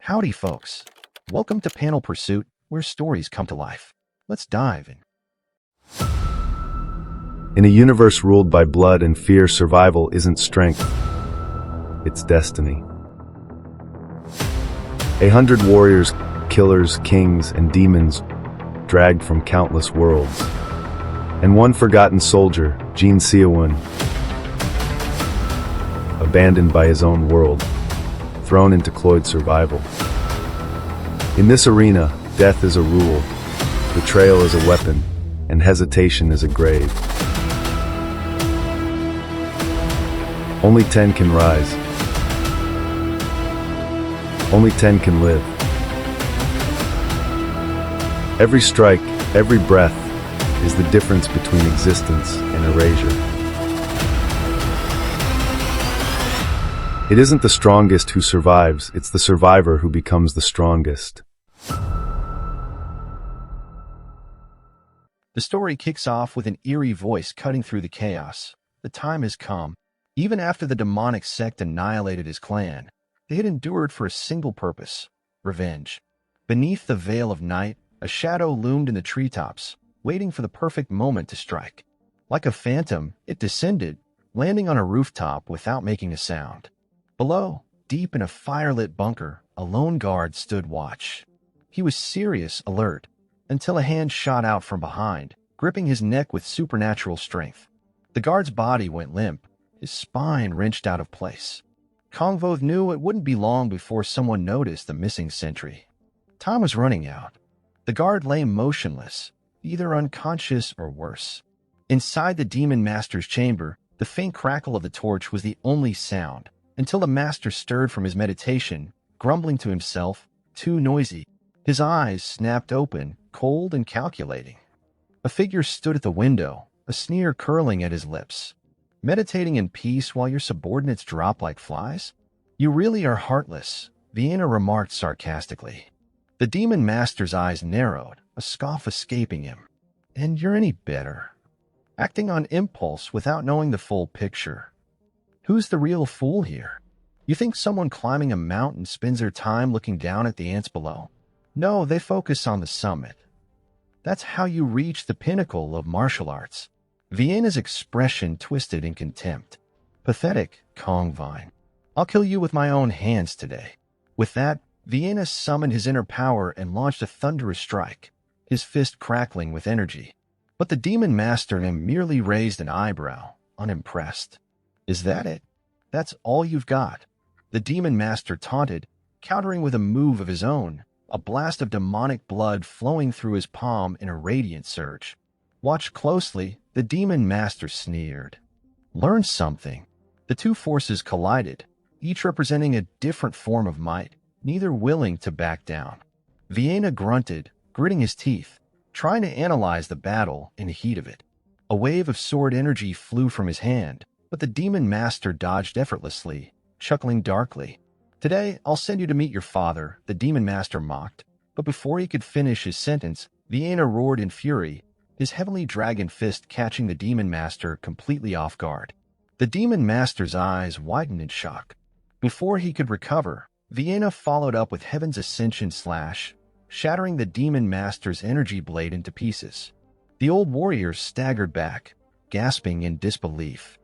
Howdy, folks. Welcome to Panel Pursuit, where stories come to life. Let's dive in. In a universe ruled by blood and fear, survival isn't strength, it's destiny. 100 warriors, killers, kings, and demons dragged from countless worlds. And one forgotten soldier, Jin Seowoon, abandoned by his own world, thrown into Cloyd Survival. In this arena, death is a rule, betrayal is a weapon, and hesitation is a grave. Only 10 can rise. Only 10 can live. Every strike, every breath, is the difference between existence and erasure. It isn't the strongest who survives, it's the survivor who becomes the strongest. The story kicks off with an eerie voice cutting through the chaos. The time has come. Even after the demonic sect annihilated his clan, they had endured for a single purpose: revenge. Beneath the veil of night, a shadow loomed in the treetops, waiting for the perfect moment to strike. Like a phantom, it descended, landing on a rooftop without making a sound. Below, deep in a firelit bunker, a lone guard stood watch. He was serious, alert, until a hand shot out from behind, gripping his neck with supernatural strength. The guard's body went limp, his spine wrenched out of place. Kongvoth knew it wouldn't be long before someone noticed the missing sentry. Time was running out. The guard lay motionless, either unconscious or worse. Inside the demon master's chamber, the faint crackle of the torch was the only sound, until the master stirred from his meditation, grumbling to himself, too noisy. His eyes snapped open, cold and calculating. A figure stood at the window, a sneer curling at his lips. Meditating in peace while your subordinates drop like flies? You really are heartless, Vienna remarked sarcastically. The demon master's eyes narrowed, a scoff escaping him. And you're any better? Acting on impulse without knowing the full picture. Who's the real fool here? You think someone climbing a mountain spends their time looking down at the ants below? No, they focus on the summit. That's how you reach the pinnacle of martial arts. Vienna's expression twisted in contempt. Pathetic, Kongvine. I'll kill you with my own hands today. With that, Vienna summoned his inner power and launched a thunderous strike, his fist crackling with energy. But the demon master merely raised an eyebrow, unimpressed. Is that it? That's all you've got? The demon master taunted, countering with a move of his own, a blast of demonic blood flowing through his palm in a radiant surge. Watch closely, the demon master sneered. Learn something. The two forces collided, each representing a different form of might, neither willing to back down. Vienna grunted, gritting his teeth, trying to analyze the battle in the heat of it. A wave of sword energy flew from his hand, but the demon master dodged effortlessly, chuckling darkly. Today, I'll send you to meet your father, the demon master mocked. But before he could finish his sentence, Vienna roared in fury, his heavenly dragon fist catching the demon master completely off guard. The demon master's eyes widened in shock. Before he could recover, Vienna followed up with Heaven's Ascension slash, shattering the demon master's energy blade into pieces. The old warrior staggered back, gasping in disbelief.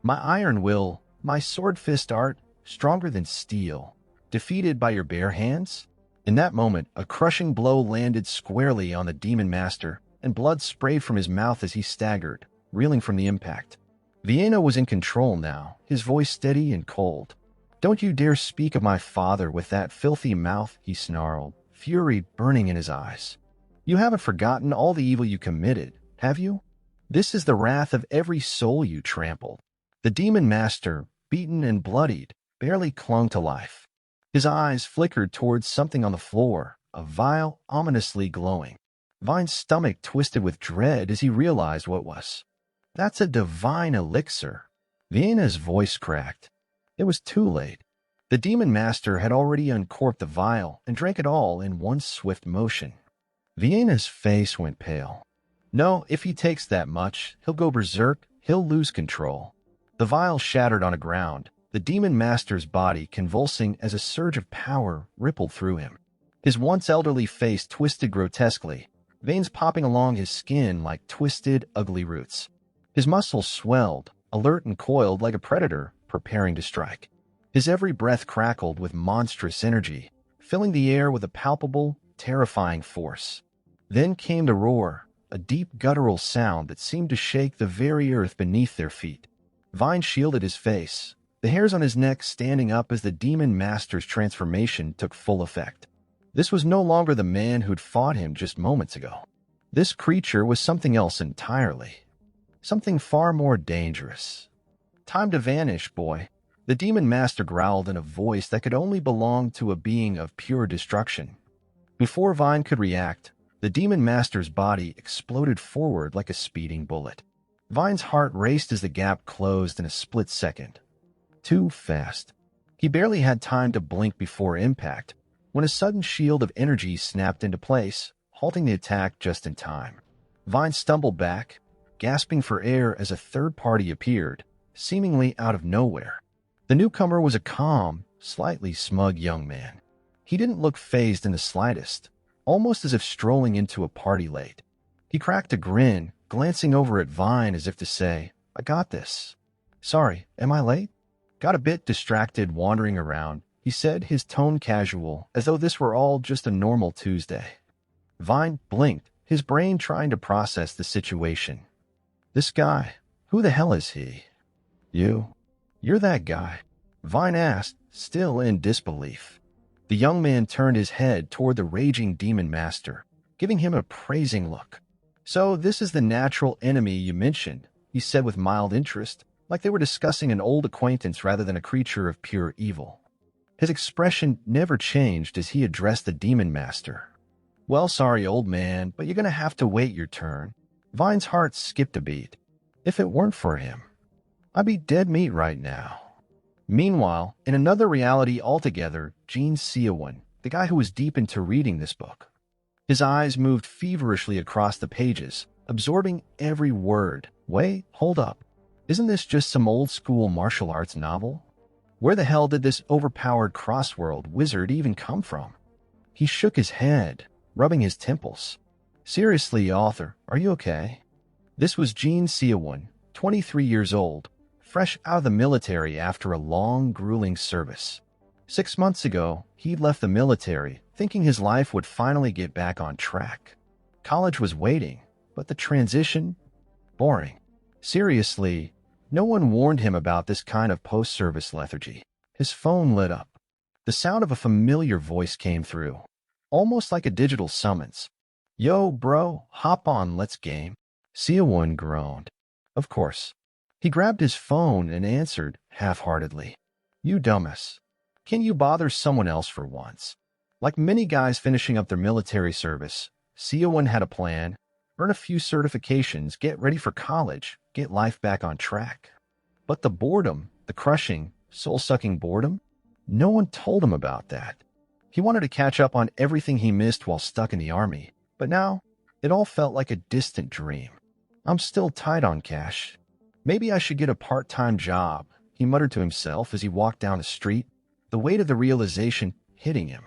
My iron will, my sword fist art, stronger than steel, defeated by your bare hands? In that moment, a crushing blow landed squarely on the demon master, and blood sprayed from his mouth as he staggered, reeling from the impact. Vienna was in control now, his voice steady and cold. Don't you dare speak of my father with that filthy mouth, he snarled, fury burning in his eyes. You haven't forgotten all the evil you committed, have you? This is the wrath of every soul you trampled. The demon master, beaten and bloodied, barely clung to life. His eyes flickered towards something on the floor, a vial ominously glowing. Vine's stomach twisted with dread as he realized what it was. That's a divine elixir. Vienna's voice cracked. It was too late. The demon master had already uncorked the vial and drank it all in one swift motion. Vienna's face went pale. No, if he takes that much, he'll go berserk, he'll lose control. The vial shattered on the ground, the demon master's body convulsing as a surge of power rippled through him. His once elderly face twisted grotesquely, veins popping along his skin like twisted, ugly roots. His muscles swelled, alert and coiled like a predator preparing to strike. His every breath crackled with monstrous energy, filling the air with a palpable, terrifying force. Then came the roar, a deep guttural sound that seemed to shake the very earth beneath their feet. Vine shielded his face, the hairs on his neck standing up as the demon master's transformation took full effect. This was no longer the man who'd fought him just moments ago. This creature was something else entirely. Something far more dangerous. "Time to vanish, boy," the demon master growled in a voice that could only belong to a being of pure destruction. Before Vine could react, the demon master's body exploded forward like a speeding bullet. Vine's heart raced as the gap closed in a split second. Too fast. He barely had time to blink before impact, when a sudden shield of energy snapped into place, halting the attack just in time. Vine stumbled back, gasping for air as a third party appeared, seemingly out of nowhere. The newcomer was a calm, slightly smug young man. He didn't look fazed in the slightest, almost as if strolling into a party late. He cracked a grin, glancing over at Vine as if to say, "I got this." "Sorry, am I late?" "Got a bit distracted wandering around," he said, his tone casual, as though this were all just a normal Tuesday. Vine blinked, his brain trying to process the situation. "This guy, who the hell is he?" You're that guy?" Vine asked, still in disbelief. The young man turned his head toward the raging demon master, giving him a praising look. "So this is the natural enemy you mentioned," he said with mild interest, like they were discussing an old acquaintance rather than a creature of pure evil. His expression never changed as he addressed the demon master. "Well, sorry, old man, but you're going to have to wait your turn." Vine's heart skipped a beat. If it weren't for him, I'd be dead meat right now. Meanwhile, in another reality altogether, Jin Seowoon, the guy who was deep into reading this book. His eyes moved feverishly across the pages, absorbing every word. Wait, hold up. Isn't this just some old-school martial arts novel? Where the hell did this overpowered crossworld wizard even come from? He shook his head, rubbing his temples. "Seriously, author, are you okay?" This was Jin Seowoon, 23 years old, fresh out of the military after a long, grueling service. 6 months ago, he'd left the military, thinking his life would finally get back on track. College was waiting, but the transition? Boring. Seriously, no one warned him about this kind of post-service lethargy. His phone lit up. The sound of a familiar voice came through, almost like a digital summons. "Yo, bro, hop on, let's game." Seawon groaned. Of course. He grabbed his phone and answered, half-heartedly. "You dumbass. Can you bother someone else for once?" Like many guys finishing up their military service, Seawon had a plan: earn a few certifications, get ready for college, get life back on track. But the boredom, the crushing, soul-sucking boredom? No one told him about that. He wanted to catch up on everything he missed while stuck in the army, but now it all felt like a distant dream. "I'm still tight on cash. Maybe I should get a part-time job," he muttered to himself as he walked down the street, the weight of the realization hitting him.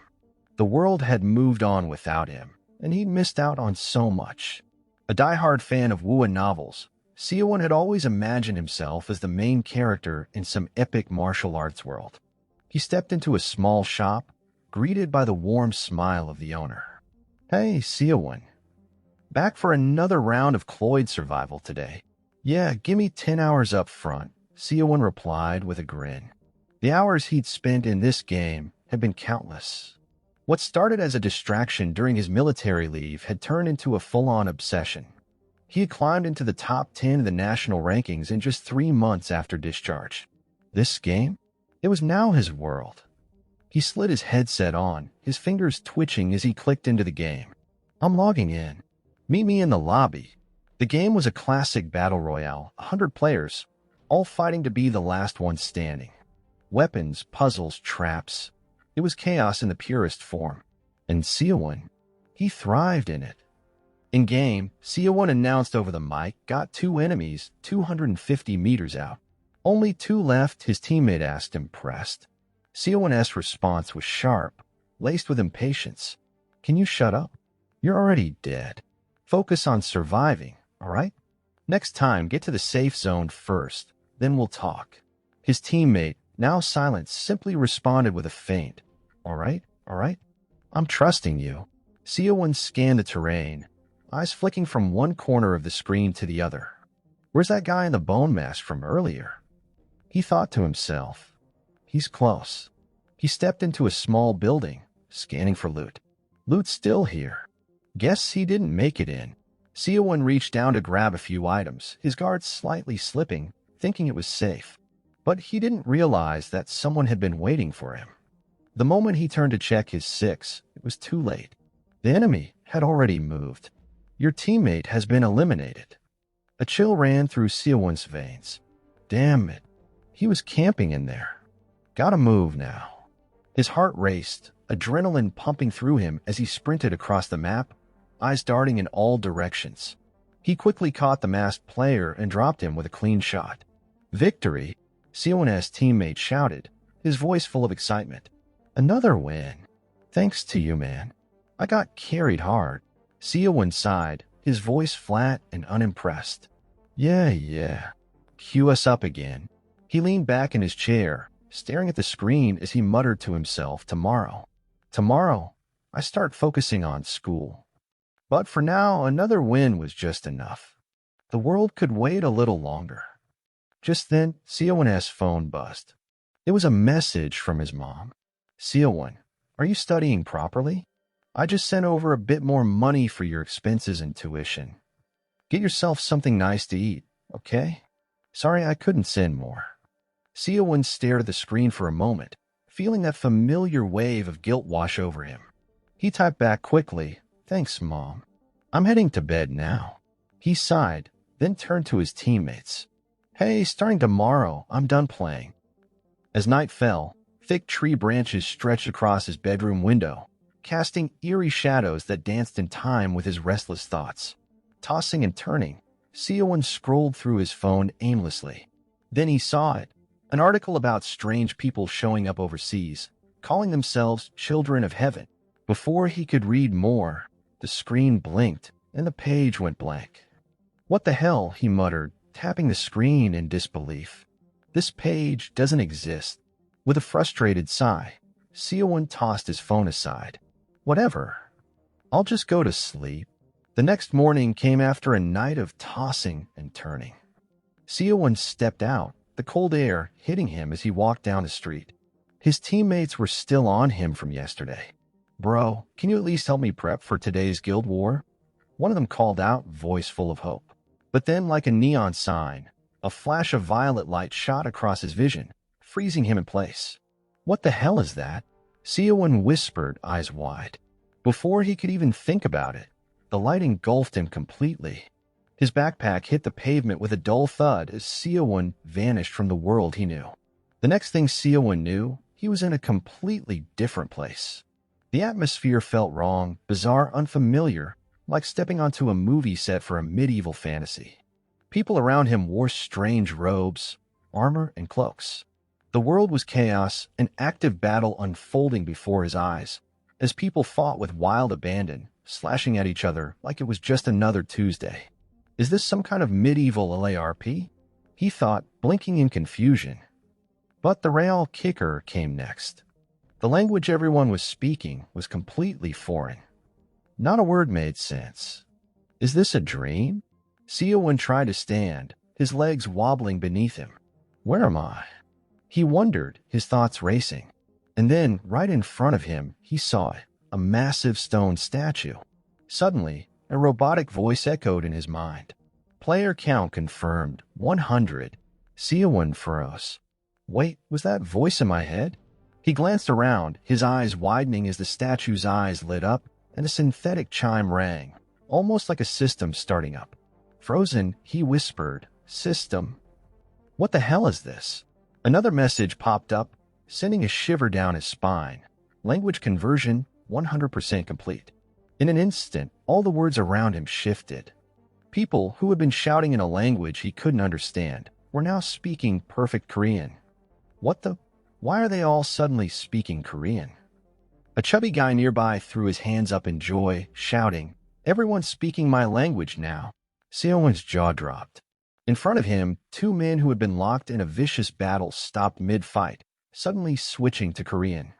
The world had moved on without him, and he'd missed out on so much. A die-hard fan of Wuhan novels, Seawon had always imagined himself as the main character in some epic martial arts world. He stepped into a small shop, greeted by the warm smile of the owner. "Hey, Seawon. Back for another round of Cloyd Survival today." "Yeah, give me 10 hours up front," Seawon replied with a grin. The hours he'd spent in this game had been countless. What started as a distraction during his military leave had turned into a full-on obsession. He had climbed into the top 10 of the national rankings in just 3 months after discharge. This game? It was now his world. He slid his headset on, his fingers twitching as he clicked into the game. "I'm logging in. Meet me in the lobby." The game was a classic battle royale, 100 players, all fighting to be the last one standing. Weapons, puzzles, traps. It was chaos in the purest form. And Seawon, he thrived in it. In-game, Seawon announced over the mic, "Got 2 enemies 250 meters out." Only two left, his teammate asked, impressed. Seawon's response was sharp, laced with impatience. Can you shut up? You're already dead. Focus on surviving, all right? Next time, get to the safe zone first, then we'll talk. His teammate, now silent, simply responded with a faint, all right, all right? I'm trusting you. Seowon scanned the terrain, eyes flicking from one corner of the screen to the other. Where's that guy in the bone mask from earlier? He thought to himself. He's close. He stepped into a small building, scanning for loot. Loot's still here. Guess he didn't make it in. Seowon reached down to grab a few items, his guard slightly slipping, thinking it was safe. But he didn't realize that someone had been waiting for him. The moment he turned to check his six, it was too late. The enemy had already moved. Your teammate has been eliminated. A chill ran through Seowon's veins. Damn it. He was camping in there. Gotta move now. His heart raced, adrenaline pumping through him as he sprinted across the map, eyes darting in all directions. He quickly caught the masked player and dropped him with a clean shot. Victory, Seowon's teammate shouted, his voice full of excitement. Another win. Thanks to you, man. I got carried hard. Seowon sighed, his voice flat and unimpressed. Yeah. Cue us up again. He leaned back in his chair, staring at the screen as he muttered to himself, Tomorrow, I start focusing on school. But for now, another win was just enough. The world could wait a little longer. Just then, Seowon's phone buzzed. It was a message from his mom. Seowon, are you studying properly? I just sent over a bit more money for your expenses and tuition. Get yourself something nice to eat, okay? Sorry I couldn't send more. Seowon stared at the screen for a moment, feeling that familiar wave of guilt wash over him. He typed back quickly, Thanks, Mom. I'm heading to bed now. He sighed, then turned to his teammates. Hey, starting tomorrow, I'm done playing. As night fell, thick tree branches stretched across his bedroom window, casting eerie shadows that danced in time with his restless thoughts. Tossing and turning, Seowon scrolled through his phone aimlessly. Then he saw it, an article about strange people showing up overseas, calling themselves Children of Heaven. Before he could read more, the screen blinked and the page went blank. What the hell, he muttered, tapping the screen in disbelief. This page doesn't exist. With a frustrated sigh, Seowon tossed his phone aside. Whatever. I'll just go to sleep. The next morning came after a night of tossing and turning. Seowon stepped out, the cold air hitting him as he walked down the street. His teammates were still on him from yesterday. Bro, can you at least help me prep for today's guild war? One of them called out, voice full of hope. But then, like a neon sign, a flash of violet light shot across his vision, freezing him in place. What the hell is that? Seowon whispered, eyes wide. Before he could even think about it, the light engulfed him completely. His backpack hit the pavement with a dull thud as Seowon vanished from the world he knew. The next thing Seowon knew, he was in a completely different place. The atmosphere felt wrong, bizarre, unfamiliar, like stepping onto a movie set for a medieval fantasy. People around him wore strange robes, armor, and cloaks. The world was chaos, an active battle unfolding before his eyes, as people fought with wild abandon, slashing at each other like it was just another Tuesday. Is this some kind of medieval LARP? He thought, blinking in confusion. But the real kicker came next. The language everyone was speaking was completely foreign. Not a word made sense. Is this a dream? Seowon tried to stand, his legs wobbling beneath him. Where am I? He wondered, his thoughts racing. And then, right in front of him, he saw it, a massive stone statue. Suddenly, a robotic voice echoed in his mind. Player count confirmed, 100. Seowon froze. Wait, was that voice in my head? He glanced around, his eyes widening as the statue's eyes lit up, and a synthetic chime rang, almost like a system starting up. Frozen, he whispered, System. What the hell is this? Another message popped up, sending a shiver down his spine. Language conversion, 100% complete. In an instant, all the words around him shifted. People who had been shouting in a language he couldn't understand were now speaking perfect Korean. What the? Why are they all suddenly speaking Korean? A chubby guy nearby threw his hands up in joy, shouting, "Everyone's speaking my language now." Seowon's jaw dropped. In front of him, two men who had been locked in a vicious battle stopped mid-fight, suddenly switching to Korean.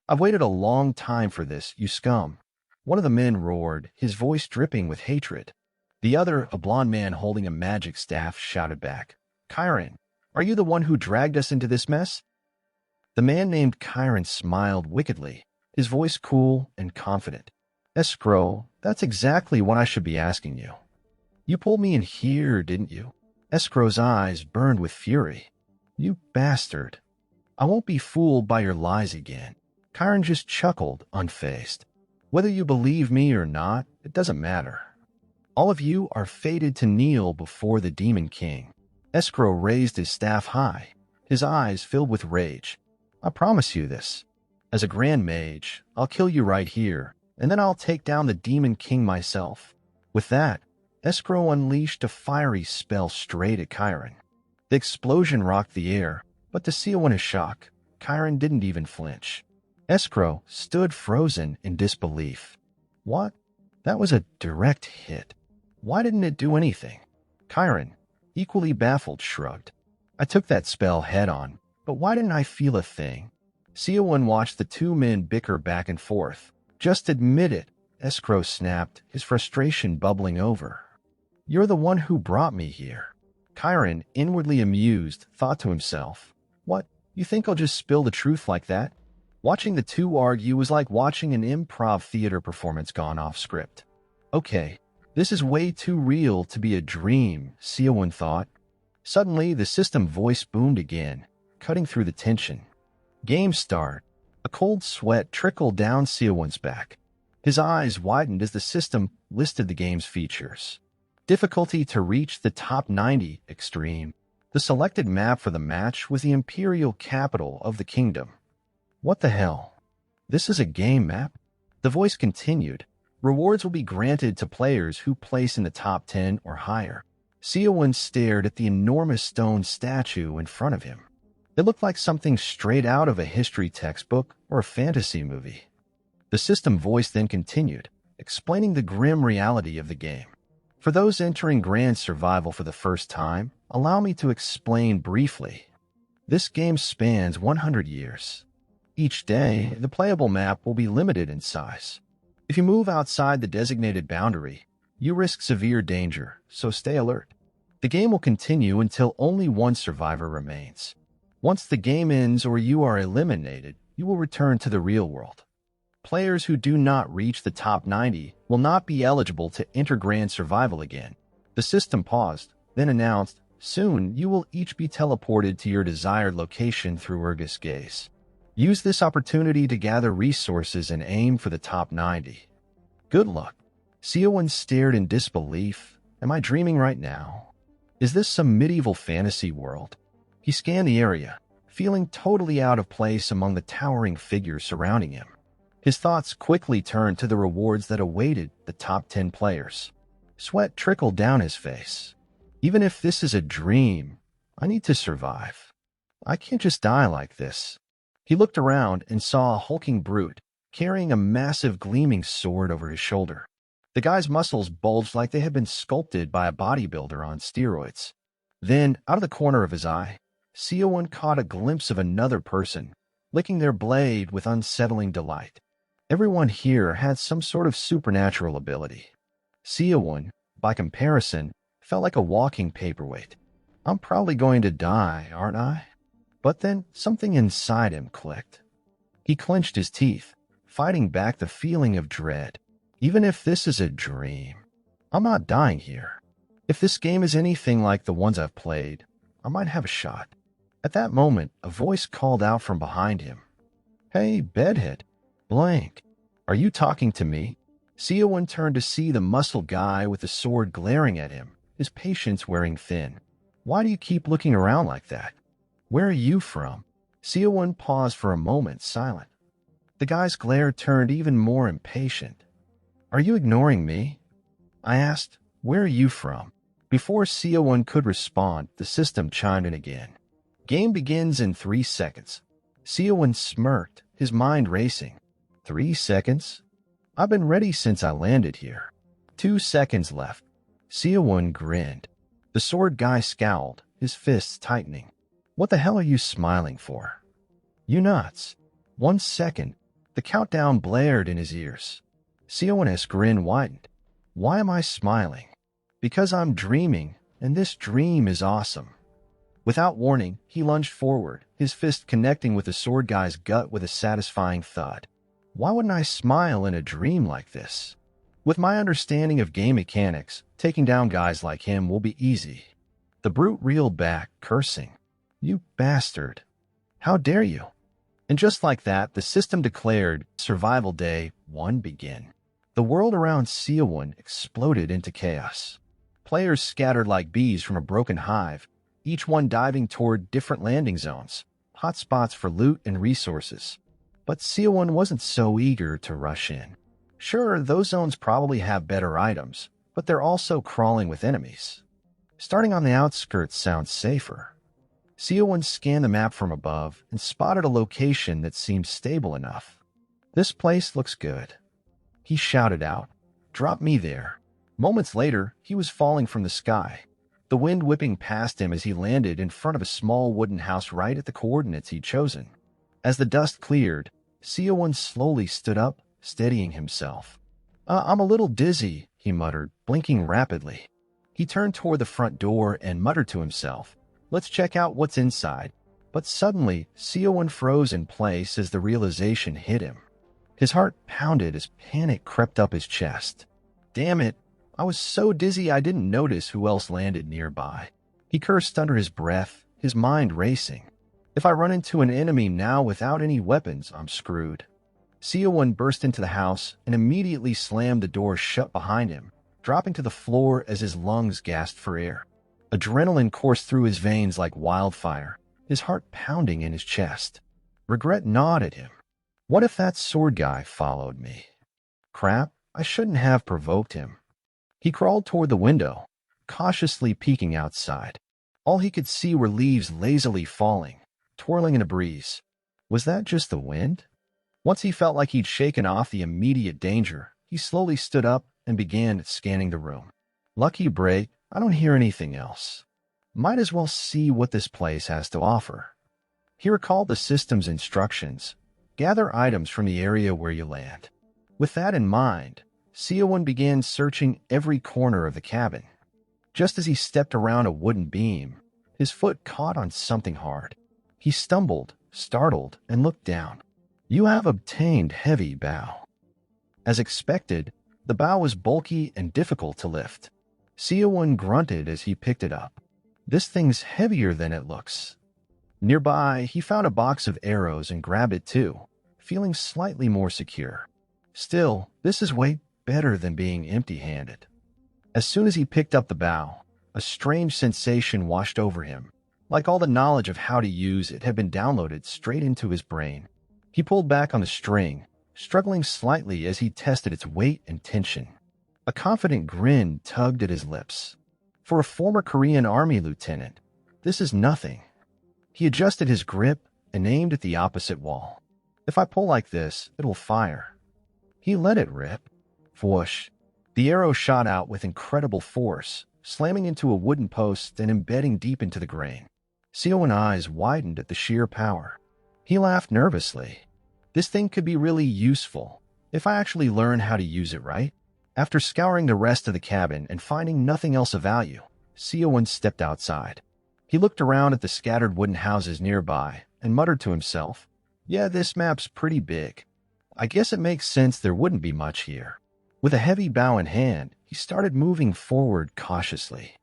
"I've waited a long time for this, you scum." One of the men roared, his voice dripping with hatred. The other, a blond man holding a magic staff, shouted back, "Kyron, are you the one who dragged us into this mess?" The man named Kyron smiled wickedly, his voice cool and confident. "Escrow, that's exactly what I should be asking you. You pulled me in here, didn't you?" Escrow's eyes burned with fury. "You bastard. I won't be fooled by your lies again." Kyron just chuckled, unfazed. "Whether you believe me or not, it doesn't matter. All of you are fated to kneel before the Demon King." Escrow raised his staff high, his eyes filled with rage. "I promise you this. As a Grand Mage, I'll kill you right here, and then I'll take down the Demon King myself." With that, Escrow unleashed a fiery spell straight at Kyron. The explosion rocked the air, but to Seowon's shock, Kyron didn't even flinch. Escrow stood frozen in disbelief. "What? That was a direct hit. Why didn't it do anything?" Kyron, equally baffled, shrugged. "I took that spell head-on, but why didn't I feel a thing?" Seowon watched the two men bicker back and forth. "Just admit it," Escrow snapped, his frustration bubbling over. "You're the one who brought me here." Kyron, inwardly amused, thought to himself, "What, you think I'll just spill the truth like that?" Watching the two argue was like watching an improv theater performance gone off script. "Okay, this is way too real to be a dream," Seowon thought. Suddenly, the system voice boomed again, cutting through the tension. "Game start." A cold sweat trickled down Seowon's back. His eyes widened as the system listed the game's features. Difficulty to reach the top 90, extreme. The selected map for the match was the imperial capital of the kingdom. What the hell? This is a game map? The voice continued. Rewards will be granted to players who place in the top 10 or higher. Seowon stared at the enormous stone statue in front of him. It looked like something straight out of a history textbook or a fantasy movie. The system voice then continued, explaining the grim reality of the game. "For those entering Grand Survival for the first time, allow me to explain briefly. This game spans 100 years. Each day, the playable map will be limited in size. If you move outside the designated boundary, you risk severe danger, so stay alert. The game will continue until only one survivor remains. Once the game ends or you are eliminated, you will return to the real world. Players who do not reach the top 90 will not be eligible to enter Grand Survival again." The system paused, then announced, "Soon you will each be teleported to your desired location through Urgus Gaze. Use this opportunity to gather resources and aim for the top 90. Good luck." Seowon stared in disbelief. Am I dreaming right now? Is this some medieval fantasy world? He scanned the area, feeling totally out of place among the towering figures surrounding him. His thoughts quickly turned to the rewards that awaited the top 10 players. Sweat trickled down his face. Even if this is a dream, I need to survive. I can't just die like this. He looked around and saw a hulking brute carrying a massive gleaming sword over his shoulder. The guy's muscles bulged like they had been sculpted by a bodybuilder on steroids. Then, out of the corner of his eye, Seowon caught a glimpse of another person, licking their blade with unsettling delight. Everyone here had some sort of supernatural ability. Seowon, by comparison, felt like a walking paperweight. I'm probably going to die, aren't I? But then something inside him clicked. He clenched his teeth, fighting back the feeling of dread. Even if this is a dream, I'm not dying here. If this game is anything like the ones I've played, I might have a shot. At that moment, a voice called out from behind him. Hey, bedhead. Blank. Are you talking to me? Seowon turned to see the muscled guy with the sword glaring at him, his patience wearing thin. Why do you keep looking around like that? Where are you from? Seowon paused for a moment, silent. The guy's glare turned even more impatient. Are you ignoring me? I asked, where are you from? Before Seawon could respond, the system chimed in again. Game begins in 3 seconds. Seawon smirked, his mind racing. 3 seconds? I've been ready since I landed here. 2 seconds left. Seawon grinned. The sword guy scowled, his fists tightening. What the hell are you smiling for? You nuts. 1 second. The countdown blared in his ears. Seowon's grin widened. Why am I smiling? Because I'm dreaming, and this dream is awesome. Without warning, he lunged forward, his fist connecting with the sword guy's gut with a satisfying thud. Why wouldn't I smile in a dream like this? With my understanding of game mechanics, taking down guys like him will be easy. The brute reeled back, cursing. You bastard. How dare you? And just like that, the system declared Survival Day 1 begin. The world around Seawon exploded into chaos. Players scattered like bees from a broken hive, each one diving toward different landing zones, hotspots for loot and resources. But Seawon wasn't so eager to rush in. Sure, those zones probably have better items, but they're also crawling with enemies. Starting on the outskirts sounds safer. Seowon scanned the map from above and spotted a location that seemed stable enough. This place looks good. He shouted out, "Drop me there." Moments later, he was falling from the sky, the wind whipping past him as he landed in front of a small wooden house right at the coordinates he'd chosen. As the dust cleared, Seowon slowly stood up, steadying himself. I'm a little dizzy," he muttered, blinking rapidly. He turned toward the front door and muttered to himself, "Let's check out what's inside." But suddenly, Seowon froze in place as the realization hit him. His heart pounded as panic crept up his chest. Damn it, I was so dizzy I didn't notice who else landed nearby. He cursed under his breath, his mind racing. If I run into an enemy now without any weapons, I'm screwed. Seowon burst into the house and immediately slammed the door shut behind him, dropping to the floor as his lungs gasped for air. Adrenaline coursed through his veins like wildfire, his heart pounding in his chest. Regret gnawed at him. What if that sword guy followed me? Crap, I shouldn't have provoked him. He crawled toward the window, cautiously peeking outside. All he could see were leaves lazily falling, twirling in a breeze. Was that just the wind? Once he felt like he'd shaken off the immediate danger, he slowly stood up and began scanning the room. Lucky break, I don't hear anything else. Might as well see what this place has to offer. He recalled the system's instructions. Gather items from the area where you land. With that in mind, Seowon began searching every corner of the cabin. Just as he stepped around a wooden beam, his foot caught on something hard. He stumbled, startled, and looked down. You have obtained heavy bow. As expected, the bow was bulky and difficult to lift. Seowon grunted as he picked it up. This thing's heavier than it looks. Nearby, he found a box of arrows and grabbed it too, feeling slightly more secure. Still, this is way better than being empty-handed. As soon as he picked up the bow, a strange sensation washed over him, like all the knowledge of how to use it had been downloaded straight into his brain. He pulled back on the string, struggling slightly as he tested its weight and tension. A confident grin tugged at his lips. For a former Korean Army lieutenant, this is nothing. He adjusted his grip and aimed at the opposite wall. If I pull like this, it will fire. He let it rip. Whoosh. The arrow shot out with incredible force, slamming into a wooden post and embedding deep into the grain. Seowon's eyes widened at the sheer power. He laughed nervously. This thing could be really useful, if I actually learn how to use it right. After scouring the rest of the cabin and finding nothing else of value, Seowon stepped outside. He looked around at the scattered wooden houses nearby and muttered to himself, "Yeah, this map's pretty big. I guess it makes sense there wouldn't be much here." With a heavy bow in hand, he started moving forward cautiously.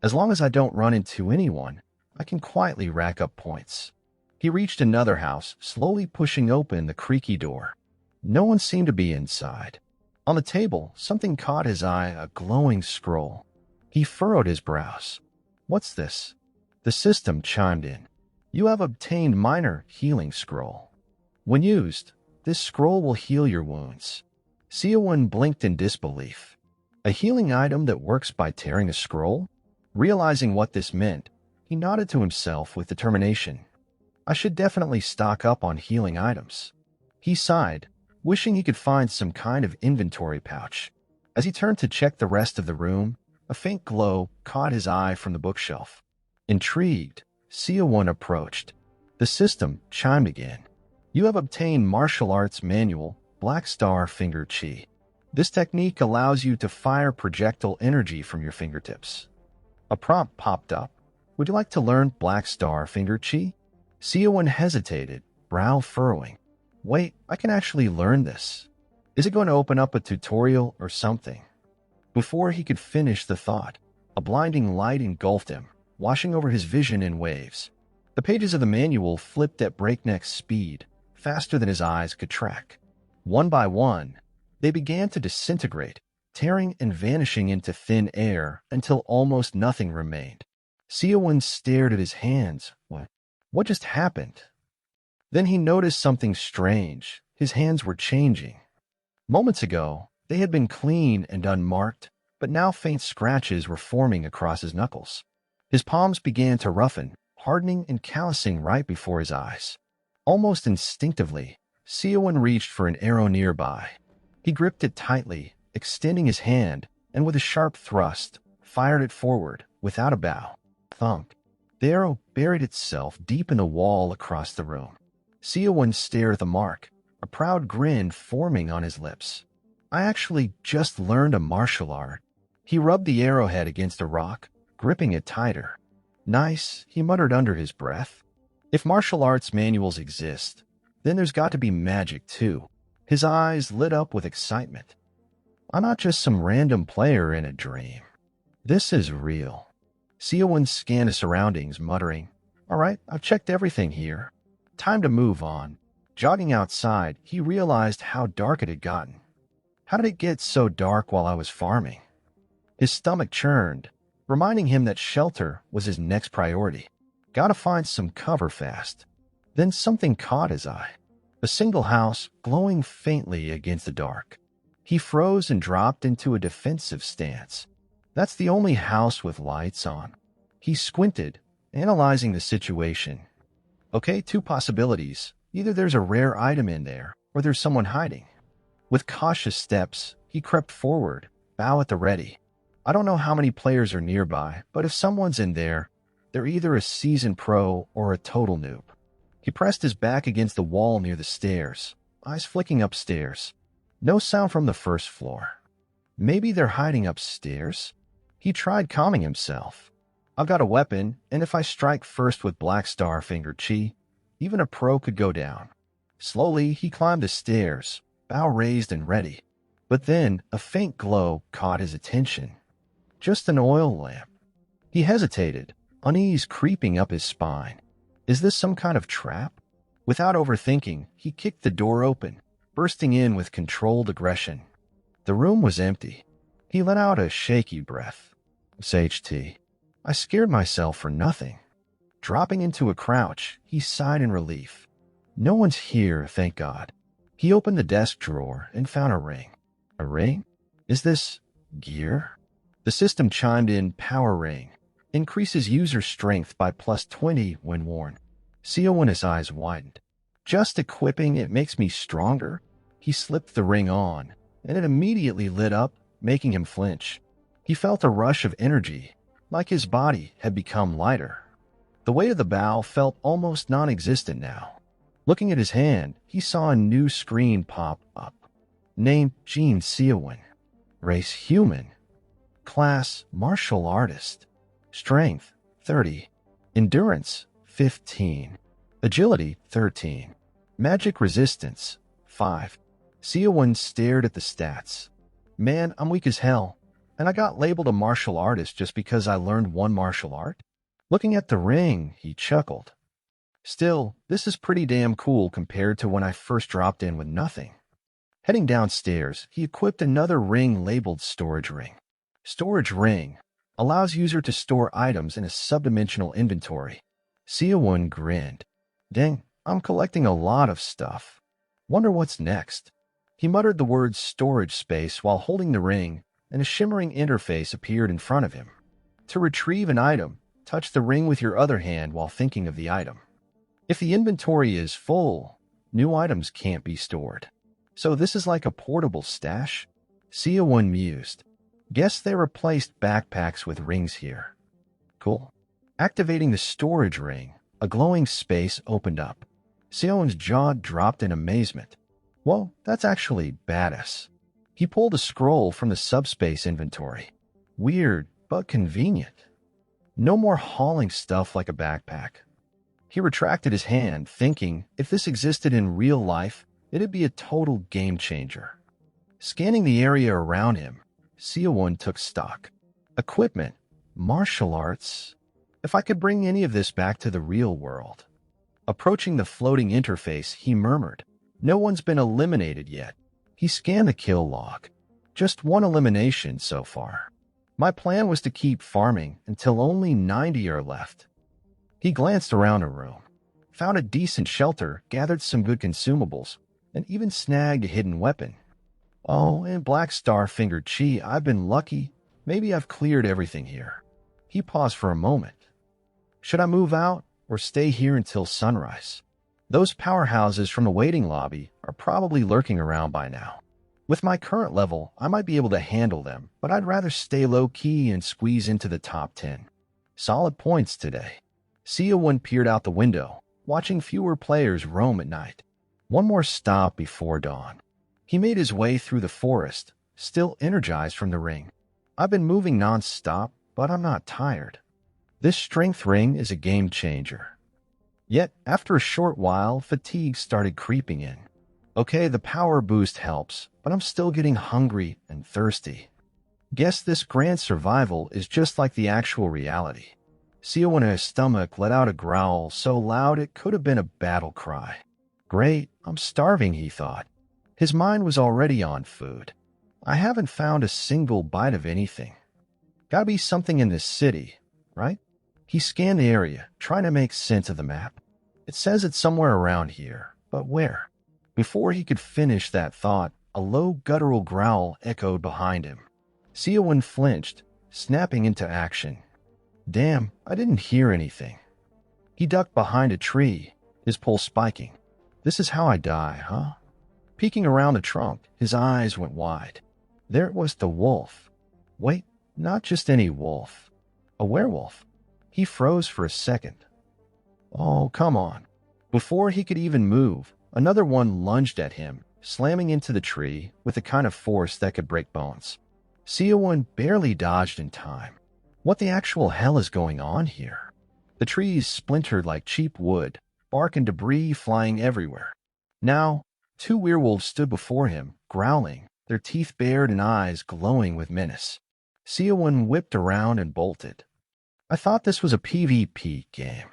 As long as I don't run into anyone, I can quietly rack up points. He reached another house, slowly pushing open the creaky door. No one seemed to be inside. On the table, something caught his eye, a glowing scroll. He furrowed his brows. What's this? The system chimed in. You have obtained minor healing scroll. When used, this scroll will heal your wounds. Seowon blinked in disbelief. A healing item that works by tearing a scroll? Realizing what this meant, he nodded to himself with determination. I should definitely stock up on healing items. He sighed, wishing he could find some kind of inventory pouch. As he turned to check the rest of the room, a faint glow caught his eye from the bookshelf. Intrigued, Seawon approached. The system chimed again. You have obtained Martial Arts Manual, Black Star Finger Chi. This technique allows you to fire projectile energy from your fingertips. A prompt popped up. Would you like to learn Black Star Finger Chi? Seawon hesitated, brow furrowing. Wait, I can actually learn this. Is it going to open up a tutorial or something? Before he could finish the thought, a blinding light engulfed him, washing over his vision in waves. The pages of the manual flipped at breakneck speed, faster than his eyes could track. One by one, they began to disintegrate, tearing and vanishing into thin air until almost nothing remained. Seowon stared at his hands. What just happened? Then he noticed something strange. His hands were changing. Moments ago, they had been clean and unmarked, but now faint scratches were forming across his knuckles. His palms began to roughen, hardening and callousing right before his eyes. Almost instinctively, Seowon reached for an arrow nearby. He gripped it tightly, extending his hand, and with a sharp thrust, fired it forward, without a bow. Thunk. The arrow buried itself deep in the wall across the room. Seowon stared at the mark, a proud grin forming on his lips. I actually just learned a martial art. He rubbed the arrowhead against a rock, gripping it tighter. Nice, he muttered under his breath. If martial arts manuals exist, then there's got to be magic too. His eyes lit up with excitement. I'm not just some random player in a dream. This is real. Seowon scanned his surroundings, muttering, All right, I've checked everything here. Time to move on. Jogging outside, he realized how dark it had gotten. How did it get so dark while I was farming? His stomach churned, reminding him that shelter was his next priority. Gotta find some cover fast. Then something caught his eye. A single house glowing faintly against the dark. He froze and dropped into a defensive stance. That's the only house with lights on. He squinted, analyzing the situation. Okay, two possibilities. Either there's a rare item in there, or there's someone hiding. With cautious steps, he crept forward, bow at the ready. I don't know how many players are nearby, but if someone's in there, they're either a seasoned pro or a total noob. He pressed his back against the wall near the stairs, eyes flicking upstairs. No sound from the first floor. Maybe they're hiding upstairs? He tried calming himself. I've got a weapon, and if I strike first with Black Star Finger Chi, even a pro could go down. Slowly, he climbed the stairs, bow raised and ready. But then, a faint glow caught his attention. Just an oil lamp. He hesitated, unease creeping up his spine. Is this some kind of trap? Without overthinking, he kicked the door open, bursting in with controlled aggression. The room was empty. He let out a shaky breath. "HT. I scared myself for nothing." Dropping into a crouch, he sighed in relief. No one's here, thank God. He opened the desk drawer and found a ring. A ring? Is this gear? The system chimed in power ring. Increases user strength by +20 when worn. Seowon's eyes widened. Just equipping it makes me stronger? He slipped the ring on, and it immediately lit up, making him flinch. He felt a rush of energy, like his body had become lighter. The weight of the bow felt almost non-existent now. Looking at his hand, he saw a new screen pop up. Name Jin Seowoon. Race human. Class martial artist. Strength 30. Endurance 15. Agility 13. Magic resistance 5. Seowon stared at the stats. Man, I'm weak as hell, and I got labeled a martial artist just because I learned one martial art? Looking at the ring, he chuckled. Still, this is pretty damn cool compared to when I first dropped in with nothing. Heading downstairs, he equipped another ring labeled Storage Ring. Storage Ring allows user to store items in a subdimensional inventory. Seowon grinned. Dang, I'm collecting a lot of stuff. Wonder what's next. He muttered the words storage space while holding the ring, and a shimmering interface appeared in front of him. To retrieve an item, touch the ring with your other hand while thinking of the item. If the inventory is full, new items can't be stored. So this is like a portable stash? Seawon mused. Guess they replaced backpacks with rings here. Cool. Activating the storage ring, a glowing space opened up. Seowon's jaw dropped in amazement. Whoa, that's actually badass. He pulled a scroll from the subspace inventory. Weird, but convenient. No more hauling stuff like a backpack. He retracted his hand, thinking if this existed in real life, it'd be a total game changer. Scanning the area around him, Seowon took stock. Equipment, martial arts. If I could bring any of this back to the real world. Approaching the floating interface, he murmured, "No one's been eliminated yet." He scanned the kill log. Just one elimination so far. My plan was to keep farming until only 90 are left. He glanced around the room, found a decent shelter, gathered some good consumables, and even snagged a hidden weapon. Oh, and Black Star fingered Chi. I've been lucky. Maybe I've cleared everything here. He paused for a moment. Should I move out or stay here until sunrise? Those powerhouses from the waiting lobby are probably lurking around by now. With my current level, I might be able to handle them, but I'd rather stay low-key and squeeze into the top 10. Solid points today. Seowon peered out the window, watching fewer players roam at night. One more stop before dawn. He made his way through the forest, still energized from the ring. I've been moving non-stop, but I'm not tired. This strength ring is a game changer. Yet, after a short while, fatigue started creeping in. Okay, the power boost helps, but I'm still getting hungry and thirsty. Guess this grand survival is just like the actual reality. Seowon's stomach let out a growl so loud it could have been a battle cry. Great, I'm starving, he thought. His mind was already on food. I haven't found a single bite of anything. Gotta be something in this city, right? He scanned the area, trying to make sense of the map. It says it's somewhere around here, but where? Before he could finish that thought, a low guttural growl echoed behind him. Seowon flinched, snapping into action. Damn, I didn't hear anything. He ducked behind a tree, his pulse spiking. This is how I die, huh? Peeking around the trunk, his eyes went wide. There it was, the wolf. Wait, not just any wolf. A werewolf. He froze for a second. Oh, come on. Before he could even move, another one lunged at him, slamming into the tree with a kind of force that could break bones. Seowon barely dodged in time. What the actual hell is going on here? The trees splintered like cheap wood, bark and debris flying everywhere. Now, two werewolves stood before him, growling, their teeth bared and eyes glowing with menace. Seowon whipped around and bolted. I thought this was a PvP game.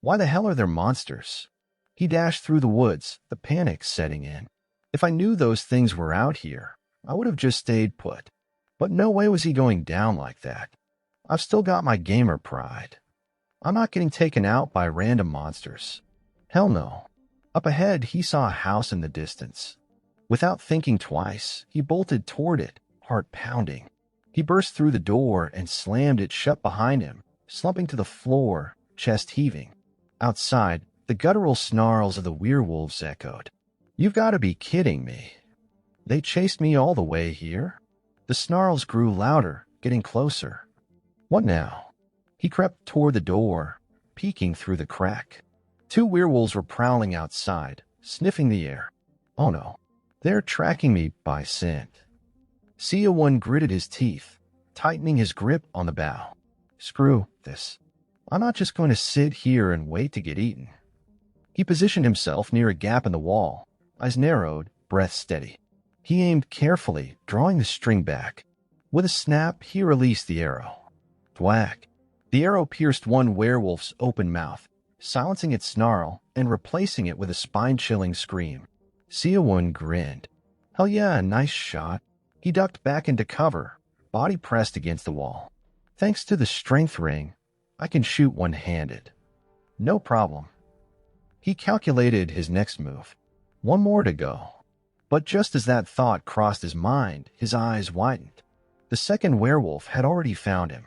Why the hell are there monsters? He dashed through the woods, the panic setting in. If I knew those things were out here, I would have just stayed put. But no way was he going down like that. I've still got my gamer pride. I'm not getting taken out by random monsters. Hell no. Up ahead, he saw a house in the distance. Without thinking twice, he bolted toward it, heart pounding. He burst through the door and slammed it shut behind him, slumping to the floor, chest heaving. Outside, the guttural snarls of the werewolves echoed. You've got to be kidding me. They chased me all the way here? The snarls grew louder, getting closer. What now? He crept toward the door, peeking through the crack. Two werewolves were prowling outside, sniffing the air. Oh no, they're tracking me by scent. Seowon gritted his teeth, tightening his grip on the bow. Screw this. I'm not just going to sit here and wait to get eaten. He positioned himself near a gap in the wall, eyes narrowed, breath steady. He aimed carefully, drawing the string back. With a snap, he released the arrow. Thwack. The arrow pierced one werewolf's open mouth, silencing its snarl and replacing it with a spine-chilling scream. Seowon grinned. Hell yeah, nice shot. He ducked back into cover, body pressed against the wall. Thanks to the strength ring, I can shoot one-handed. No problem. He calculated his next move. One more to go. But just as that thought crossed his mind, his eyes widened. The second werewolf had already found him.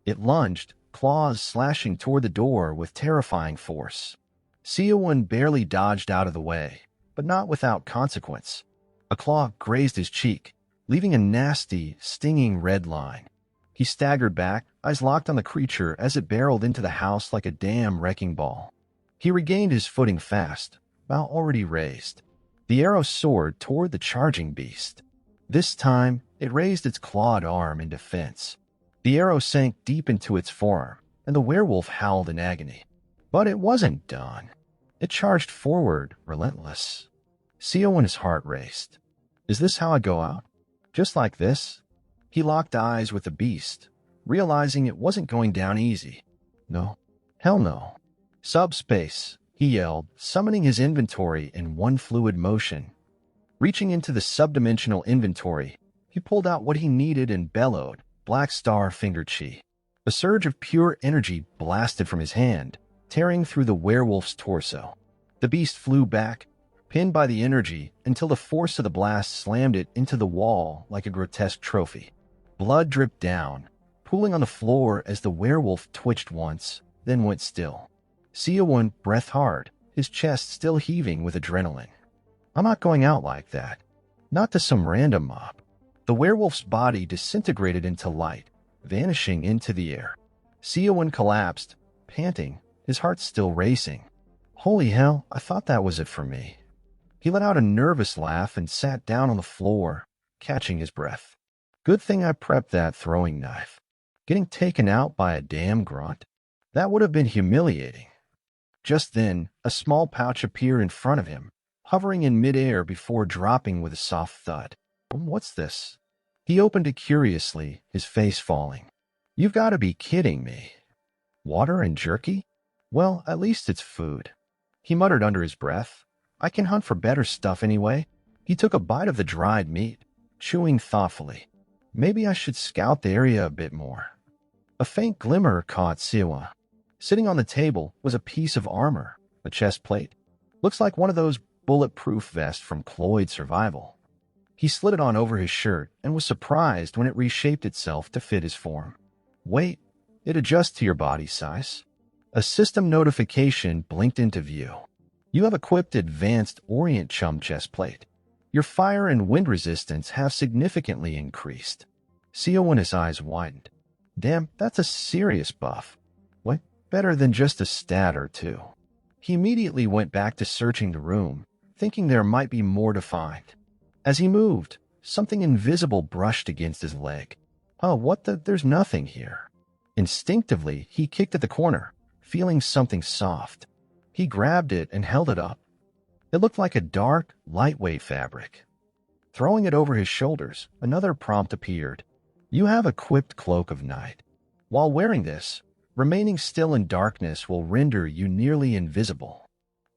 It lunged, claws slashing toward the door with terrifying force. Seawon barely dodged out of the way, but not without consequence. A claw grazed his cheek, leaving a nasty, stinging red line. He staggered back, eyes locked on the creature as it barreled into the house like a damn wrecking ball. He regained his footing fast, bow already raised. The arrow soared toward the charging beast. This time, it raised its clawed arm in defense. The arrow sank deep into its forearm, and the werewolf howled in agony. But it wasn't done. It charged forward, relentless. Seowon's heart raced. Is this how I go out? Just like this? He locked eyes with the beast, realizing it wasn't going down easy. No. Hell no. Subspace, he yelled, summoning his inventory in one fluid motion. Reaching into the subdimensional inventory, he pulled out what he needed and bellowed, Black Star Finger Chi. A surge of pure energy blasted from his hand, tearing through the werewolf's torso. The beast flew back, pinned by the energy, until the force of the blast slammed it into the wall like a grotesque trophy. Blood dripped down, pooling on the floor as the werewolf twitched once, then went still. Seowon breathed hard, his chest still heaving with adrenaline. I'm not going out like that. Not to some random mob. The werewolf's body disintegrated into light, vanishing into the air. Seowon collapsed, panting, his heart still racing. Holy hell, I thought that was it for me. He let out a nervous laugh and sat down on the floor, catching his breath. Good thing I prepped that throwing knife. Getting taken out by a damn grunt? That would have been humiliating. Just then, a small pouch appeared in front of him, hovering in midair before dropping with a soft thud. What's this? He opened it curiously, his face falling. You've got to be kidding me. Water and jerky? Well, at least it's food. He muttered under his breath. I can hunt for better stuff anyway. He took a bite of the dried meat, chewing thoughtfully. Maybe I should scout the area a bit more. A faint glimmer caught Seawon. Sitting on the table was a piece of armor, a chest plate. Looks like one of those bulletproof vests from Cloyd Survival. He slid it on over his shirt and was surprised when it reshaped itself to fit his form. Wait, it adjusts to your body size. A system notification blinked into view. You have equipped Advanced Orient Chum chest plate. Your fire and wind resistance have significantly increased. Seowon's eyes widened. Damn, that's a serious buff. What? Better than just a stat or two. He immediately went back to searching the room, thinking there might be more to find. As he moved, something invisible brushed against his leg. Oh, what the? There's nothing here. Instinctively, he kicked at the corner, feeling something soft. He grabbed it and held it up. It looked like a dark, lightweight fabric. Throwing it over his shoulders, another prompt appeared. You have equipped Cloak of Night. While wearing this, remaining still in darkness will render you nearly invisible.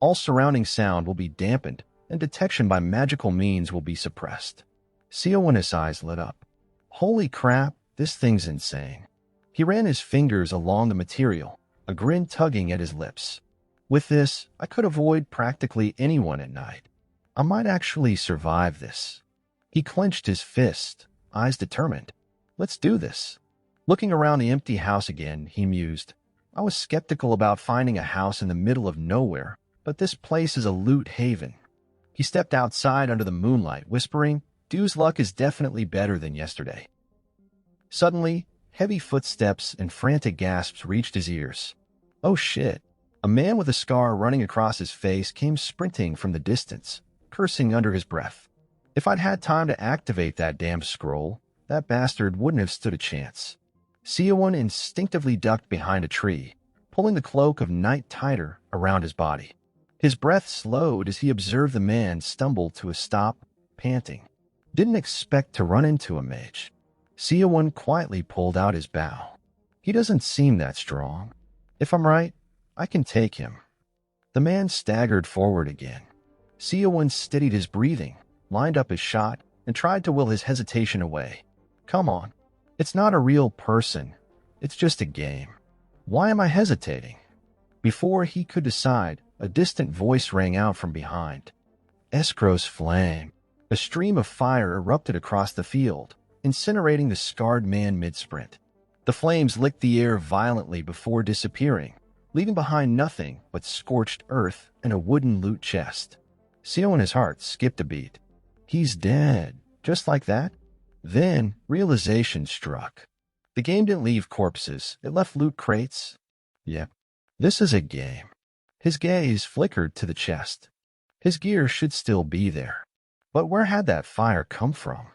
All surrounding sound will be dampened, and detection by magical means will be suppressed. Seowon's eyes lit up. Holy crap, this thing's insane. He ran his fingers along the material, a grin tugging at his lips. With this, I could avoid practically anyone at night. I might actually survive this. He clenched his fist, eyes determined. Let's do this. Looking around the empty house again, he mused. I was skeptical about finding a house in the middle of nowhere, but this place is a loot haven. He stepped outside under the moonlight, whispering, Dew's luck is definitely better than yesterday. Suddenly, heavy footsteps and frantic gasps reached his ears. Oh shit. A man with a scar running across his face came sprinting from the distance, cursing under his breath. If I'd had time to activate that damn scroll, that bastard wouldn't have stood a chance. Seowon instinctively ducked behind a tree, pulling the cloak of night tighter around his body. His breath slowed as he observed the man stumble to a stop, panting. Didn't expect to run into a mage. Seowon quietly pulled out his bow. He doesn't seem that strong. If I'm right, I can take him. The man staggered forward again. Seowon steadied his breathing, lined up his shot, and tried to will his hesitation away. Come on. It's not a real person. It's just a game. Why am I hesitating? Before he could decide, a distant voice rang out from behind. Escrow's flame. A stream of fire erupted across the field, incinerating the scarred man mid-sprint. The The flames licked the air violently before disappearing, leaving behind nothing but scorched earth and a wooden loot chest. Seowon's heart skipped a beat. He's dead, just like that? Then realization struck. The game didn't leave corpses, it left loot crates. Yep, this is a game. His gaze flickered to the chest. His gear should still be there. But where had that fire come from?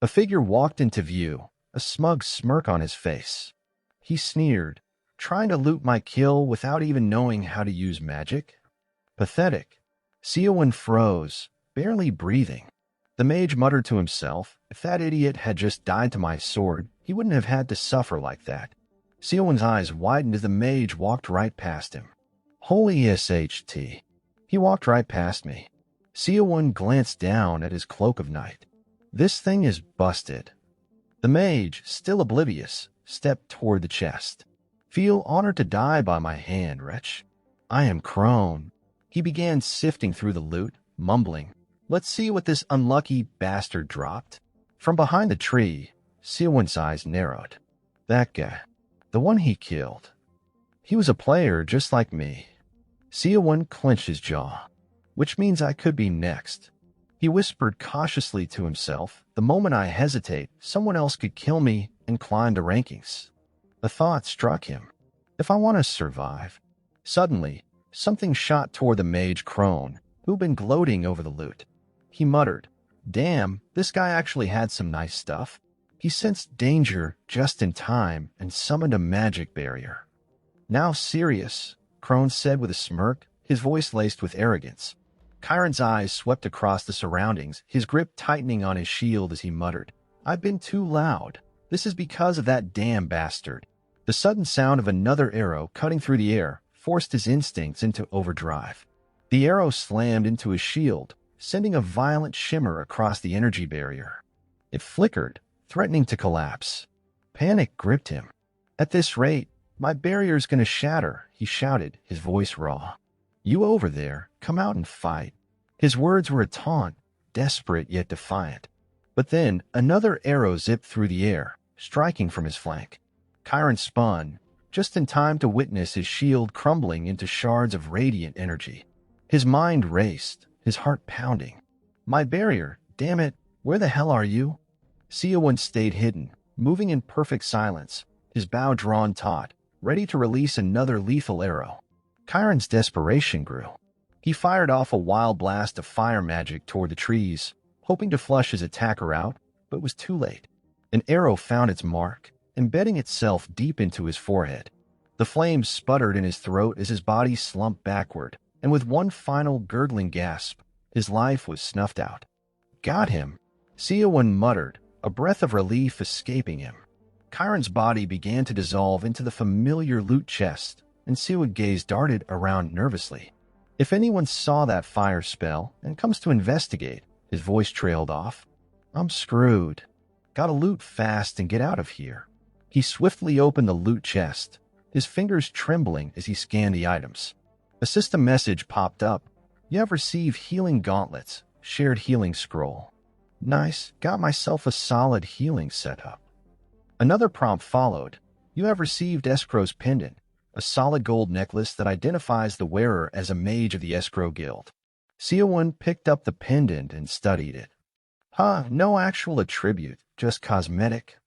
A figure walked into view, a smug smirk on his face. He sneered, trying to loot my kill without even knowing how to use magic? Pathetic. Seowon froze, barely breathing. The mage muttered to himself, if that idiot had just died to my sword, he wouldn't have had to suffer like that. Seowon's eyes widened as the mage walked right past him. Holy SHT. He walked right past me. Seowon glanced down at his cloak of night. This thing is busted. The mage, still oblivious, stepped toward the chest. Feel honored to die by my hand, wretch. I am Crone. He began sifting through the loot, mumbling, let's see what this unlucky bastard dropped. From behind the tree, Seowon's eyes narrowed. That guy. The one he killed. He was a player just like me. Seowon clenched his jaw. Which means I could be next. He whispered cautiously to himself, the moment I hesitate, someone else could kill me and climb the rankings. A thought struck him. If I want to survive. Suddenly, something shot toward the mage Crone, who'd been gloating over the loot. He muttered, damn, this guy actually had some nice stuff. He sensed danger just in time and summoned a magic barrier. Now serious, Crone said with a smirk, his voice laced with arrogance. Chiron's eyes swept across the surroundings, his grip tightening on his shield as he muttered, I've been too loud. This is because of that damn bastard. The sudden sound of another arrow cutting through the air forced his instincts into overdrive. The arrow slammed into his shield, sending a violent shimmer across the energy barrier. It flickered, threatening to collapse. Panic gripped him. At this rate, my barrier's gonna shatter, he shouted, his voice raw. You over there, come out and fight. His words were a taunt, desperate yet defiant. But then another arrow zipped through the air, striking from his flank. Chiron spun, just in time to witness his shield crumbling into shards of radiant energy. His mind raced, his heart pounding. My barrier, damn it, where the hell are you? Seowon stayed hidden, moving in perfect silence, his bow drawn taut, ready to release another lethal arrow. Chiron's desperation grew. He fired off a wild blast of fire magic toward the trees, hoping to flush his attacker out, but was too late. An arrow found its mark, embedding itself deep into his forehead. The flames sputtered in his throat as his body slumped backward, and with one final gurgling gasp, his life was snuffed out. Got him, Seowon muttered, a breath of relief escaping him. Chiron's body began to dissolve into the familiar loot chest, and Seowon's gaze darted around nervously. If anyone saw that fire spell and comes to investigate, his voice trailed off. I'm screwed. Gotta loot fast and get out of here. He swiftly opened the loot chest, his fingers trembling as he scanned the items. A system message popped up. You have received healing gauntlets, shared healing scroll. Nice, got myself a solid healing setup. Another prompt followed. You have received Escrow's pendant, a solid gold necklace that identifies the wearer as a mage of the Escrow Guild. Seowon picked up the pendant and studied it. No actual attribute, just cosmetic.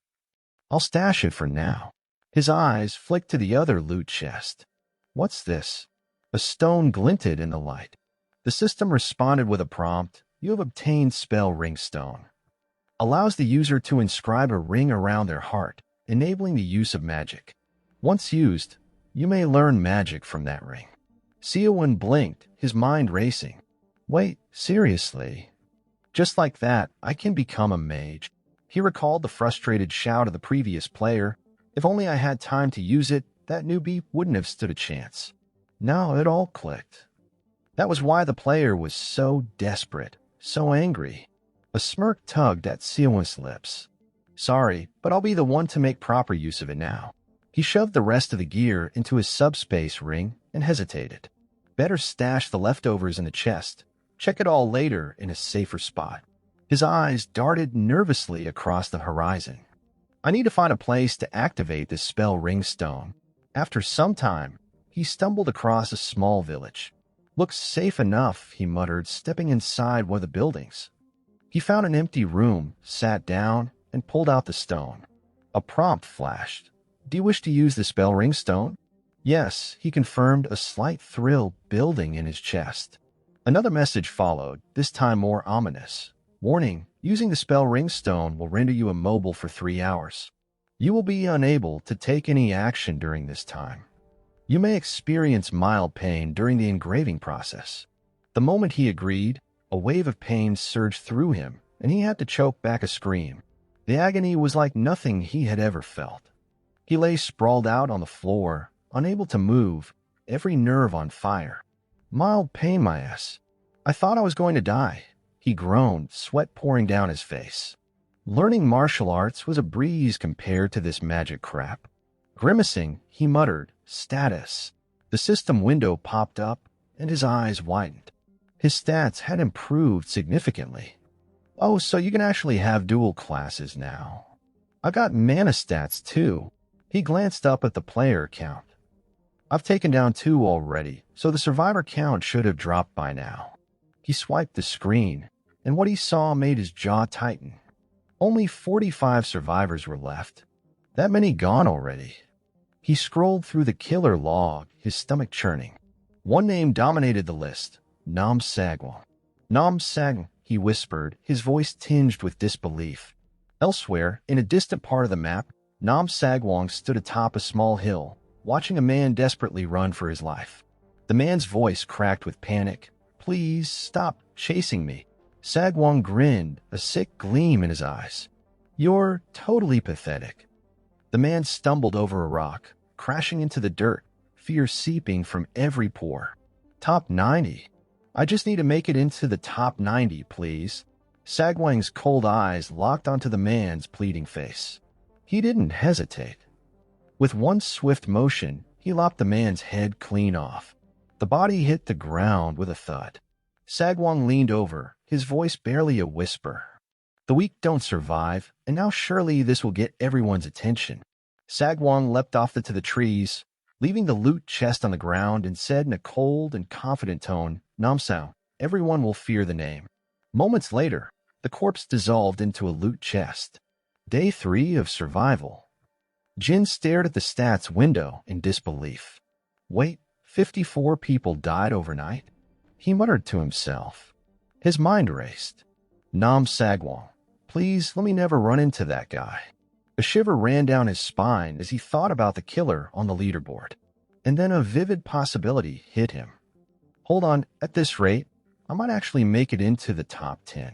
I'll stash it for now. His eyes flicked to the other loot chest. What's this? A stone glinted in the light. The system responded with a prompt. You have obtained Spell Ring Stone. Allows the user to inscribe a ring around their heart, enabling the use of magic. Once used, you may learn magic from that ring. Seowon blinked, his mind racing. Wait, seriously? Just like that, I can become a mage. He recalled the frustrated shout of the previous player. If only I had time to use it, that newbie wouldn't have stood a chance. Now it all clicked. That was why the player was so desperate, so angry. A smirk tugged at Seowon's lips. Sorry, but I'll be the one to make proper use of it now. He shoved the rest of the gear into his subspace ring and hesitated. Better stash the leftovers in the chest. Check it all later in a safer spot. His eyes darted nervously across the horizon. I need to find a place to activate this spell ring stone. After some time, he stumbled across a small village. Looks safe enough, he muttered, stepping inside one of the buildings. He found an empty room, sat down, and pulled out the stone. A prompt flashed. Do you wish to use the spell ring stone? Yes, he confirmed, a slight thrill building in his chest. Another message followed, this time more ominous. Warning, using the spell ring stone will render you immobile for 3 hours. You will be unable to take any action during this time. You may experience mild pain during the engraving process. The moment he agreed, a wave of pain surged through him, and he had to choke back a scream. The agony was like nothing he had ever felt. He lay sprawled out on the floor, unable to move, every nerve on fire. Mild pain, my ass. I thought I was going to die. He groaned, sweat pouring down his face. Learning martial arts was a breeze compared to this magic crap. Grimacing, he muttered, status. The system window popped up, and his eyes widened. His stats had improved significantly. Oh, so you can actually have dual classes now. I got mana stats too. He glanced up at the player count. I've taken down 2 already, so the survivor count should have dropped by now. He swiped the screen, and what he saw made his jaw tighten. Only 45 survivors were left. That many gone already. He scrolled through the killer log, his stomach churning. One name dominated the list, Nam Sagwon. Nam Sagwon, he whispered, his voice tinged with disbelief. Elsewhere, in a distant part of the map, Nam Sagwon stood atop a small hill, watching a man desperately run for his life. The man's voice cracked with panic. Please stop chasing me. Sagwon grinned, a sick gleam in his eyes. You're totally pathetic. The man stumbled over a rock, crashing into the dirt, fear seeping from every pore. Top 90. I just need to make it into the top 90, please. Sagwang's cold eyes locked onto the man's pleading face. He didn't hesitate. With one swift motion, he lopped the man's head clean off. The body hit the ground with a thud. Sagwon leaned over, his voice barely a whisper. The weak don't survive, and now surely this will get everyone's attention. Sagwon leapt off into the trees, leaving the loot chest on the ground, and said in a cold and confident tone, Namsao, everyone will fear the name. Moments later, the corpse dissolved into a loot chest. Day 3 of survival. Jin stared at the stats window in disbelief. Wait, 54 people died overnight? He muttered to himself. His mind raced. Nam Sagwon, please let me never run into that guy. A shiver ran down his spine as he thought about the killer on the leaderboard. And then a vivid possibility hit him. Hold on, at this rate, I might actually make it into the top 10.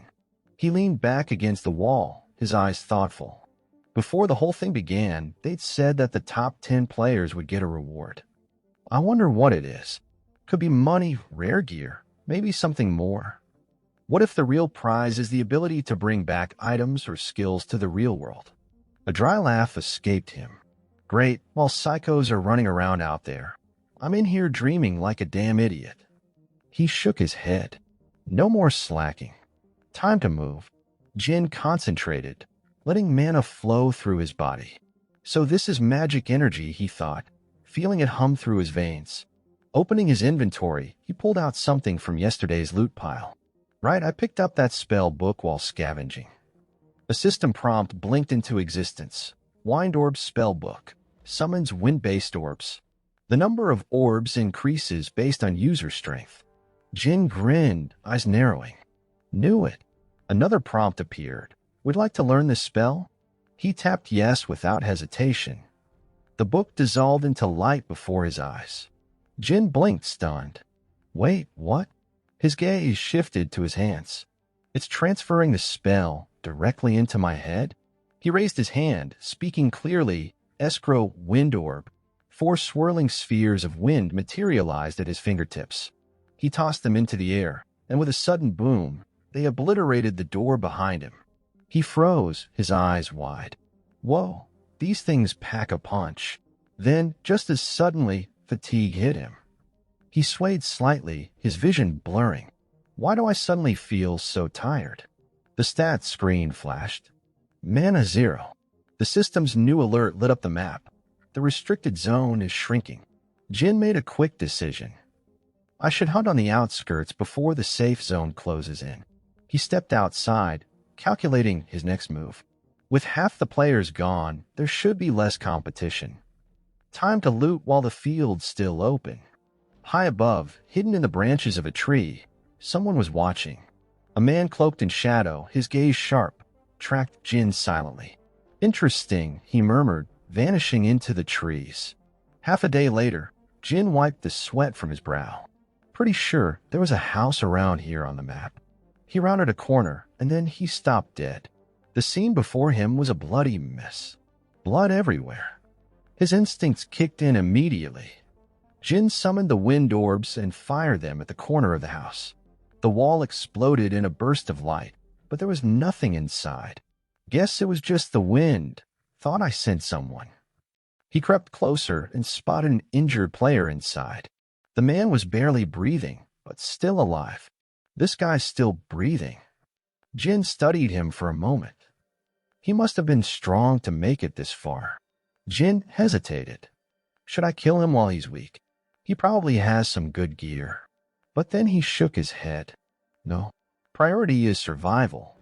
He leaned back against the wall, his eyes thoughtful. Before the whole thing began, they'd said that the top 10 players would get a reward. I wonder what it is. Could be money, rare gear, maybe something more. What if the real prize is the ability to bring back items or skills to the real world? A dry laugh escaped him. Great, while psychos are running around out there, I'm in here dreaming like a damn idiot. He shook his head. No more slacking. Time to move. Jin concentrated, letting mana flow through his body. So this is magic energy, he thought, feeling it hum through his veins. Opening his inventory, he pulled out something from yesterday's loot pile. Right, I picked up that spell book while scavenging. A system prompt blinked into existence. Wind Orb spell book. Summons wind-based orbs. The number of orbs increases based on user strength. Jin grinned, eyes narrowing. Knew it. Another prompt appeared. Would like to learn this spell? He tapped yes without hesitation. The book dissolved into light before his eyes. Jin blinked, stunned. Wait, what? His gaze shifted to his hands. It's transferring the spell directly into my head? He raised his hand, speaking clearly, escrow wind orb. 4 swirling spheres of wind materialized at his fingertips. He tossed them into the air, and with a sudden boom, they obliterated the door behind him. He froze, his eyes wide. Whoa, these things pack a punch. Then, just as suddenly, fatigue hit him. He swayed slightly, his vision blurring. Why do I suddenly feel so tired? The stats screen flashed. Mana 0. The system's new alert lit up the map. The restricted zone is shrinking. Jin made a quick decision. I should hunt on the outskirts before the safe zone closes in. He stepped outside, calculating his next move. With half the players gone, there should be less competition. Time to loot while the field's still open. High above, hidden in the branches of a tree, someone was watching. A man cloaked in shadow, his gaze sharp, tracked Jin silently. Interesting, he murmured, vanishing into the trees. Half a day later, Jin wiped the sweat from his brow. Pretty sure there was a house around here on the map. He rounded a corner, and then he stopped dead. The scene before him was a bloody mess. Blood everywhere. His instincts kicked in immediately. Jin summoned the wind orbs and fired them at the corner of the house. The wall exploded in a burst of light, but there was nothing inside. Guess it was just the wind. Thought I sent someone. He crept closer and spotted an injured player inside. The man was barely breathing, but still alive. This guy's still breathing. Jin studied him for a moment. He must have been strong to make it this far. Jin hesitated. Should I kill him while he's weak? He probably has some good gear. But then he shook his head. No, priority is survival.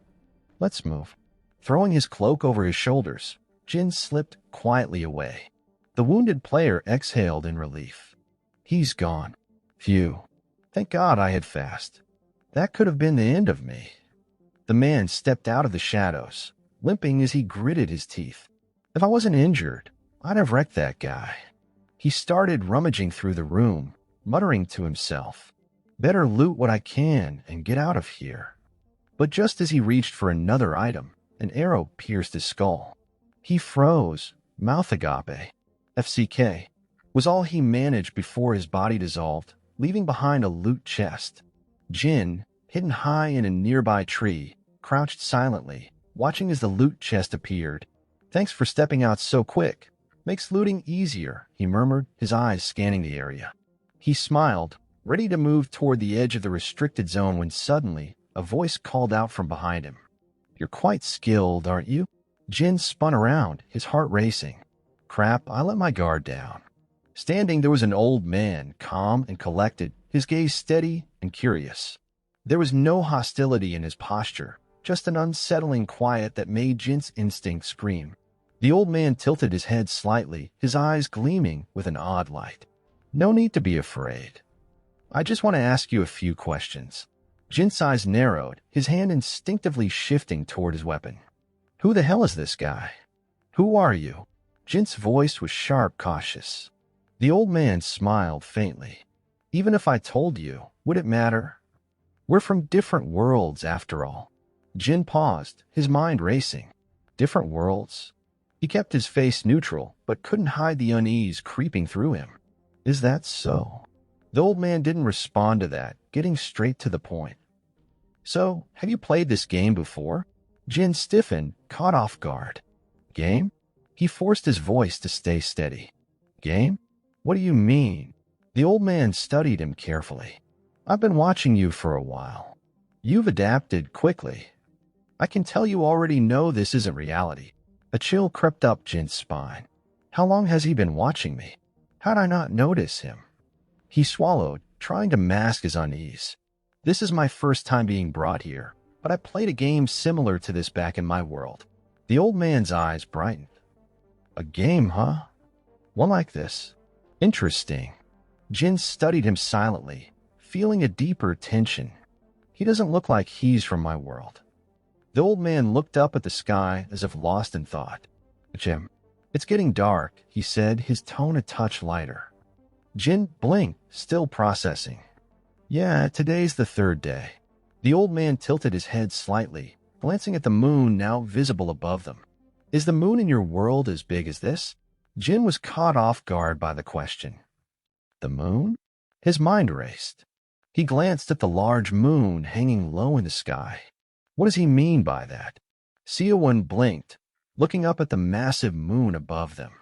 Let's move. Throwing his cloak over his shoulders, Jin slipped quietly away. The wounded player exhaled in relief. He's gone. Phew. Thank God I had fast. That could have been the end of me. The man stepped out of the shadows, limping as he gritted his teeth. If I wasn't injured, I'd have wrecked that guy. He started rummaging through the room, muttering to himself, better loot what I can and get out of here. But just as he reached for another item, an arrow pierced his skull. He froze. Mouth agape. FCK was all he managed before his body dissolved, leaving behind a loot chest. Jin, hidden high in a nearby tree, crouched silently, watching as the loot chest appeared. Thanks for stepping out so quick. Makes looting easier, he murmured, his eyes scanning the area. He smiled, ready to move toward the edge of the restricted zone when suddenly a voice called out from behind him. You're quite skilled, aren't you? Jin spun around, his heart racing. Crap, I let my guard down. Standing, there was an old man, calm and collected, his gaze steady and curious. There was no hostility in his posture, just an unsettling quiet that made Jin's instinct scream. The old man tilted his head slightly, his eyes gleaming with an odd light. No need to be afraid. I just want to ask you a few questions. Jin's eyes narrowed, his hand instinctively shifting toward his weapon. Who the hell is this guy? Who are you? Jin's voice was sharp, cautious. The old man smiled faintly. Even if I told you, would it matter? We're from different worlds, after all. Jin paused, his mind racing. Different worlds? He kept his face neutral, but couldn't hide the unease creeping through him. Is that so? The old man didn't respond to that, getting straight to the point. So, have you played this game before? Jin stiffened, caught off guard. Game? He forced his voice to stay steady. Game? What do you mean? The old man studied him carefully. I've been watching you for a while. You've adapted quickly. I can tell you already know this isn't reality. A chill crept up Jin's spine. How long has he been watching me? How'd I not notice him? He swallowed, trying to mask his unease. This is my first time being brought here, but I played a game similar to this back in my world. The old man's eyes brightened. A game, huh? One like this. Interesting. Jin studied him silently, feeling a deeper tension. He doesn't look like he's from my world. The old man looked up at the sky as if lost in thought. Jim, it's getting dark, he said, his tone a touch lighter. Jin blinked, still processing. Yeah, today's the third day. The old man tilted his head slightly, glancing at the moon now visible above them. Is the moon in your world as big as this? Jin was caught off guard by the question. The moon? His mind raced. He glanced at the large moon hanging low in the sky. What does he mean by that? Seawon blinked, looking up at the massive moon above them.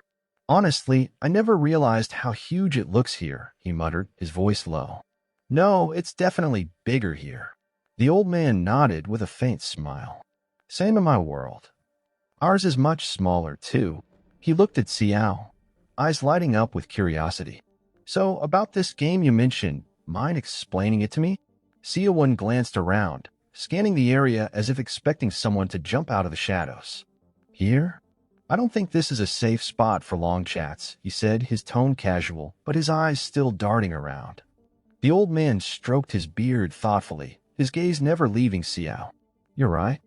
Honestly, I never realized how huge it looks here, he muttered, his voice low. No, it's definitely bigger here. The old man nodded with a faint smile. Same in my world. Ours is much smaller, too. He looked at Xiao, eyes lighting up with curiosity. So, about this game you mentioned, mind explaining it to me? Seawon glanced around, scanning the area as if expecting someone to jump out of the shadows. Here? I don't think this is a safe spot for long chats, he said, his tone casual, but his eyes still darting around. The old man stroked his beard thoughtfully, his gaze never leaving Xiao. You're right.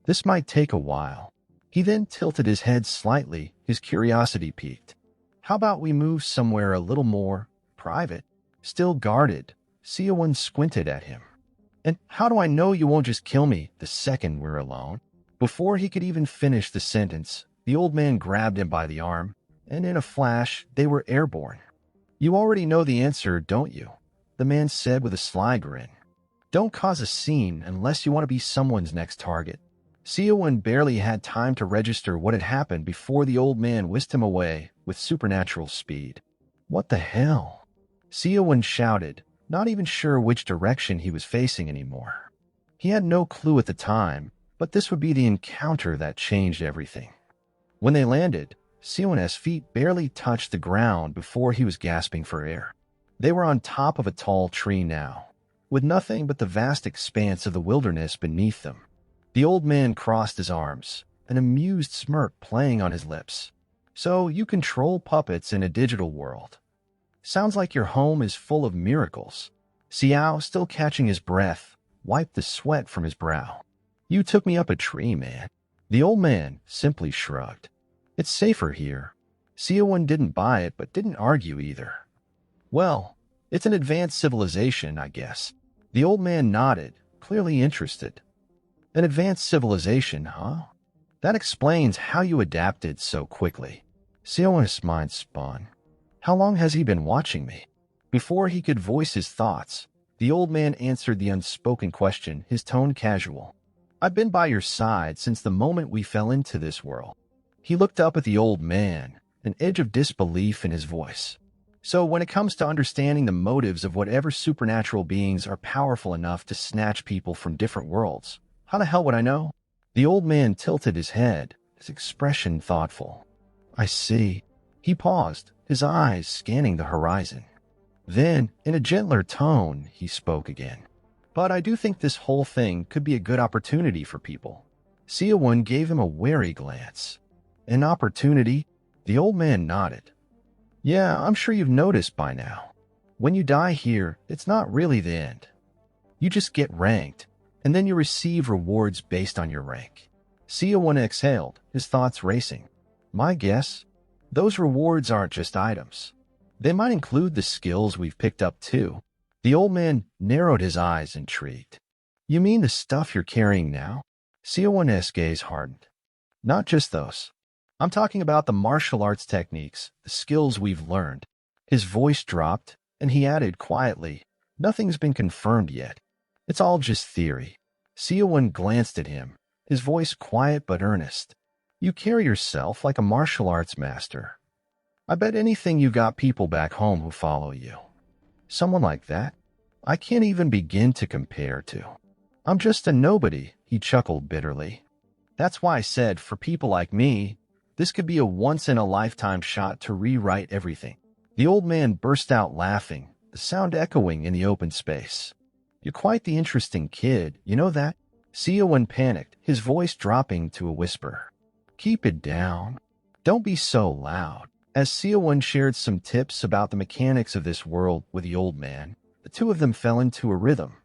This might take a while. He then tilted his head slightly, his curiosity piqued. How about we move somewhere a little more private? Still guarded, Seawon squinted at him. And how do I know you won't just kill me the second we're alone? Before he could even finish the sentence, the old man grabbed him by the arm, and in a flash, they were airborne. You already know the answer, don't you? The man said with a sly grin. Don't cause a scene unless you want to be someone's next target. Seowon barely had time to register what had happened before the old man whisked him away with supernatural speed. What the hell? Seowon shouted, not even sure which direction he was facing anymore. He had no clue at the time, but this would be the encounter that changed everything. When they landed, Seowon's feet barely touched the ground before he was gasping for air. They were on top of a tall tree now, with nothing but the vast expanse of the wilderness beneath them. The old man crossed his arms, an amused smirk playing on his lips. So you control puppets in a digital world. Sounds like your home is full of miracles. Xiao, still catching his breath, wiped the sweat from his brow. You took me up a tree, man. The old man simply shrugged. It's safer here. Seowon didn't buy it, but didn't argue either. Well, it's an advanced civilization, I guess. The old man nodded, clearly interested. An advanced civilization, huh? That explains how you adapted so quickly. Seowon's mind spun. How long has he been watching me? Before he could voice his thoughts, the old man answered the unspoken question, his tone casual. I've been by your side since the moment we fell into this world. He looked up at the old man, an edge of disbelief in his voice. So when it comes to understanding the motives of whatever supernatural beings are powerful enough to snatch people from different worlds, how the hell would I know? The old man tilted his head, his expression thoughtful. I see. He paused, his eyes scanning the horizon. Then, in a gentler tone, he spoke again. But I do think this whole thing could be a good opportunity for people. Seowon gave him a wary glance. An opportunity? The old man nodded. Yeah, I'm sure you've noticed by now. When you die here, it's not really the end. You just get ranked, and then you receive rewards based on your rank. Seowon exhaled, his thoughts racing. My guess? Those rewards aren't just items. They might include the skills we've picked up too. The old man narrowed his eyes, intrigued. You mean the stuff you're carrying now? Seowon's gaze hardened. Not just those. I'm talking about the martial arts techniques, the skills we've learned. His voice dropped, and he added quietly, Nothing's been confirmed yet. It's all just theory. Seowon glanced at him, his voice quiet but earnest. You carry yourself like a martial arts master. I bet anything you got people back home who follow you. Someone like that, I can't even begin to compare to. I'm just a nobody, he chuckled bitterly. That's why I said, for people like me, this could be a once-in-a-lifetime shot to rewrite everything. The old man burst out laughing, the sound echoing in the open space. You're quite the interesting kid, you know that? Seowon panicked, his voice dropping to a whisper. Keep it down. Don't be so loud. As Seowon shared some tips about the mechanics of this world with the old man, the two of them fell into a rhythm.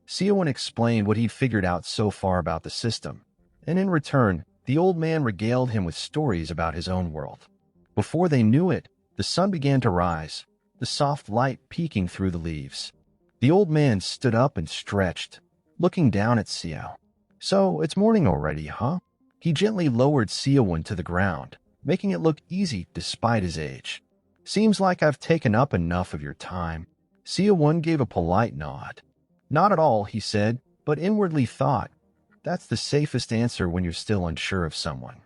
Seowon explained what he'd figured out so far about the system, and in return, the old man regaled him with stories about his own world. Before they knew it, the sun began to rise, the soft light peeking through the leaves. The old man stood up and stretched, looking down at Xiao. So, it's morning already, huh? He gently lowered Seowon to the ground, making it look easy despite his age. Seems like I've taken up enough of your time. Seowon gave a polite nod. Not at all, he said, but inwardly thought, that's the safest answer when you're still unsure of someone.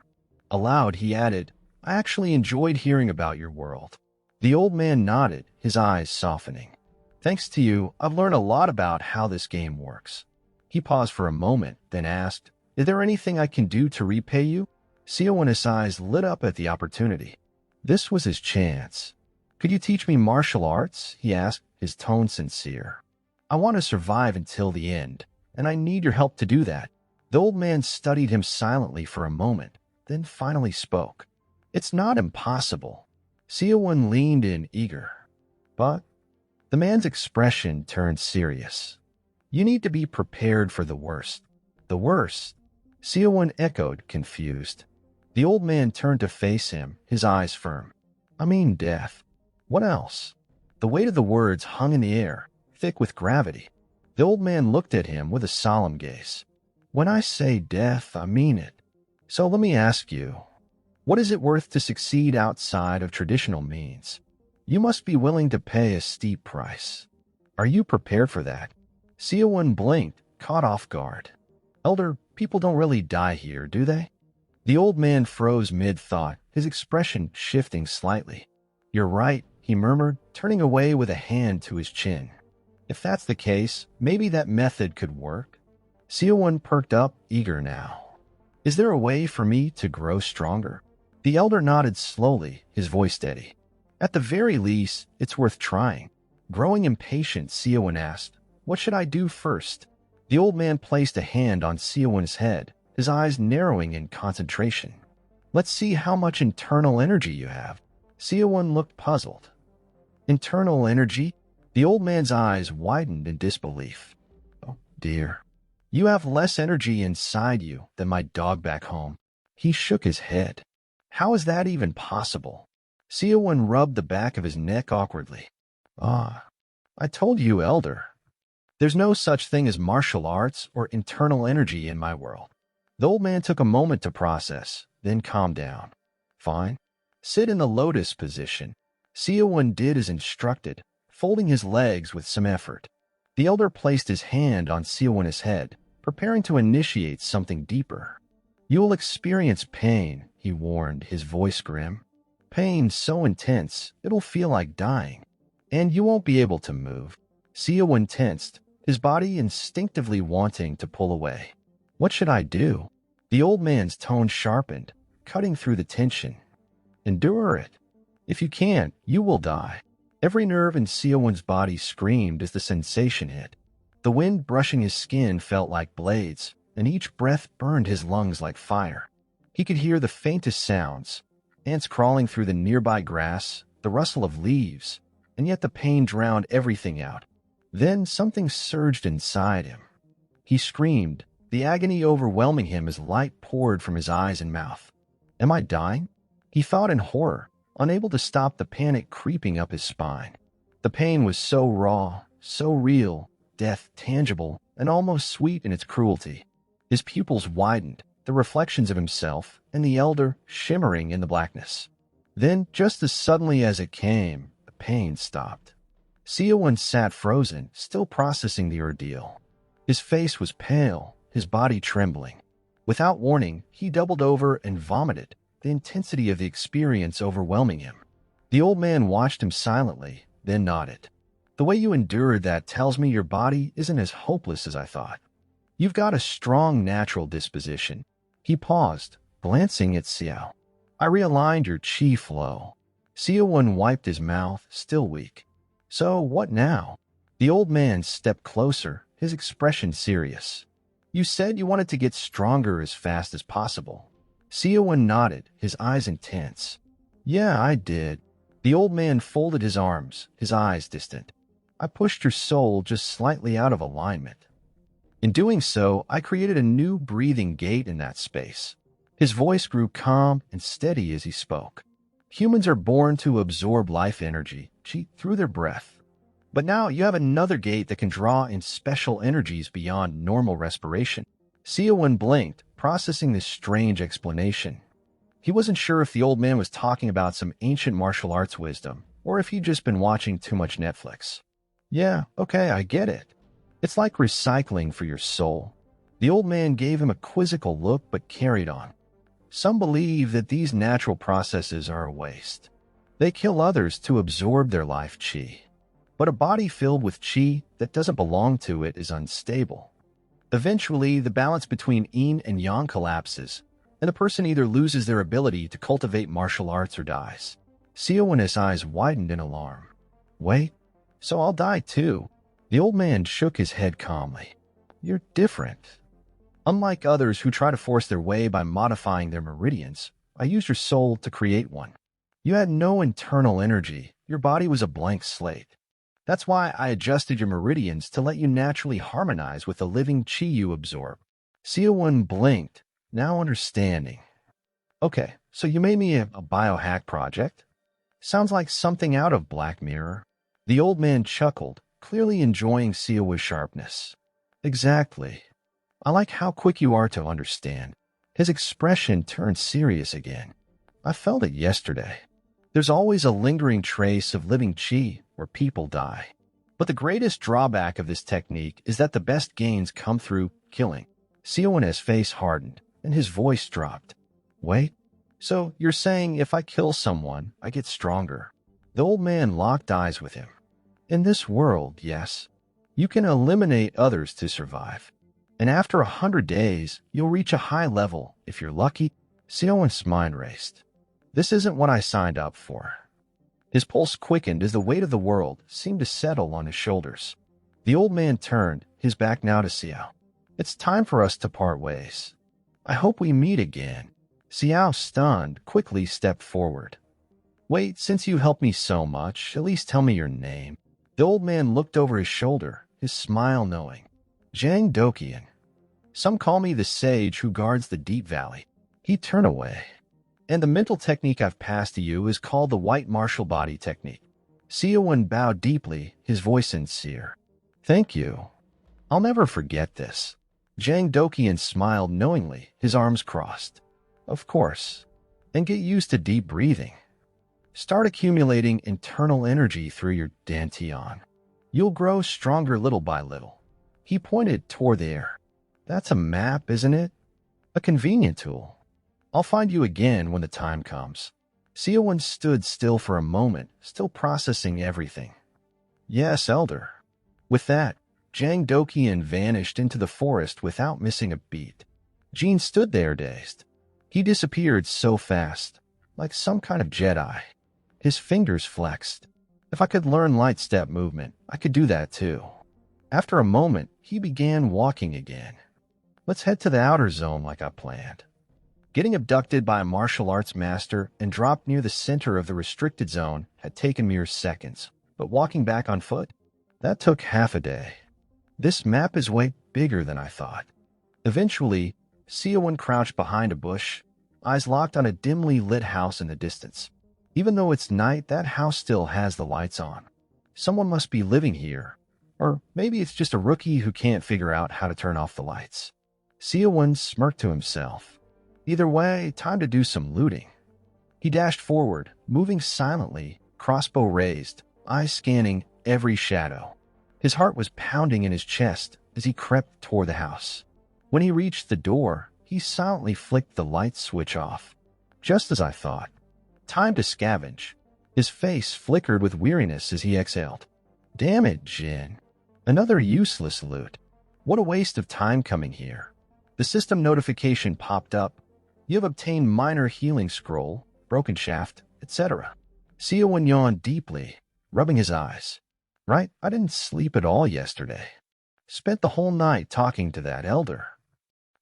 Aloud, he added, I actually enjoyed hearing about your world. The old man nodded, his eyes softening. Thanks to you, I've learned a lot about how this game works. He paused for a moment, then asked, Is there anything I can do to repay you? Seowon's eyes lit up at the opportunity. This was his chance. "Could you teach me martial arts?" he asked, his tone sincere. "I want to survive until the end, and I need your help to do that." The old man studied him silently for a moment, then finally spoke. "It's not impossible." Seowon leaned in, eager. "But—" The man's expression turned serious. "You need to be prepared for the worst." "The worst?" Seowon echoed, confused. The old man turned to face him, his eyes firm. "I mean death." "What else?" The weight of the words hung in the air, thick with gravity. The old man looked at him with a solemn gaze. "When I say death, I mean it. So let me ask you, what is it worth to succeed outside of traditional means? You must be willing to pay a steep price. Are you prepared for that?" Seowon blinked, caught off guard. "Elder, people don't really die here, do they?" The old man froze mid-thought, his expression shifting slightly. "You're right," he murmured, turning away with a hand to his chin. "If that's the case, maybe that method could work." Seowon perked up, eager now. "Is there a way for me to grow stronger?" The elder nodded slowly, his voice steady. "At the very least, it's worth trying." Growing impatient, Seowon asked, "What should I do first?" The old man placed a hand on Seowon's head, his eyes narrowing in concentration. "Let's see how much internal energy you have." Seowon looked puzzled. "Internal energy?" The old man's eyes widened in disbelief. "Oh, dear. You have less energy inside you than my dog back home." He shook his head. "How is that even possible?" Seowon rubbed the back of his neck awkwardly. "Ah, I told you, Elder. There's no such thing as martial arts or internal energy in my world." The old man took a moment to process, then calmed down. "Fine. Sit in the lotus position." Seowon did as instructed, folding his legs with some effort. The elder placed his hand on Seowon's head, preparing to initiate something deeper. "You will experience pain," he warned, his voice grim. "Pain so intense, it'll feel like dying. And you won't be able to move." Seowon tensed, his body instinctively wanting to pull away. "What should I do?" The old man's tone sharpened, cutting through the tension. "Endure it. If you can't, you will die." Every nerve in Seowon's body screamed as the sensation hit. The wind brushing his skin felt like blades, and each breath burned his lungs like fire. He could hear the faintest sounds, ants crawling through the nearby grass, the rustle of leaves, and yet the pain drowned everything out. Then something surged inside him. He screamed, the agony overwhelming him as light poured from his eyes and mouth. "Am I dying?" He thought in horror, unable to stop the panic creeping up his spine. The pain was so raw, so real, death tangible, and almost sweet in its cruelty. His pupils widened, the reflections of himself and the elder shimmering in the blackness. Then, just as suddenly as it came, the pain stopped. Seowon sat frozen, still processing the ordeal. His face was pale, his body trembling. Without warning, he doubled over and vomited, the intensity of the experience overwhelming him. The old man watched him silently, then nodded. "The way you endured that tells me your body isn't as hopeless as I thought. You've got a strong natural disposition." He paused, glancing at Seo. "I realigned your chi flow." Seowon wiped his mouth, still weak. "So what now?" The old man stepped closer, his expression serious. "You said you wanted to get stronger as fast as possible." Seowon nodded, his eyes intense. "Yeah, I did." The old man folded his arms, his eyes distant. "I pushed your soul just slightly out of alignment. In doing so, I created a new breathing gate in that space." His voice grew calm and steady as he spoke. "Humans are born to absorb life energy, chi, through their breath. But now you have another gate that can draw in special energies beyond normal respiration." Seowon blinked, processing this strange explanation. He wasn't sure if the old man was talking about some ancient martial arts wisdom, or if he'd just been watching too much Netflix. "Yeah, okay, I get it. It's like recycling for your soul." The old man gave him a quizzical look but carried on. "Some believe that these natural processes are a waste. They kill others to absorb their life chi. But a body filled with chi that doesn't belong to it is unstable. Eventually, the balance between yin and yang collapses, and the person either loses their ability to cultivate martial arts or dies. Seowon's eyes widened in alarm. Wait, so I'll die too? The old man shook his head calmly. You're different. Unlike others who try to force their way by modifying their meridians, I used your soul to create one. You had no internal energy. Your body was a blank slate. That's why I adjusted your meridians to let you naturally harmonize with the living chi you absorb. Seowon blinked, now understanding. Okay, so you made me a biohack project? Sounds like something out of Black Mirror. The old man chuckled, clearly enjoying Seowon's sharpness. Exactly. I like how quick you are to understand. His expression turned serious again. I felt it yesterday. There's always a lingering trace of living chi where people die. But the greatest drawback of this technique is that the best gains come through killing. Seowon's face hardened, and his voice dropped. Wait, so you're saying if I kill someone, I get stronger? The old man locked eyes with him. In this world, yes. You can eliminate others to survive. And after 100 days, you'll reach a high level if you're lucky. Seowon's mind raced. This isn't what I signed up for. His pulse quickened as the weight of the world seemed to settle on his shoulders. The old man turned, his back now to Xiao. It's time for us to part ways. I hope we meet again. Xiao, stunned, quickly stepped forward. Wait, since you helped me so much, at least tell me your name. The old man looked over his shoulder, his smile knowing. Jang Dokian. Some call me the sage who guards the deep valley. He turned away. And the mental technique I've passed to you is called the white martial body technique. Seowon bowed deeply, his voice sincere. Thank you. I'll never forget this. Jang Dokian smiled knowingly, his arms crossed. Of course. And get used to deep breathing. Start accumulating internal energy through your dantian. You'll grow stronger little by little. He pointed toward the air. That's a map, isn't it? A convenient tool. I'll find you again when the time comes. Seowon stood still for a moment, still processing everything. Yes, Elder. With that, Jang Dokian vanished into the forest without missing a beat. Jin stood there dazed. He disappeared so fast, like some kind of Jedi. His fingers flexed. If I could learn light step movement, I could do that too. After a moment, he began walking again. Let's head to the outer zone like I planned. Getting abducted by a martial arts master and dropped near the center of the restricted zone had taken mere seconds, but walking back on foot? That took half a day. This map is way bigger than I thought. Eventually, Seowon crouched behind a bush, eyes locked on a dimly lit house in the distance. Even though it's night, that house still has the lights on. Someone must be living here. Or maybe it's just a rookie who can't figure out how to turn off the lights. Seowon smirked to himself. Either way, time to do some looting. He dashed forward, moving silently, crossbow raised, eyes scanning every shadow. His heart was pounding in his chest as he crept toward the house. When he reached the door, he silently flicked the light switch off. Just as I thought. Time to scavenge. His face flickered with weariness as he exhaled. Damn it, Jin. Another useless loot. What a waste of time coming here. The system notification popped up. You have obtained minor healing scroll, broken shaft, etc. Seowon yawned deeply, rubbing his eyes. Right, I didn't sleep at all yesterday. Spent the whole night talking to that elder.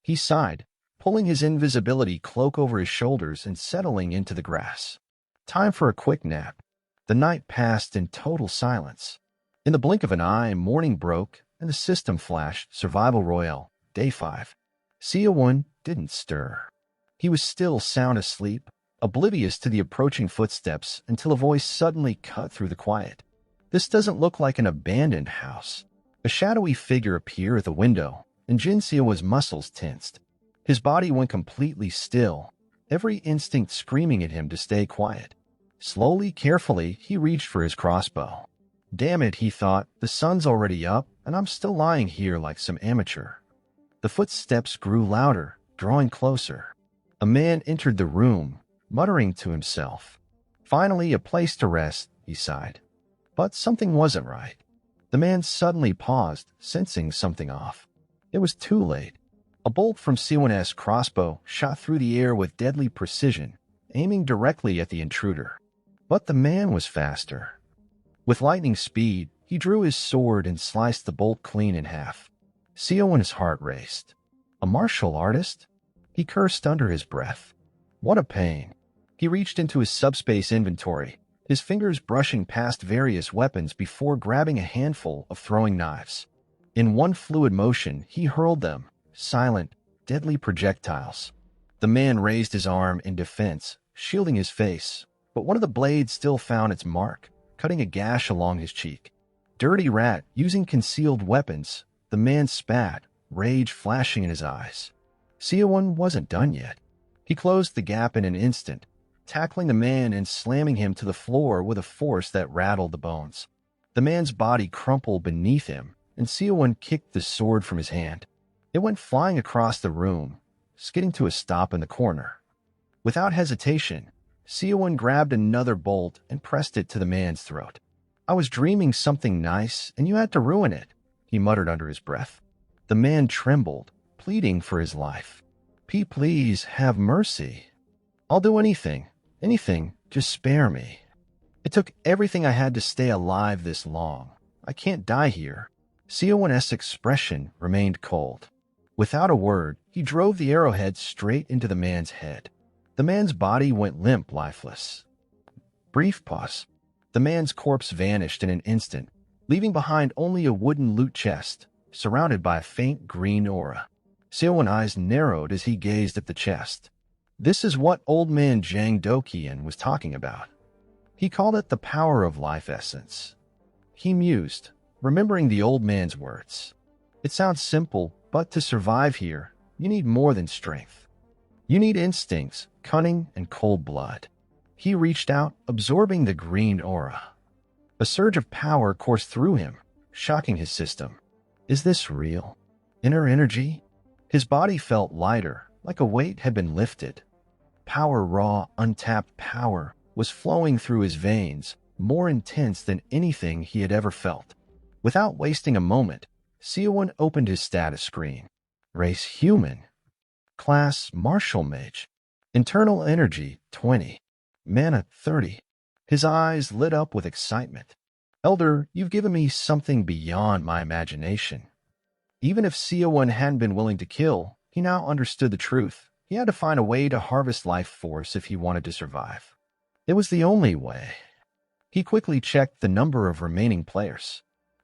He sighed, pulling his invisibility cloak over his shoulders and settling into the grass. Time for a quick nap. The night passed in total silence. In the blink of an eye, morning broke, and the system flashed Survival Royale, Day 5. Seowon didn't stir. He was still sound asleep, oblivious to the approaching footsteps until a voice suddenly cut through the quiet. This doesn't look like an abandoned house. A shadowy figure appeared at the window, and Jin Seowoon's muscles tensed. His body went completely still, every instinct screaming at him to stay quiet. Slowly, carefully, he reached for his crossbow. Damn it, he thought, the sun's already up, and I'm still lying here like some amateur. The footsteps grew louder, drawing closer. A man entered the room, muttering to himself. Finally, a place to rest, he sighed. But something wasn't right. The man suddenly paused, sensing something off. It was too late. A bolt from Seawon's crossbow shot through the air with deadly precision, aiming directly at the intruder. But the man was faster. With lightning speed, he drew his sword and sliced the bolt clean in half. Seowon's heart raced. A martial artist? He cursed under his breath. What a pain. He reached into his subspace inventory, his fingers brushing past various weapons before grabbing a handful of throwing knives. In one fluid motion, he hurled them, silent, deadly projectiles. The man raised his arm in defense, shielding his face, but one of the blades still found its mark, cutting a gash along his cheek. Dirty rat, using concealed weapons, the man spat, rage flashing in his eyes. Seowon wasn't done yet. He closed the gap in an instant, tackling the man and slamming him to the floor with a force that rattled the bones. The man's body crumpled beneath him, and Seowon kicked the sword from his hand. It went flying across the room, skidding to a stop in the corner. Without hesitation, Seowon grabbed another bolt and pressed it to the man's throat. "I was dreaming something nice, and you had to ruin it," he muttered under his breath. The man trembled, pleading for his life. Please have mercy. I'll do anything, just spare me. It took everything I had to stay alive this long. I can't die here." Seowon's expression remained cold. Without a word, he drove the arrowhead straight into the man's head. The man's body went limp, lifeless. Brief pause. The man's corpse vanished in an instant, leaving behind only a wooden loot chest, surrounded by a faint green aura. Seowon's eyes narrowed as he gazed at the chest. This is what old man Jang Dokian was talking about. He called it the power of life essence. He mused, remembering the old man's words. It sounds simple, but to survive here, you need more than strength. You need instincts, cunning, and cold blood. He reached out, absorbing the green aura. A surge of power coursed through him, shocking his system. Is this real? Inner energy? His body felt lighter, like a weight had been lifted. Power, raw, untapped power, was flowing through his veins, more intense than anything he had ever felt. Without wasting a moment, Seowon opened his status screen. Race human. Class martial mage. Internal energy 20. Mana 30. His eyes lit up with excitement. Elder, you've given me something beyond my imagination. Even if Seowon hadn't been willing to kill, he now understood the truth. He had to find a way to harvest life force if he wanted to survive. It was the only way. He quickly checked the number of remaining players.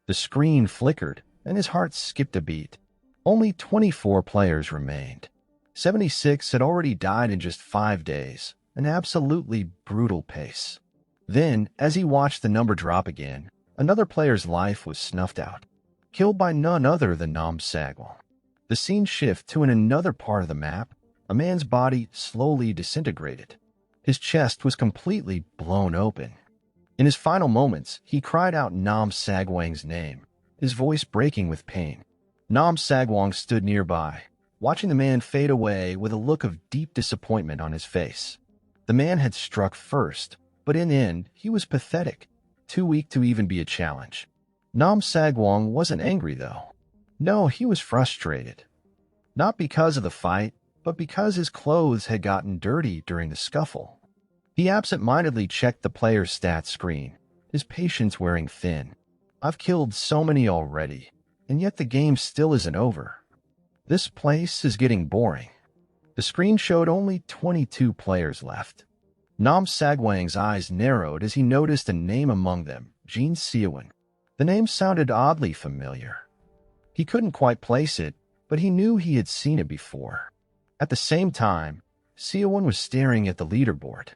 The screen flickered, and his heart skipped a beat. Only 24 players remained. 76 had already died in just 5 days, an absolutely brutal pace. Then, as he watched the number drop again, another player's life was snuffed out, killed by none other than Nam Sagwon. The scene shifted to another part of the map. A man's body slowly disintegrated. His chest was completely blown open. In his final moments, he cried out Nam Sagwang's name, his voice breaking with pain. Nam Sagwang stood nearby, watching the man fade away with a look of deep disappointment on his face. The man had struck first, but in the end, he was pathetic, too weak to even be a challenge. Nam Sagwang wasn't angry, though. No, he was frustrated. Not because of the fight, but because his clothes had gotten dirty during the scuffle. He absent-mindedly checked the player's stats screen, his patience wearing thin. I've killed so many already, and yet the game still isn't over. This place is getting boring. The screen showed only 22 players left. Nam Sagwang's eyes narrowed as he noticed a name among them, Jin Seowoon. The name sounded oddly familiar. He couldn't quite place it, but he knew he had seen it before. At the same time, Seowon was staring at the leaderboard.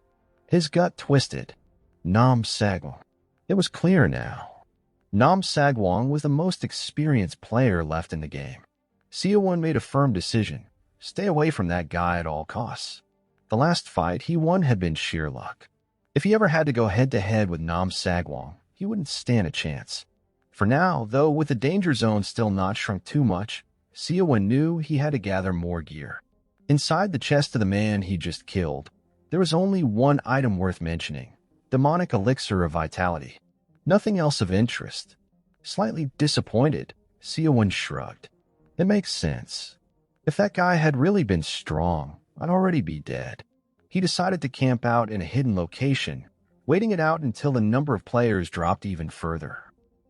His gut twisted. Nam Sagwon. It was clear now. Nam Sagwon was the most experienced player left in the game. Seowon made a firm decision. Stay away from that guy at all costs. The last fight he won had been sheer luck. If he ever had to go head-to-head with Nam Sagwon, he wouldn't stand a chance. For now, though, with the danger zone still not shrunk too much, Seowon knew he had to gather more gear. Inside the chest of the man he just killed, there was only one item worth mentioning, demonic elixir of vitality. Nothing else of interest. Slightly disappointed, Seowon shrugged. It makes sense. If that guy had really been strong, I'd already be dead. He decided to camp out in a hidden location, waiting it out until the number of players dropped even further.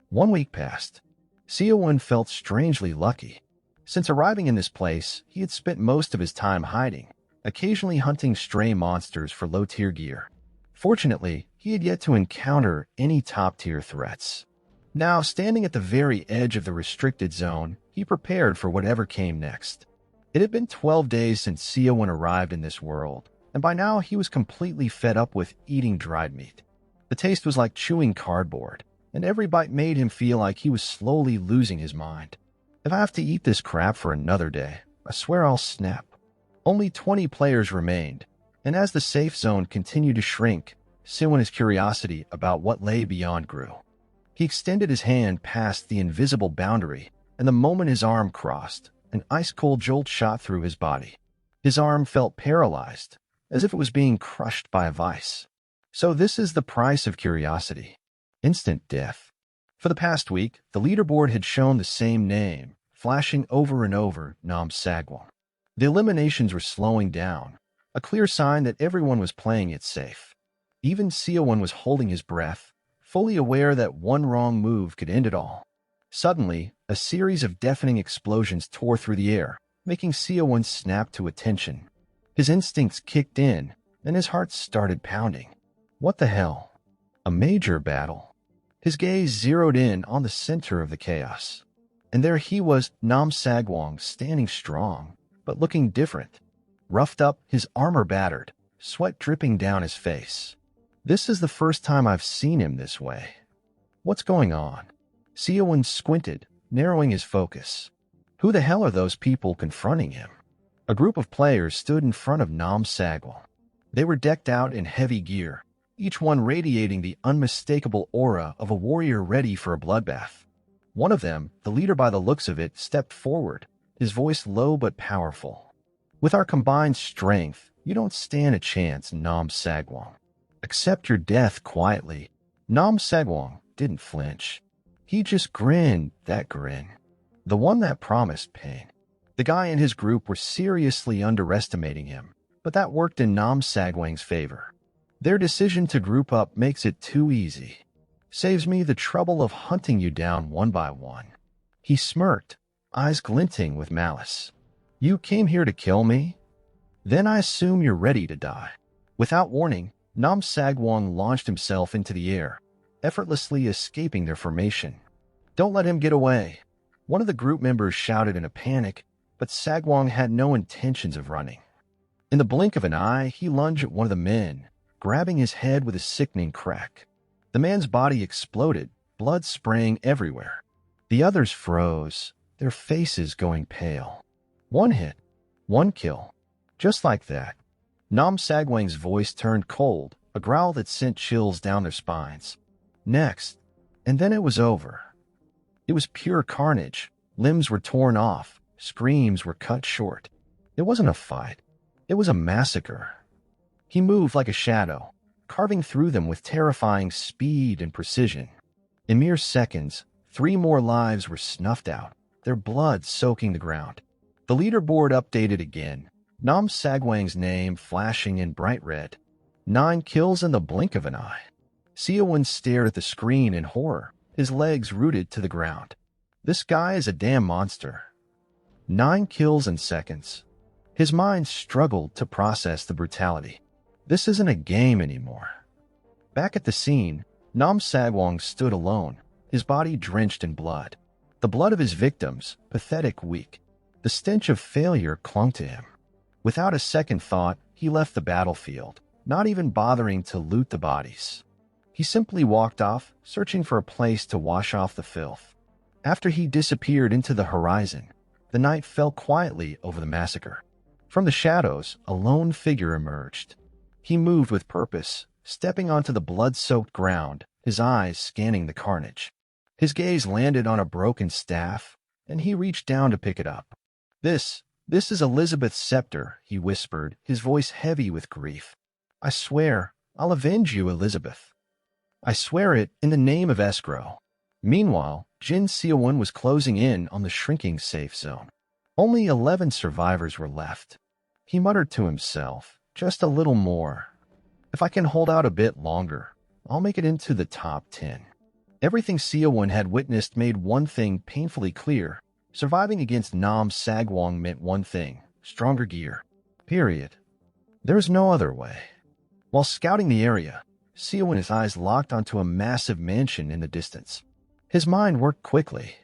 1 week passed. Seawon felt strangely lucky. Since arriving in this place, he had spent most of his time hiding, occasionally hunting stray monsters for low-tier gear. Fortunately, he had yet to encounter any top-tier threats. Now, standing at the very edge of the restricted zone, he prepared for whatever came next. It had been 12 days since Seawon arrived in this world, and by now he was completely fed up with eating dried meat. The taste was like chewing cardboard, and every bite made him feel like he was slowly losing his mind. If I have to eat this crap for another day, I swear I'll snap. Only 20 players remained, and as the safe zone continued to shrink, Seawon's curiosity about what lay beyond grew. He extended his hand past the invisible boundary, and the moment his arm crossed, an ice-cold jolt shot through his body. His arm felt paralyzed, as if it was being crushed by a vice. So this is the price of curiosity. Instant death. For the past week, the leaderboard had shown the same name, flashing over and over, Nam Sagwon. The eliminations were slowing down, a clear sign that everyone was playing it safe. Even Seowon was holding his breath, fully aware that one wrong move could end it all. Suddenly, a series of deafening explosions tore through the air, making Seowon snap to attention. His instincts kicked in, and his heart started pounding. What the hell? A major battle. His gaze zeroed in on the center of the chaos. And there he was, Nam Sagwon, standing strong, but looking different. Roughed up, his armor battered, sweat dripping down his face. This is the first time I've seen him this way. What's going on? Seowon squinted, narrowing his focus. Who the hell are those people confronting him? A group of players stood in front of Nam Sagwon. They were decked out in heavy gear, each one radiating the unmistakable aura of a warrior ready for a bloodbath. One of them, the leader by the looks of it, stepped forward, his voice low but powerful. With our combined strength, you don't stand a chance, Nam Sagwon. Accept your death quietly. Nam Sagwon didn't flinch. He just grinned, that grin. The one that promised pain. The guy and his group were seriously underestimating him, but that worked in Nam Sagwang's favor. Their decision to group up makes it too easy. Saves me the trouble of hunting you down one by one. He smirked, eyes glinting with malice. You came here to kill me? Then I assume you're ready to die. Without warning, Nam Sagwon launched himself into the air, effortlessly escaping their formation. Don't let him get away. One of the group members shouted in a panic, but Sagwon had no intentions of running. In the blink of an eye, he lunged at one of the men, grabbing his head with a sickening crack. The man's body exploded, blood spraying everywhere. The others froze, their faces going pale. One hit, one kill. Just like that. Nam Sagwang's voice turned cold, a growl that sent chills down their spines. Next, and then it was over. It was pure carnage. Limbs were torn off, screams were cut short. It wasn't a fight. It was a massacre. He moved like a shadow, carving through them with terrifying speed and precision. In mere seconds, 3 more lives were snuffed out, their blood soaking the ground. The leaderboard updated again, Nam Sagwang's name flashing in bright red. 9 kills in the blink of an eye. Seowon stared at the screen in horror, his legs rooted to the ground. This guy is a damn monster. 9 kills in seconds. His mind struggled to process the brutality. This isn't a game anymore. Back at the scene, Nam Sagwon stood alone, his body drenched in blood. The blood of his victims, pathetic weak. The stench of failure clung to him. Without a second thought, he left the battlefield, not even bothering to loot the bodies. He simply walked off, searching for a place to wash off the filth. After he disappeared into the horizon, the night fell quietly over the massacre. From the shadows, a lone figure emerged. He moved with purpose, stepping onto the blood-soaked ground, his eyes scanning the carnage. His gaze landed on a broken staff, and he reached down to pick it up. This is Elizabeth's scepter, he whispered, his voice heavy with grief. I swear, I'll avenge you, Elizabeth. I swear it in the name of escrow. Meanwhile, Jin Seowoon was closing in on the shrinking safe zone. Only 11 survivors were left. He muttered to himself, just a little more. If I can hold out a bit longer, I'll make it into the top 10. Everything Seawon had witnessed made one thing painfully clear. Surviving against Nam Sagwong meant one thing: stronger gear. Period. There was no other way. While scouting the area, Seawon's eyes locked onto a massive mansion in the distance. His mind worked quickly.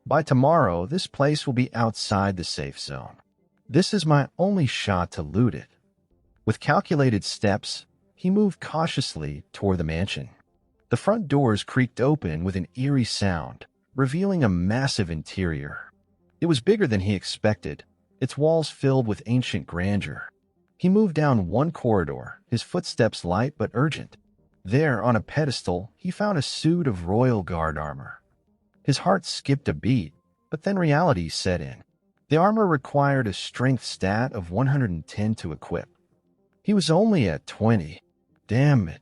By tomorrow, this place will be outside the safe zone. This is my only shot to loot it. With calculated steps, he moved cautiously toward the mansion. The front doors creaked open with an eerie sound, revealing a massive interior. It was bigger than he expected, its walls filled with ancient grandeur. He moved down one corridor, his footsteps light but urgent. There, on a pedestal, he found a suit of royal guard armor. His heart skipped a beat, but then reality set in. The armor required a strength stat of 110 to equip. He was only at 20. Damn it.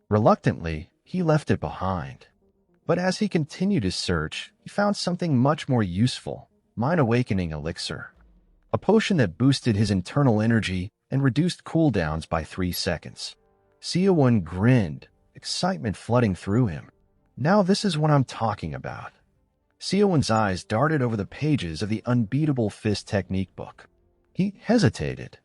Reluctantly, he left it behind. But as he continued his search, he found something much more useful: Mind Awakening Elixir. A potion that boosted his internal energy and reduced cooldowns by 3 seconds. Seawon grinned, excitement flooding through him. Now this is what I'm talking about. Seowon's eyes darted over the pages of the Unbeatable Fist Technique book. He hesitated.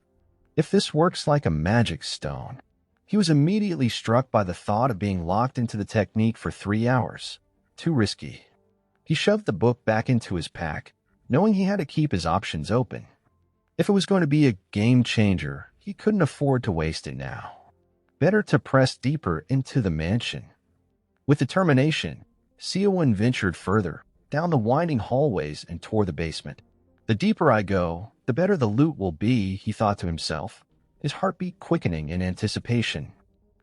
If this works like a magic stone. He was immediately struck by the thought of being locked into the technique for 3 hours. Too risky. He shoved the book back into his pack, knowing he had to keep his options open. If it was going to be a game changer, he couldn't afford to waste it now. Better to press deeper into the mansion. With determination, Seowon ventured further, down the winding hallways and toward the basement. The deeper I go, the better the loot will be, he thought to himself, his heartbeat quickening in anticipation.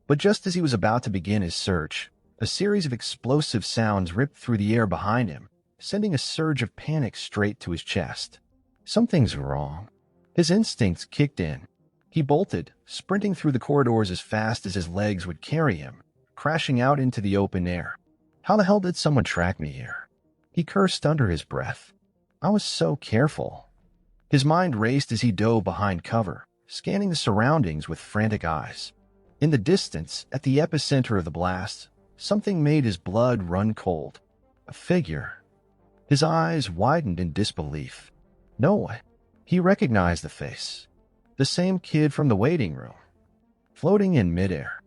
But just as he was about to begin his search, a series of explosive sounds ripped through the air behind him, sending a surge of panic straight to his chest. Something's wrong. His instincts kicked in. He bolted, sprinting through the corridors as fast as his legs would carry him, crashing out into the open air. How the hell did someone track me here? He cursed under his breath. I was so careful. His mind raced as he dove behind cover, scanning the surroundings with frantic eyes. In the distance, at the epicenter of the blast, something made his blood run cold. A figure. His eyes widened in disbelief. No, he recognized the face. The same kid from the waiting room. Floating in midair,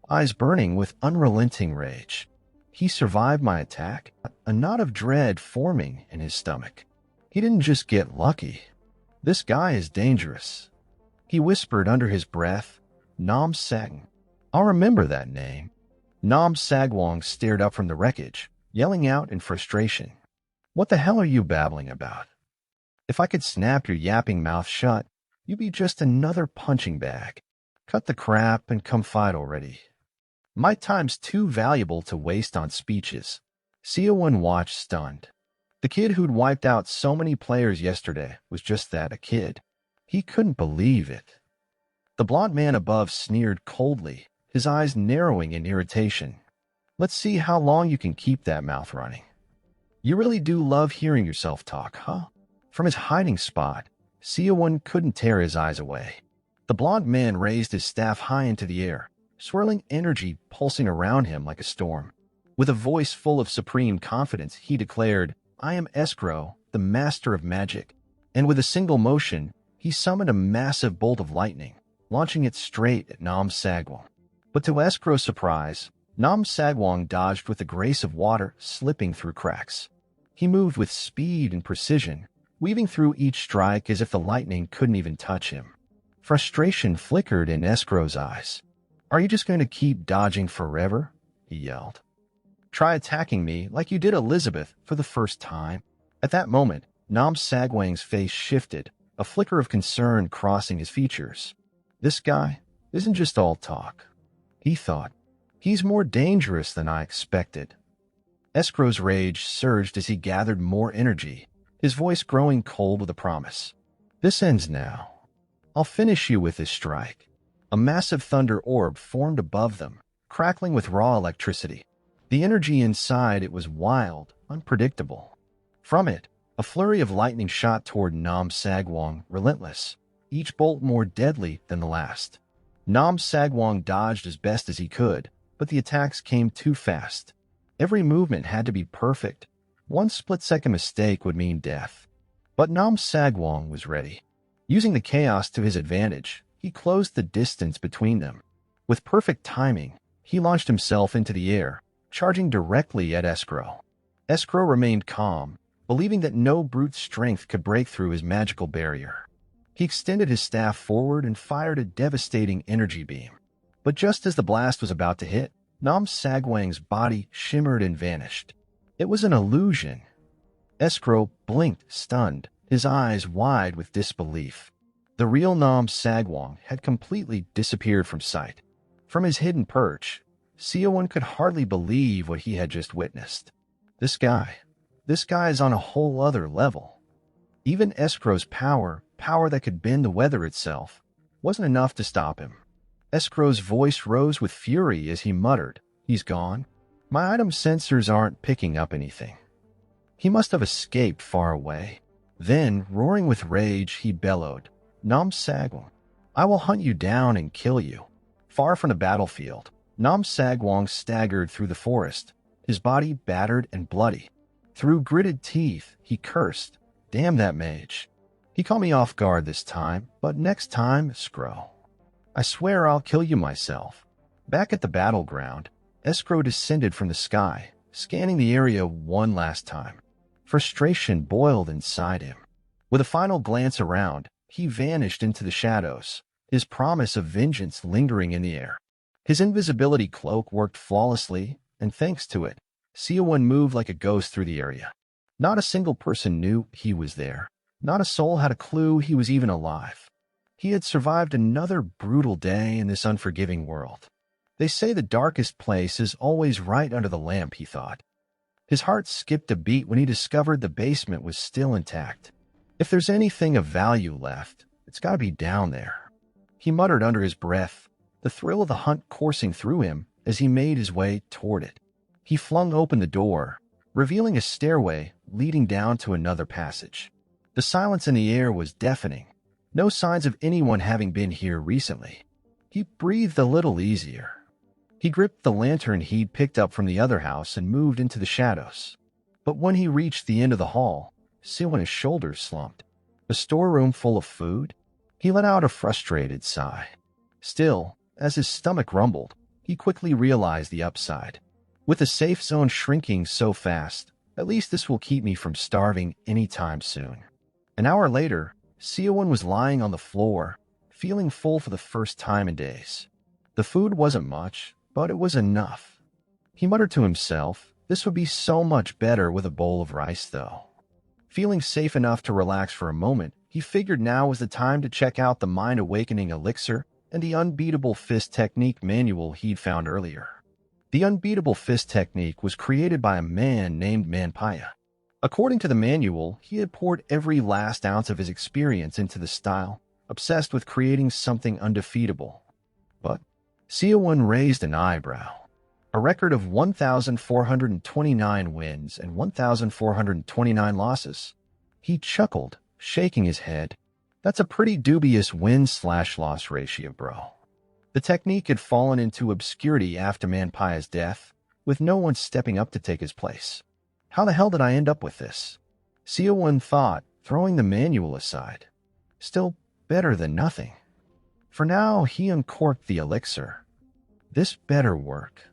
eyes burning with unrelenting rage. He survived my attack, a knot of dread forming in his stomach. He didn't just get lucky. This guy is dangerous. He whispered under his breath, Nam Sagwong. I'll remember that name. Nam Sagwong stared up from the wreckage, yelling out in frustration. What the hell are you babbling about? If I could snap your yapping mouth shut, you'd be just another punching bag. Cut the crap and come fight already. My time's too valuable to waste on speeches. Seawon watched stunned. The kid who'd wiped out so many players yesterday was just that, a kid. He couldn't believe it. The blond man above sneered coldly, his eyes narrowing in irritation. Let's see how long you can keep that mouth running. You really do love hearing yourself talk, huh? From his hiding spot, Seawon couldn't tear his eyes away. The blond man raised his staff high into the air, swirling energy pulsing around him like a storm. With a voice full of supreme confidence, he declared, I am Escrow, the master of magic. And with a single motion, he summoned a massive bolt of lightning, launching it straight at Nam Sagwong. But to Escrow's surprise, Nam Sagwong dodged with the grace of water slipping through cracks. He moved with speed and precision, weaving through each strike as if the lightning couldn't even touch him. Frustration flickered in Escrow's eyes. Are you just going to keep dodging forever? He yelled. Try attacking me like you did Elizabeth for the first time. At that moment, Nam Sagwang's face shifted, a flicker of concern crossing his features. This guy isn't just all talk, he thought. He's more dangerous than I expected. Escrow's rage surged as he gathered more energy, his voice growing cold with a promise. This ends now. I'll finish you with this strike. A massive thunder orb formed above them, crackling with raw electricity. The energy inside it was wild, unpredictable. From it, A flurry of lightning shot toward Nam Sagwong, relentless, each bolt more deadly than the last. Nam Sagwong dodged as best as he could, but the attacks came too fast. Every movement had to be perfect. One split-second mistake would mean death. But Nam Sagwong was ready. Using the chaos to his advantage, he closed the distance between them. With perfect timing, he launched himself into the air, charging directly at Escrow. Escrow remained calm, believing that no brute strength could break through his magical barrier. He extended his staff forward and fired a devastating energy beam. But just as the blast was about to hit, Nam Sagwang's body shimmered and vanished. It was an illusion. Escrow blinked, stunned, his eyes wide with disbelief. The real Nam Sagwang had completely disappeared from sight. From his hidden perch, Seawon could hardly believe what he had just witnessed. This guy is on a whole other level. Even Escrow's power that could bend the weather itself, wasn't enough to stop him. Escrow's voice rose with fury as he muttered, "He's gone? My item sensors aren't picking up anything." He must have escaped far away. Then, roaring with rage, he bellowed, "Nam Sagwang, I will hunt you down and kill you." Far from the battlefield, Nam Sagwang staggered through the forest, his body battered and bloody. Through gritted teeth, he cursed, "Damn that mage. He caught me off guard this time, but next time, Escrow. I swear I'll kill you myself." Back at the battleground, Escrow descended from the sky, scanning the area one last time. Frustration boiled inside him. With a final glance around, he vanished into the shadows, his promise of vengeance lingering in the air. His invisibility cloak worked flawlessly, and thanks to it, Seawon moved like a ghost through the area. Not a single person knew he was there. Not a soul had a clue he was even alive. He had survived another brutal day in this unforgiving world. They say the darkest place is always right under the lamp, he thought. His heart skipped a beat when he discovered the basement was still intact. If there's anything of value left, it's got to be down there. He muttered under his breath, the thrill of the hunt coursing through him as he made his way toward it. He flung open the door, revealing a stairway leading down to another passage. The silence in the air was deafening. No signs of anyone having been here recently. He breathed a little easier. He gripped the lantern he'd picked up from the other house and moved into the shadows. But when he reached the end of the hall, Seawon's shoulders slumped. A storeroom full of food? He let out a frustrated sigh. Still, as his stomach rumbled, he quickly realized the upside. With the safe zone shrinking so fast, at least this will keep me from starving anytime soon. An hour later, Seawon was lying on the floor, feeling full for the first time in days. The food wasn't much, but it was enough. He muttered to himself, this would be so much better with a bowl of rice, though. Feeling safe enough to relax for a moment, he figured now was the time to check out the mind-awakening elixir and the unbeatable fist technique manual he'd found earlier. The unbeatable fist technique was created by a man named Manhwa. According to the manual, he had poured every last ounce of his experience into the style, obsessed with creating something undefeatable. But Seawon raised an eyebrow. A record of 1,429 wins and 1,429 losses. He chuckled, shaking his head. That's a pretty dubious win/loss ratio, bro. The technique had fallen into obscurity after Manhwa's death, with no one stepping up to take his place. How the hell did I end up with this? Seawon thought, throwing the manual aside. Still better than nothing. For now, he uncorked the elixir. This better work.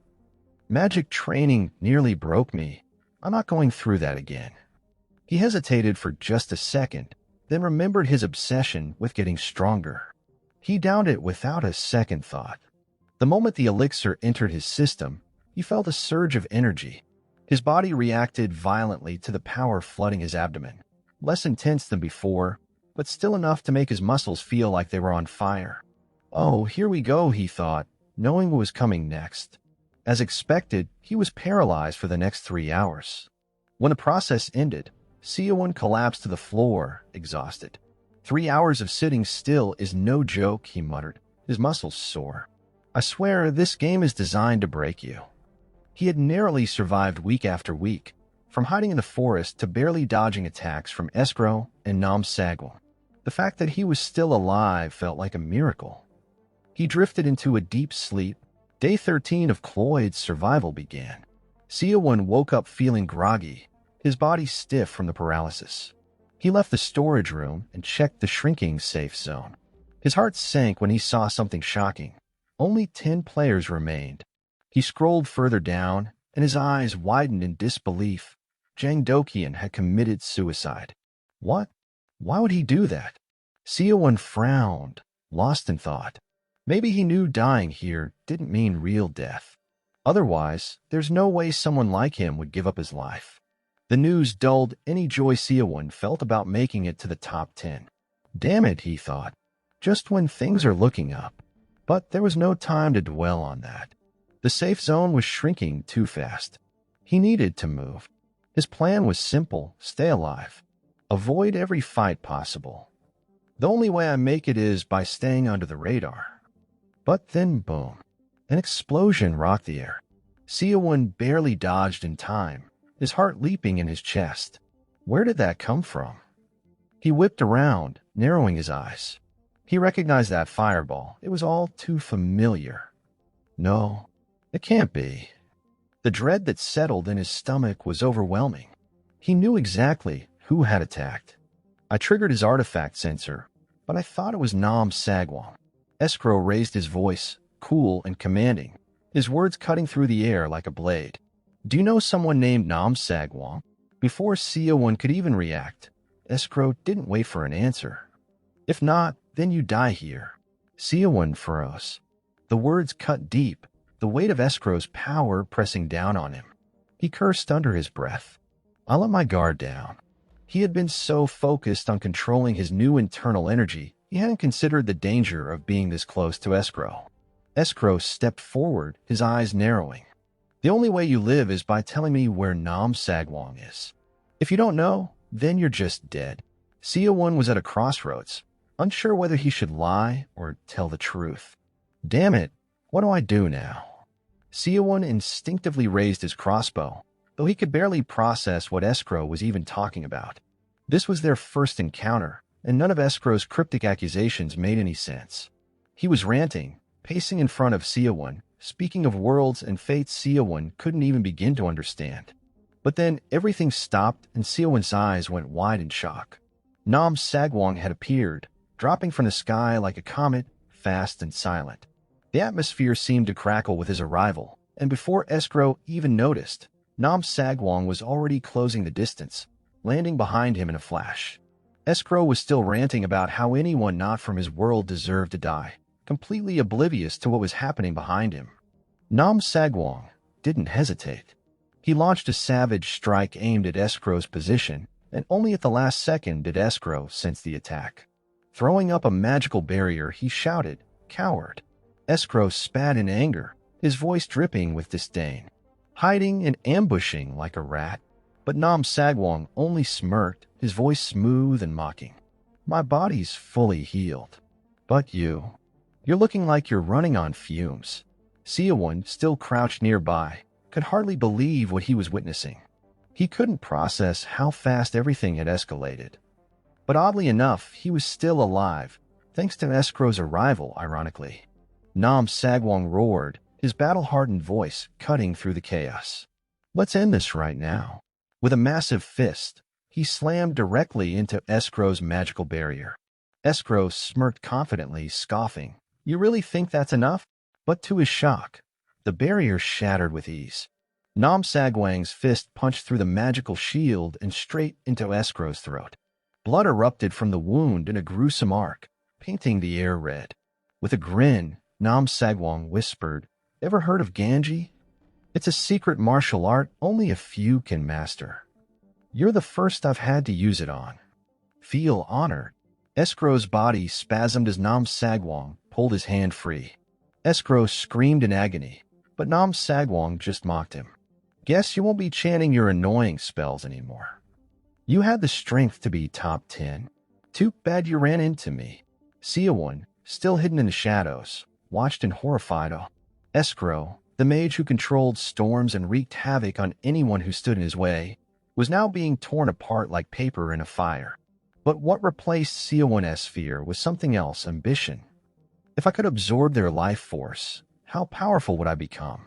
Magic training nearly broke me. I'm not going through that again. He hesitated for just a second, then remembered his obsession with getting stronger. He downed it without a second thought. The moment the elixir entered his system, he felt a surge of energy. His body reacted violently to the power flooding his abdomen. Less intense than before, but still enough to make his muscles feel like they were on fire. Oh, here we go, he thought, knowing what was coming next. As expected, he was paralyzed for the next 3 hours. When the process ended, Seawon collapsed to the floor, exhausted. 3 hours of sitting still is no joke, he muttered, his muscles sore. I swear this game is designed to break you. He had narrowly survived week after week, from hiding in the forest to barely dodging attacks from Escrow and Nam Sagwon. The fact that he was still alive felt like a miracle. He drifted into a deep sleep. Day 13 of Cloyd's survival began. Seawon woke up feeling groggy, his body stiff from the paralysis. He left the storage room and checked the shrinking safe zone. His heart sank when he saw something shocking. Only 10 players remained. He scrolled further down, and his eyes widened in disbelief. Jang Dokian had committed suicide. What? Why would he do that? Seowon frowned, lost in thought. Maybe he knew dying here didn't mean real death. Otherwise, there's no way someone like him would give up his life. The news dulled any joy Seowon felt about making it to the top 10. Damn it, he thought. Just when things are looking up. But there was no time to dwell on that. The safe zone was shrinking too fast. He needed to move. His plan was simple: stay alive. Avoid every fight possible. The only way I make it is by staying under the radar. But then, boom. An explosion rocked the air. Seowon barely dodged in time, his heart leaping in his chest. Where did that come from? He whipped around, narrowing his eyes. He recognized that fireball. It was all too familiar. No, it can't be. The dread that settled in his stomach was overwhelming. He knew exactly who had attacked. I triggered his artifact sensor, but I thought it was Nam Sagwon. Escrow raised his voice, cool and commanding, his words cutting through the air like a blade. Do you know someone named Nam Sagwon? Before Seowon could even react, Escrow didn't wait for an answer. If not, then you die here. Seowon froze. The words cut deep, the weight of Escrow's power pressing down on him. He cursed under his breath. I let my guard down. He had been so focused on controlling his new internal energy, he hadn't considered the danger of being this close to Escrow. Escrow stepped forward, his eyes narrowing. The only way you live is by telling me where Nam Sagwon is. If you don't know, then you're just dead. Seowon was at a crossroads, unsure whether he should lie or tell the truth. Damn it, what do I do now? Seowon instinctively raised his crossbow, though he could barely process what Escrow was even talking about. This was their first encounter, and none of Escrow's cryptic accusations made any sense. He was ranting, pacing in front of Seowon, speaking of worlds and fates Seowon couldn't even begin to understand. But then everything stopped and Seowon's eyes went wide in shock. Nam Sagwon had appeared, dropping from the sky like a comet, fast and silent. The atmosphere seemed to crackle with his arrival, and before Escrow even noticed, Nam Sagwon was already closing the distance, landing behind him in a flash. Escrow was still ranting about how anyone not from his world deserved to die, completely oblivious to what was happening behind him. Nam Sagwon didn't hesitate. He launched a savage strike aimed at Escrow's position, and only at the last second did Escrow sense the attack. Throwing up a magical barrier, he shouted, "Coward!" Escrow spat in anger, his voice dripping with disdain. Hiding and ambushing like a rat. But Nam Sagwon only smirked, his voice smooth and mocking. My body's fully healed. But you're looking like you're running on fumes. Seowon, still crouched nearby, could hardly believe what he was witnessing. He couldn't process how fast everything had escalated. But oddly enough, he was still alive, thanks to Escrow's arrival, ironically. Nam Sagwon roared, his battle-hardened voice cutting through the chaos. Let's end this right now. With a massive fist, he slammed directly into Escrow's magical barrier. Escrow smirked confidently, scoffing. You really think that's enough? But to his shock, the barrier shattered with ease. Nam Sagwang's fist punched through the magical shield and straight into Escrow's throat. Blood erupted from the wound in a gruesome arc, painting the air red. With a grin, Nam Sagwang whispered, Ever heard of Ganji? It's a secret martial art only a few can master. You're the first I've had to use it on. Feel honored. Escrow's body spasmed as Nam Sagwang pulled his hand free. Escrow screamed in agony, but Nam Sagwang just mocked him. Guess you won't be chanting your annoying spells anymore. You had the strength to be top 10. Too bad you ran into me. Seawon, still hidden in the shadows, watched in horrified awe. Escrow, the mage who controlled storms and wreaked havoc on anyone who stood in his way, was now being torn apart like paper in a fire. But what replaced Seawon's fear was something else: ambition. If I could absorb their life force, how powerful would I become?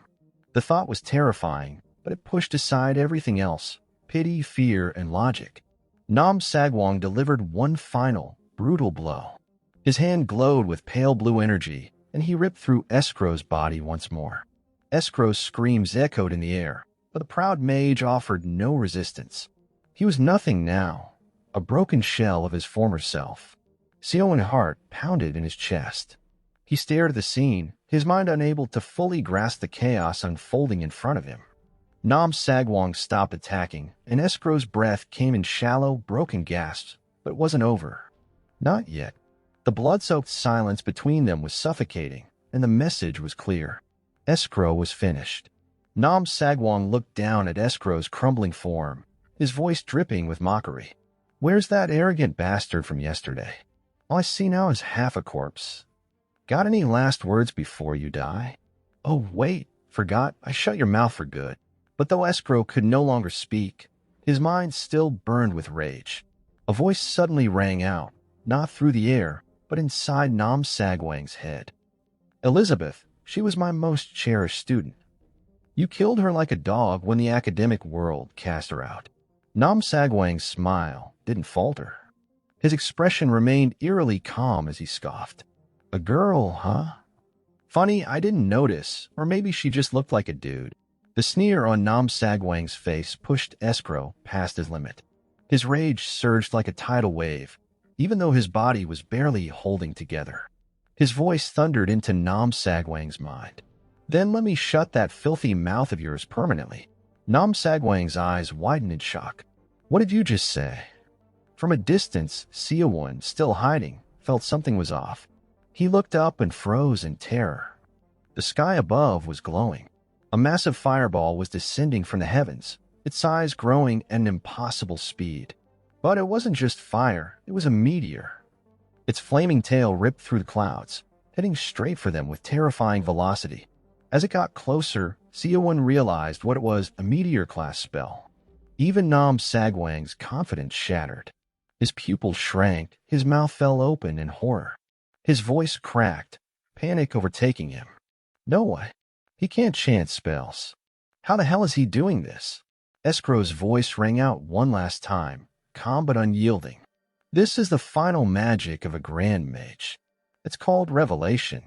The thought was terrifying, but it pushed aside everything else: pity, fear, and logic. Nam Sagwong delivered one final, brutal blow. His hand glowed with pale blue energy, and he ripped through Escrow's body once more. Escrow's screams echoed in the air, but the proud mage offered no resistance. He was nothing now, a broken shell of his former self. Seowon's heart pounded in his chest. He stared at the scene, his mind unable to fully grasp the chaos unfolding in front of him. Nam Sagwong stopped attacking, and Escrow's breath came in shallow, broken gasps, but it wasn't over. Not yet. The blood-soaked silence between them was suffocating, and the message was clear. Escrow was finished. Nam Sagwong looked down at Escrow's crumbling form, his voice dripping with mockery. "Where's that arrogant bastard from yesterday? All I see now is half a corpse. Got any last words before you die?" "Oh, wait, forgot, I shut your mouth for good." But though Escrow could no longer speak, his mind still burned with rage. A voice suddenly rang out, not through the air, but inside Nam Sagwang's head. "Elizabeth, she was my most cherished student. You killed her like a dog when the academic world cast her out." Nam Sagwang's smile didn't falter. His expression remained eerily calm as he scoffed. "A girl, huh? Funny, I didn't notice, or maybe she just looked like a dude." The sneer on Nam Sagwang's face pushed Escrow past his limit. His rage surged like a tidal wave, even though his body was barely holding together. His voice thundered into Nam Sagwang's mind. "Then let me shut that filthy mouth of yours permanently." Nam Sagwang's eyes widened in shock. "What did you just say?" From a distance, Seawon, still hiding, felt something was off. He looked up and froze in terror. The sky above was glowing. A massive fireball was descending from the heavens, its size growing at an impossible speed. But it wasn't just fire, it was a meteor. Its flaming tail ripped through the clouds, heading straight for them with terrifying velocity. As it got closer, Seowon realized what it was: a meteor-class spell. Even Nam Sagwang's confidence shattered. His pupils shrank, his mouth fell open in horror. His voice cracked, panic overtaking him. "No way. He can't chant spells. How the hell is he doing this?" Escrow's voice rang out one last time, calm but unyielding. "This is the final magic of a grand mage. It's called revelation.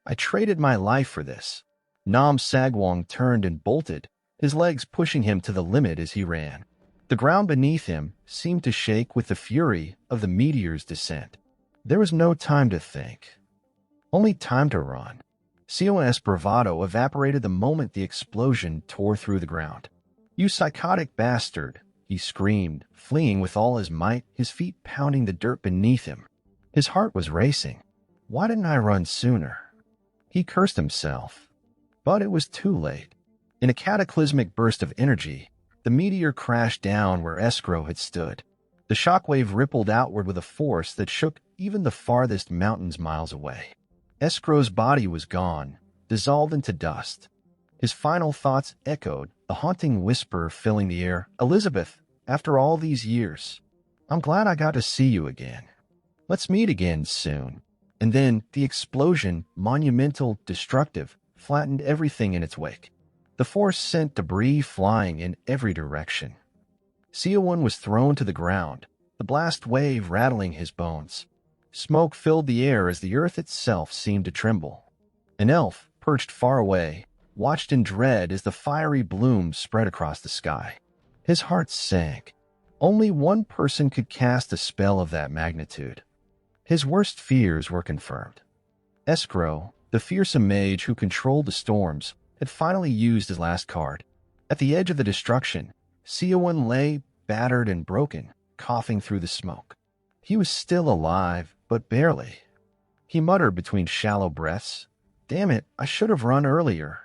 I traded my life for this." Nam Sagwang turned and bolted, his legs pushing him to the limit as he ran. The ground beneath him seemed to shake with the fury of the meteor's descent. There was no time to think, only time to run. Seowon's bravado evaporated the moment the explosion tore through the ground. "You psychotic bastard!" he screamed, fleeing with all his might, his feet pounding the dirt beneath him. His heart was racing. Why didn't I run sooner? He cursed himself. But it was too late. In a cataclysmic burst of energy, the meteor crashed down where Escrow had stood. The shockwave rippled outward with a force that shook even the farthest mountains miles away. Escrow's body was gone, dissolved into dust. His final thoughts echoed, a haunting whisper filling the air. "Elizabeth, after all these years, I'm glad I got to see you again. Let's meet again soon." And then the explosion, monumental, destructive, flattened everything in its wake. The force sent debris flying in every direction. Seowon was thrown to the ground, the blast wave rattling his bones. Smoke filled the air as the earth itself seemed to tremble. An elf, perched far away, watched in dread as the fiery bloom spread across the sky. His heart sank. Only one person could cast a spell of that magnitude. His worst fears were confirmed. Escrow, the fearsome mage who controlled the storms, had finally used his last card. At the edge of the destruction, Seowon lay, battered and broken, coughing through the smoke. He was still alive, but barely. He muttered between shallow breaths, "Damn it, I should have run earlier."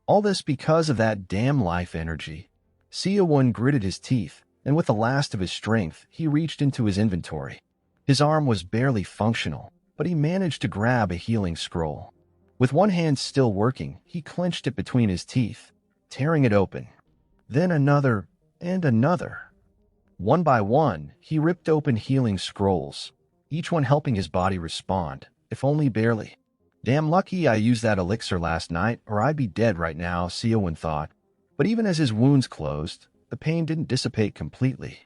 All this because of that damn life energy. Seowon gritted his teeth, and with the last of his strength, he reached into his inventory. His arm was barely functional, but he managed to grab a healing scroll. With one hand still working, he clenched it between his teeth, tearing it open. Then another, and another. One by one, he ripped open healing scrolls, each one helping his body respond, if only barely. Damn lucky I used that elixir last night, or I'd be dead right now, Seowon thought. But even as his wounds closed, the pain didn't dissipate completely.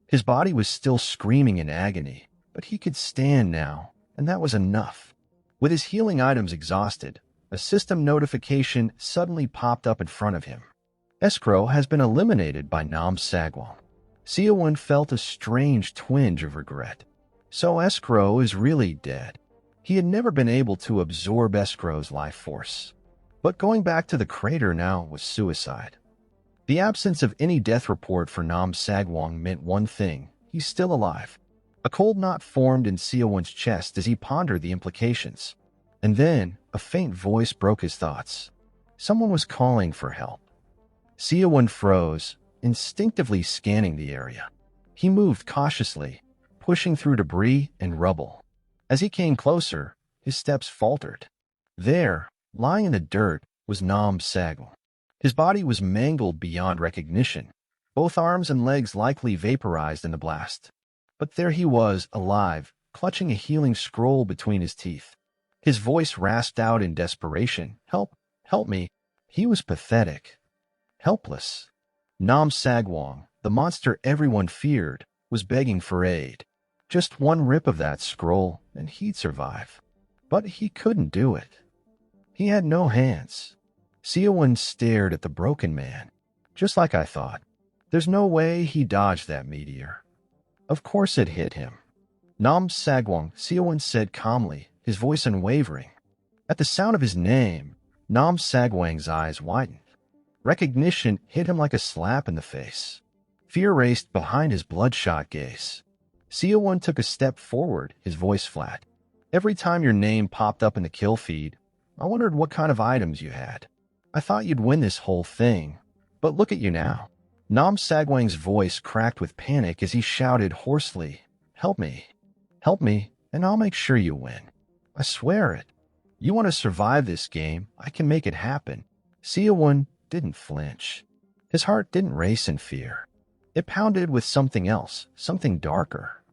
His body was still screaming in agony, but he could stand now, and that was enough. With his healing items exhausted, a system notification suddenly popped up in front of him. Escrow has been eliminated by Nam Sagwon. Seowon felt a strange twinge of regret. So Escrow is really dead. He had never been able to absorb Escrow's life force. But going back to the crater now was suicide. The absence of any death report for Nam Sagwon meant one thing: he's still alive. A cold knot formed in Seowon's chest as he pondered the implications. And then, a faint voice broke his thoughts. Someone was calling for help. Seowon froze, instinctively scanning the area. He moved cautiously, pushing through debris and rubble. As he came closer, his steps faltered. There, lying in the dirt, was Nam Sagwon. His body was mangled beyond recognition, both arms and legs likely vaporized in the blast. But there he was, alive, clutching a healing scroll between his teeth. His voice rasped out in desperation. "Help! Help me!" He was pathetic. Helpless. Nam Sagwon, the monster everyone feared, was begging for aid. Just one rip of that scroll, and he'd survive. But he couldn't do it. He had no hands. Seowon stared at the broken man. Just like I thought. There's no way he dodged that meteor. Of course it hit him. Nam Sagwon, Seowon said calmly, his voice unwavering. At the sound of his name, Nam Sagwang's eyes widened. Recognition hit him like a slap in the face. Fear raced behind his bloodshot gaze. Seowon took a step forward, his voice flat. "Every time your name popped up in the kill feed, I wondered what kind of items you had. I thought you'd win this whole thing. But look at you now." Nam Sagwang's voice cracked with panic as he shouted hoarsely, "Help me. Help me, and I'll make sure you win. I swear it. You want to survive this game, I can make it happen." Seowon didn't flinch. His heart didn't race in fear. It pounded with something else, something darker.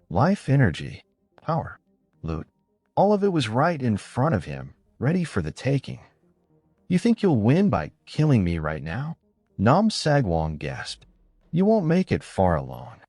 Life energy, power, loot. All of it was right in front of him, ready for the taking. "You think you'll win by killing me right now?" Nam Sagwon gasped. "You won't make it far alone.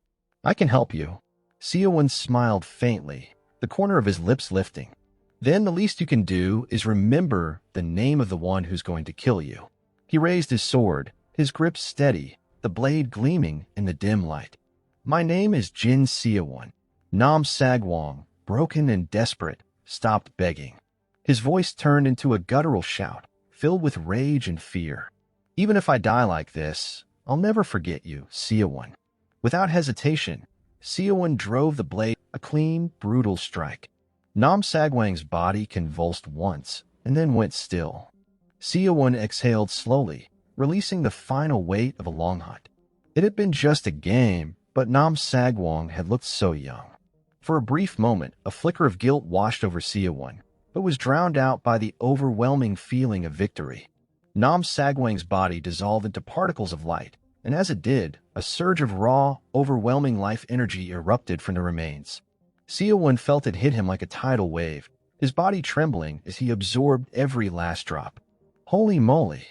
I can help you." Seowon smiled faintly, the corner of his lips lifting. "Then the least you can do is remember the name of the one who's going to kill you." He raised his sword, his grip steady, the blade gleaming in the dim light. "My name is Jin Seowoon." Nam Sagwon, broken and desperate, stopped begging. His voice turned into a guttural shout, filled with rage and fear. "Even if I die like this, I'll never forget you, Seowon." Without hesitation, Seowon drove the blade, a clean, brutal strike. Nam Sagwang's body convulsed once, and then went still. Seowon exhaled slowly, releasing the final weight of a long hunt. It had been just a game, but Nam Sagwon had looked so young. For a brief moment, a flicker of guilt washed over Seowon, but was drowned out by the overwhelming feeling of victory. Nam Sagwang's body dissolved into particles of light, and as it did, a surge of raw, overwhelming life energy erupted from the remains. Seowon felt it hit him like a tidal wave, his body trembling as he absorbed every last drop. Holy moly,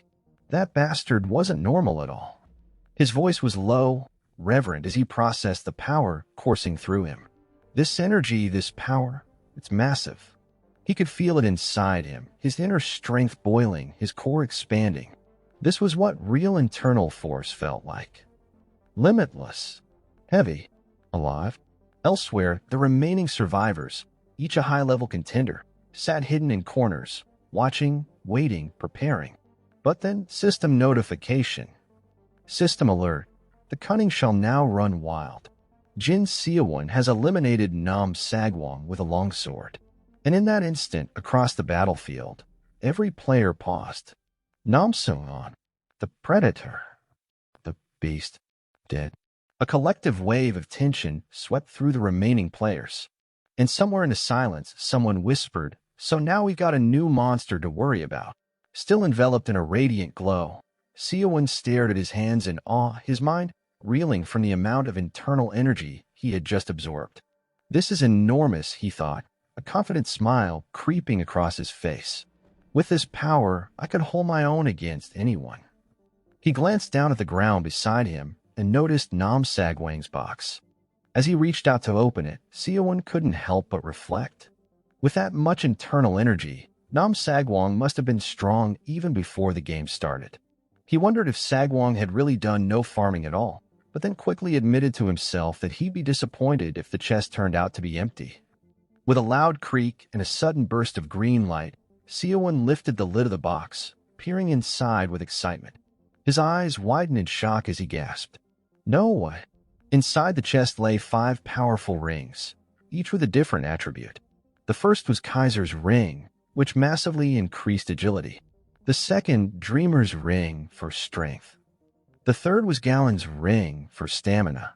that bastard wasn't normal at all. His voice was low, reverent as he processed the power coursing through him. This energy, this power, it's massive. He could feel it inside him, his inner strength boiling, his core expanding. This was what real internal force felt like. Limitless, heavy, alive. Elsewhere, the remaining survivors, each a high-level contender, sat hidden in corners, watching, waiting, preparing. But then, system notification. System alert. The cunning shall now run wild. Jin Seowoon has eliminated Nam Sagwon with a longsword. And in that instant, across the battlefield, every player paused. Nam Seowoon, the predator, the beast, dead. A collective wave of tension swept through the remaining players. And somewhere in the silence, someone whispered, "So now we've got a new monster to worry about." Still enveloped in a radiant glow, Seowon stared at his hands in awe, his mind reeling from the amount of internal energy he had just absorbed. This is enormous, he thought, a confident smile creeping across his face. With this power, I could hold my own against anyone. He glanced down at the ground beside him and noticed Nam Sagwang's box. As he reached out to open it, Seawon couldn't help but reflect. With that much internal energy, Nam Sagwang must have been strong even before the game started. He wondered if Sagwang had really done no farming at all, but then quickly admitted to himself that he'd be disappointed if the chest turned out to be empty. With a loud creak and a sudden burst of green light, Seawon lifted the lid of the box, peering inside with excitement. His eyes widened in shock as he gasped. No way! Inside the chest lay 5 powerful rings, each with a different attribute. The first was Kaiser's Ring, which massively increased agility. The second, Dreamer's Ring, for strength. The third was Galen's Ring, for stamina.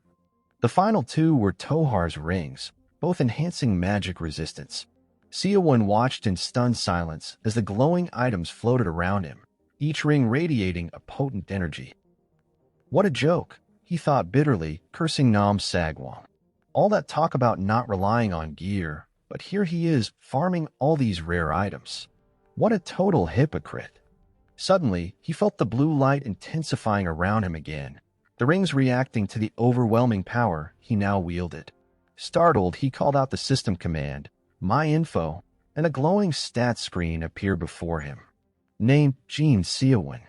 The final 2 were Tohar's Rings, both enhancing magic resistance. Seowon watched in stunned silence as the glowing items floated around him, each ring radiating a potent energy. What a joke, he thought bitterly, cursing Nam Sagwang. All that talk about not relying on gear, but here he is, farming all these rare items. What a total hypocrite. Suddenly, he felt the blue light intensifying around him again, the rings reacting to the overwhelming power he now wielded. Startled, he called out the system command, My Info, and a glowing stats screen appeared before him. Name, Jin Seowoon.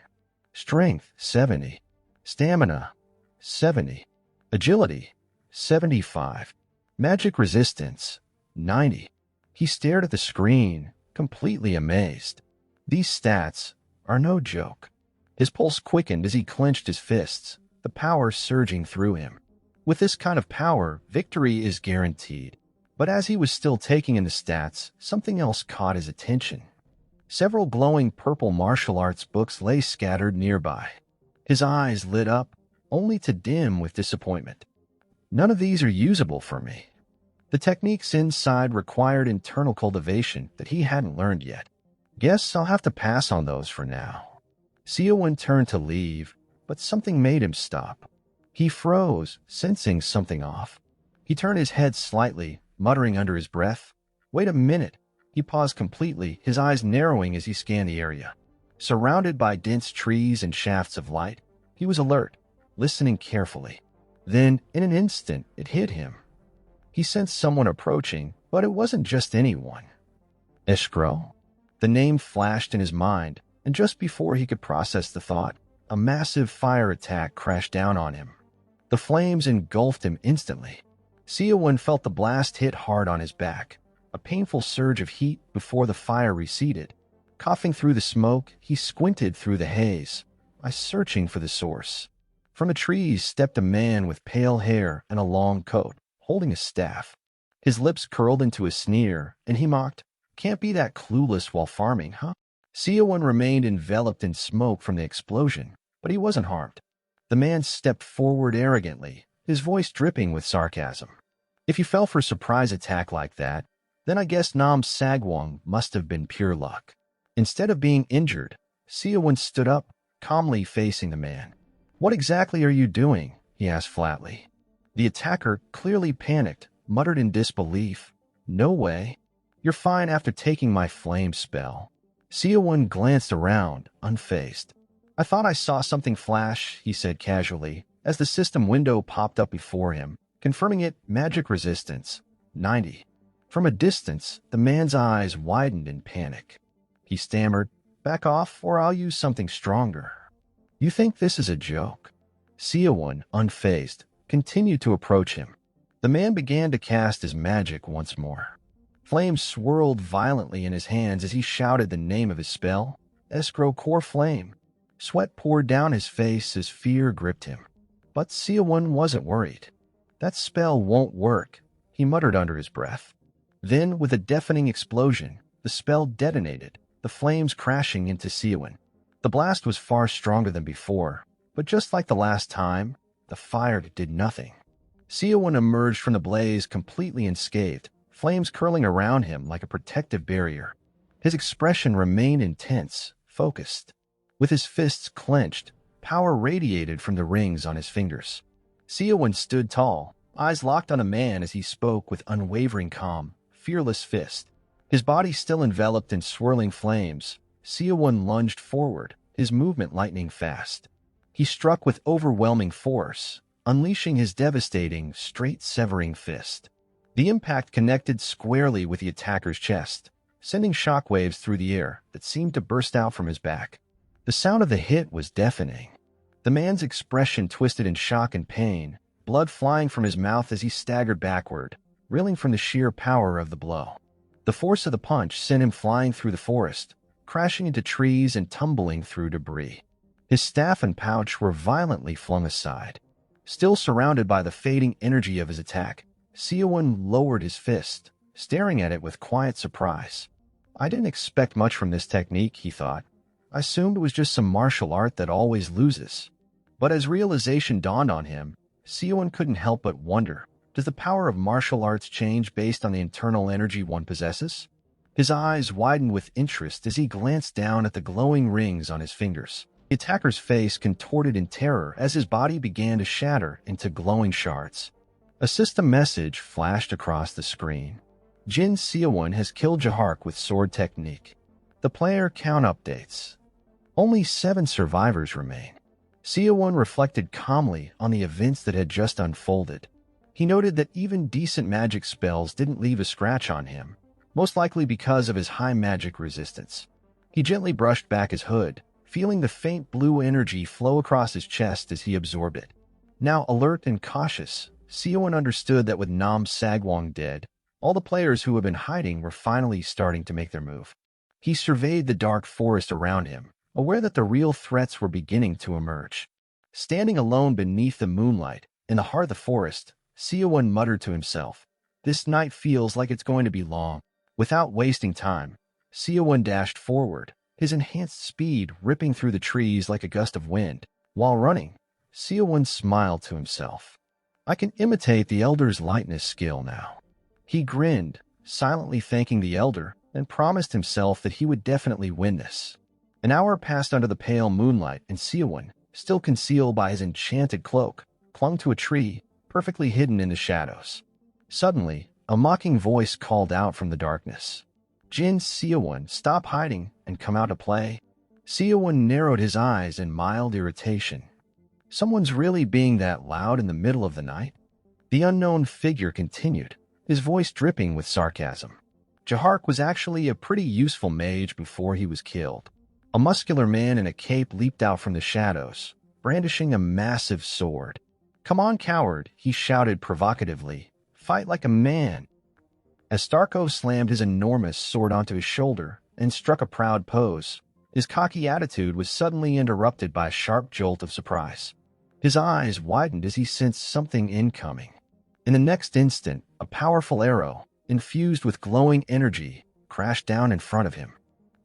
Strength, 70. Stamina, 70. Agility, 75. Magic resistance, 90. He stared at the screen, completely amazed. These stats are no joke. His pulse quickened as he clenched his fists, the power surging through him. With this kind of power, victory is guaranteed. But as he was still taking in the stats, something else caught his attention. Several glowing purple martial arts books lay scattered nearby. His eyes lit up, only to dim with disappointment. None of these are usable for me. The techniques inside required internal cultivation that he hadn't learned yet. Guess I'll have to pass on those for now. Seowon turned to leave, but something made him stop. He froze, sensing something off. He turned his head slightly, muttering under his breath, Wait a minute. He paused completely, his eyes narrowing as he scanned the area. Surrounded by dense trees and shafts of light, he was alert, listening carefully. Then, in an instant, it hit him. He sensed someone approaching, but it wasn't just anyone. Eshkro? The name flashed in his mind, and just before he could process the thought, a massive fire attack crashed down on him. The flames engulfed him instantly. Seowon felt the blast hit hard on his back, a painful surge of heat before the fire receded. Coughing through the smoke, he squinted through the haze, searching for the source. From the trees stepped a man with pale hair and a long coat, holding a staff. His lips curled into a sneer, and he mocked, Can't be that clueless while farming, huh? Seowon remained enveloped in smoke from the explosion, but he wasn't harmed. The man stepped forward arrogantly, his voice dripping with sarcasm. If you fell for a surprise attack like that, then I guess Nam Sagwang must have been pure luck. Instead of being injured, Seowon stood up, calmly facing the man. What exactly are you doing? He asked flatly. The attacker, clearly panicked, muttered in disbelief. No way. You're fine after taking my flame spell. Seowon glanced around, unfazed. I thought I saw something flash, he said casually, as the system window popped up before him, confirming it magic resistance, 90. From a distance, the man's eyes widened in panic. He stammered, Back off, or I'll use something stronger. You think this is a joke? Seowon, unfazed, continued to approach him. The man began to cast his magic once more. Flames swirled violently in his hands as he shouted the name of his spell, Escrow Core Flame. Sweat poured down his face as fear gripped him. But Seowon wasn't worried. That spell won't work, he muttered under his breath. Then, with a deafening explosion, the spell detonated, the flames crashing into Seowon. The blast was far stronger than before, but just like the last time, the fire did nothing. Seowon emerged from the blaze completely unscathed, flames curling around him like a protective barrier. His expression remained intense, focused. With his fists clenched, power radiated from the rings on his fingers. Seawon stood tall, eyes locked on a man as he spoke with unwavering calm, fearless fist. His body still enveloped in swirling flames, Seawon lunged forward, his movement lightning fast. He struck with overwhelming force, unleashing his devastating, straight-severing fist. The impact connected squarely with the attacker's chest, sending shockwaves through the air that seemed to burst out from his back. The sound of the hit was deafening. The man's expression twisted in shock and pain, blood flying from his mouth as he staggered backward, reeling from the sheer power of the blow. The force of the punch sent him flying through the forest, crashing into trees and tumbling through debris. His staff and pouch were violently flung aside. Still surrounded by the fading energy of his attack, Seowon lowered his fist, staring at it with quiet surprise. I didn't expect much from this technique, he thought. I assumed it was just some martial art that always loses. But as realization dawned on him, Seowon couldn't help but wonder, does the power of martial arts change based on the internal energy one possesses? His eyes widened with interest as he glanced down at the glowing rings on his fingers. The attacker's face contorted in terror as his body began to shatter into glowing shards. A system message flashed across the screen. Jin Seowoon has killed Jahark with sword technique. The player count updates. Only 7 survivors remain. Seowon reflected calmly on the events that had just unfolded. He noted that even decent magic spells didn't leave a scratch on him, most likely because of his high magic resistance. He gently brushed back his hood, feeling the faint blue energy flow across his chest as he absorbed it. Now alert and cautious, Seowon understood that with Nam Sagwong dead, all the players who had been hiding were finally starting to make their move. He surveyed the dark forest around him, aware that the real threats were beginning to emerge. Standing alone beneath the moonlight, in the heart of the forest, Seowon muttered to himself, "This night feels like it's going to be long." Without wasting time, Seowon dashed forward, his enhanced speed ripping through the trees like a gust of wind. While running, Seowon smiled to himself. I can imitate the Elder's lightness skill now. He grinned, silently thanking the Elder, and promised himself that he would definitely win this. An hour passed under the pale moonlight, and Seowon, still concealed by his enchanted cloak, clung to a tree, perfectly hidden in the shadows. Suddenly, a mocking voice called out from the darkness. "Jin Seowoon, stop hiding and come out to play." Seowon narrowed his eyes in mild irritation. Someone's really being that loud in the middle of the night? The unknown figure continued, his voice dripping with sarcasm. Jahark was actually a pretty useful mage before he was killed. A muscular man in a cape leaped out from the shadows, brandishing a massive sword. "Come on, coward," he shouted provocatively. "Fight like a man." As Starko slammed his enormous sword onto his shoulder and struck a proud pose, his cocky attitude was suddenly interrupted by a sharp jolt of surprise. His eyes widened as he sensed something incoming. In the next instant, a powerful arrow, infused with glowing energy, crashed down in front of him.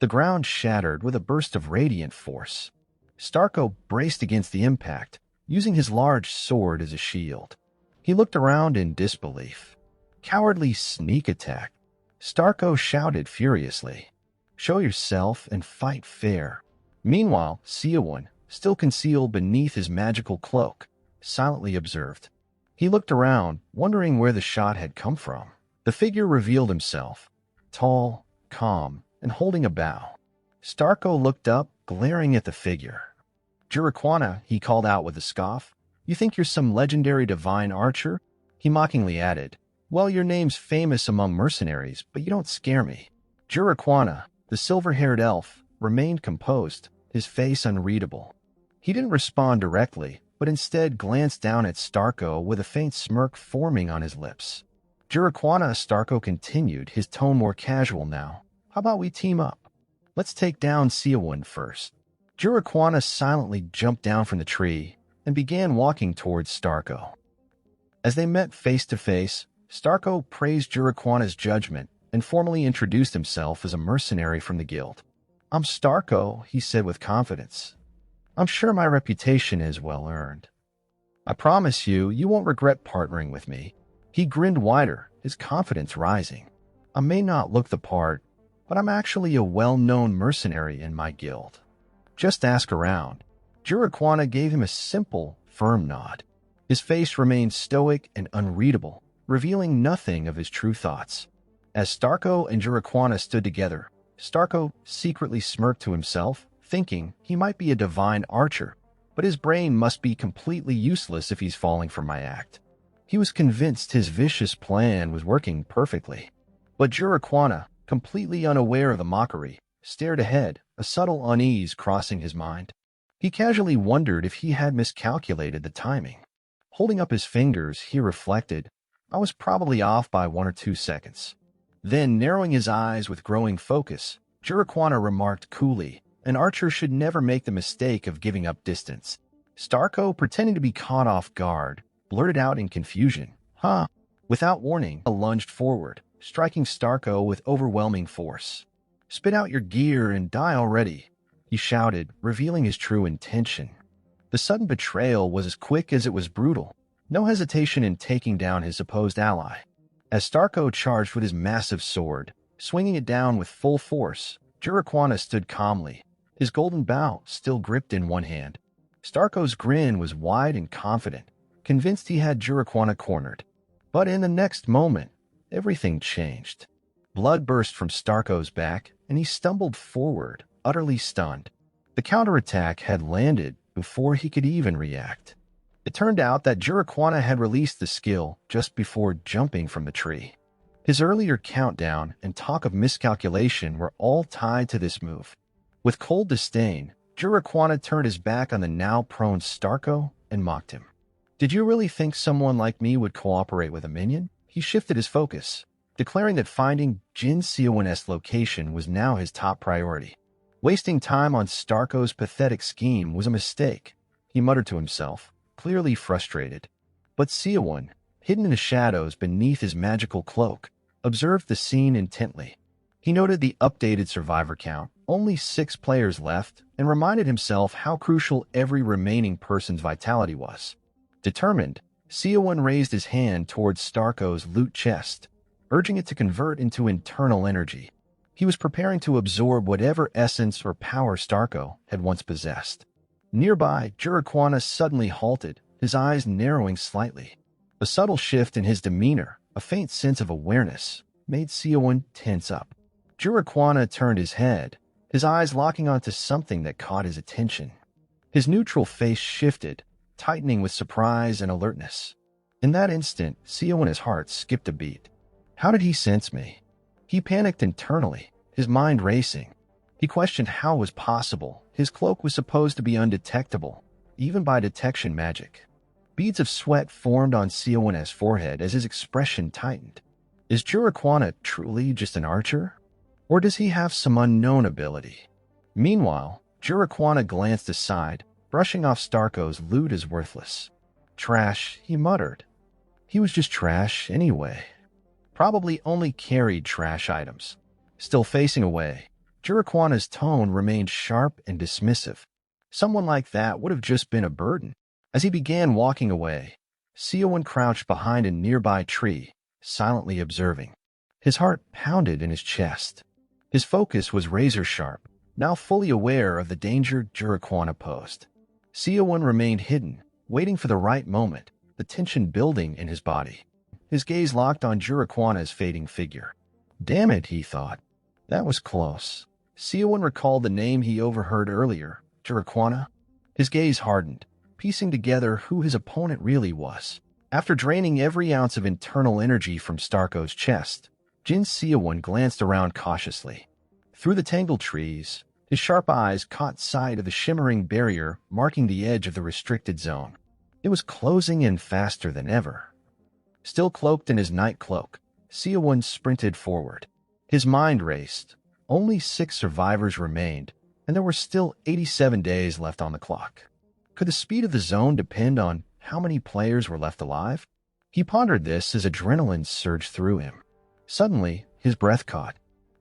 The ground shattered with a burst of radiant force. Starko braced against the impact, using his large sword as a shield. He looked around in disbelief. "Cowardly sneak attack!" Starko shouted furiously. "Show yourself and fight fair." Meanwhile, Seowon, still concealed beneath his magical cloak, silently observed. He looked around, wondering where the shot had come from. The figure revealed himself, tall, calm, and holding a bow. Starko looked up, glaring at the figure. "Jurikwana," he called out with a scoff. "You think you're some legendary divine archer?" He mockingly added, "Well, your name's famous among mercenaries, but you don't scare me." Jurikwana, the silver-haired elf, remained composed, his face unreadable. He didn't respond directly, but instead glanced down at Starko with a faint smirk forming on his lips. "Jurikwana," Starko continued, his tone more casual now. "How about we team up? Let's take down Seowon first." Jurikwana silently jumped down from the tree and began walking towards Starko. As they met face to face, Starko praised Jurikwana's judgment and formally introduced himself as a mercenary from the guild. "I'm Starko," he said with confidence. "I'm sure my reputation is well earned. I promise you, you won't regret partnering with me." He grinned wider, his confidence rising. "I may not look the part, but I'm actually a well-known mercenary in my guild. Just ask around." Jurikwana gave him a simple, firm nod. His face remained stoic and unreadable, revealing nothing of his true thoughts. As Starko and Juriquana stood together, Starko secretly smirked to himself, thinking he might be a divine archer, but his brain must be completely useless if he's falling for my act. He was convinced his vicious plan was working perfectly. But Juriquana, completely unaware of the mockery, stared ahead, a subtle unease crossing his mind. He casually wondered if he had miscalculated the timing. Holding up his fingers, he reflected, I was probably off by 1 or 2 seconds. Then, narrowing his eyes with growing focus, Juriquana remarked coolly, an archer should never make the mistake of giving up distance. Starko, pretending to be caught off guard, blurted out in confusion, huh? Without warning, he lunged forward, striking Starko with overwhelming force. Spit out your gear and die already, he shouted, revealing his true intention. The sudden betrayal was as quick as it was brutal, no hesitation in taking down his supposed ally. As Starko charged with his massive sword, swinging it down with full force, Juriquana stood calmly, his golden bow still gripped in one hand. Starko's grin was wide and confident, convinced he had Juriquana cornered. But in the next moment, everything changed. Blood burst from Starko's back, and he stumbled forward, utterly stunned. The counterattack had landed before he could even react. It turned out that Juriquana had released the skill just before jumping from the tree. His earlier countdown and talk of miscalculation were all tied to this move. With cold disdain, Juriquana turned his back on the now-prone Starko and mocked him. Did you really think someone like me would cooperate with a minion? He shifted his focus, declaring that finding Jin Seowoon's location was now his top priority. Wasting time on Starko's pathetic scheme was a mistake, he muttered to himself, clearly frustrated. But Seawon, hidden in the shadows beneath his magical cloak, observed the scene intently. He noted the updated survivor count, only 6 players left, and reminded himself how crucial every remaining person's vitality was. Determined, Seawon raised his hand towards Starko's loot chest, urging it to convert into internal energy. He was preparing to absorb whatever essence or power Starko had once possessed. Nearby, Juriquana suddenly halted, his eyes narrowing slightly. A subtle shift in his demeanor, a faint sense of awareness, made Seawon tense up. Juriquana turned his head, his eyes locking onto something that caught his attention. His neutral face shifted, tightening with surprise and alertness. In that instant, Seowon's heart skipped a beat. How did he sense me? He panicked internally, his mind racing. He questioned how it was possible. His cloak was supposed to be undetectable, even by detection magic. Beads of sweat formed on Seowon's forehead as his expression tightened. Is Juriquana truly just an archer? Or does he have some unknown ability? Meanwhile, Juriquana glanced aside, brushing off Starko's loot as worthless. Trash, he muttered. He was just trash anyway. Probably only carried trash items. Still facing away, Juriquana's tone remained sharp and dismissive. Someone like that would have just been a burden. As he began walking away, Seowon crouched behind a nearby tree, silently observing. His heart pounded in his chest. His focus was razor-sharp, now fully aware of the danger Juriquana posed. Seowon remained hidden, waiting for the right moment, the tension building in his body. His gaze locked on Juriquana's fading figure. Damn it, he thought. That was close. Seowon recalled the name he overheard earlier, Juriquana. His gaze hardened, piecing together who his opponent really was. After draining every ounce of internal energy from Starko's chest, Jin Seowoon glanced around cautiously. Through the tangled trees, his sharp eyes caught sight of the shimmering barrier marking the edge of the restricted zone. It was closing in faster than ever. Still cloaked in his night cloak, Seowon sprinted forward. His mind raced. Only 6 survivors remained, and there were still 87 days left on the clock. Could the speed of the zone depend on how many players were left alive? He pondered this as adrenaline surged through him. Suddenly, his breath caught.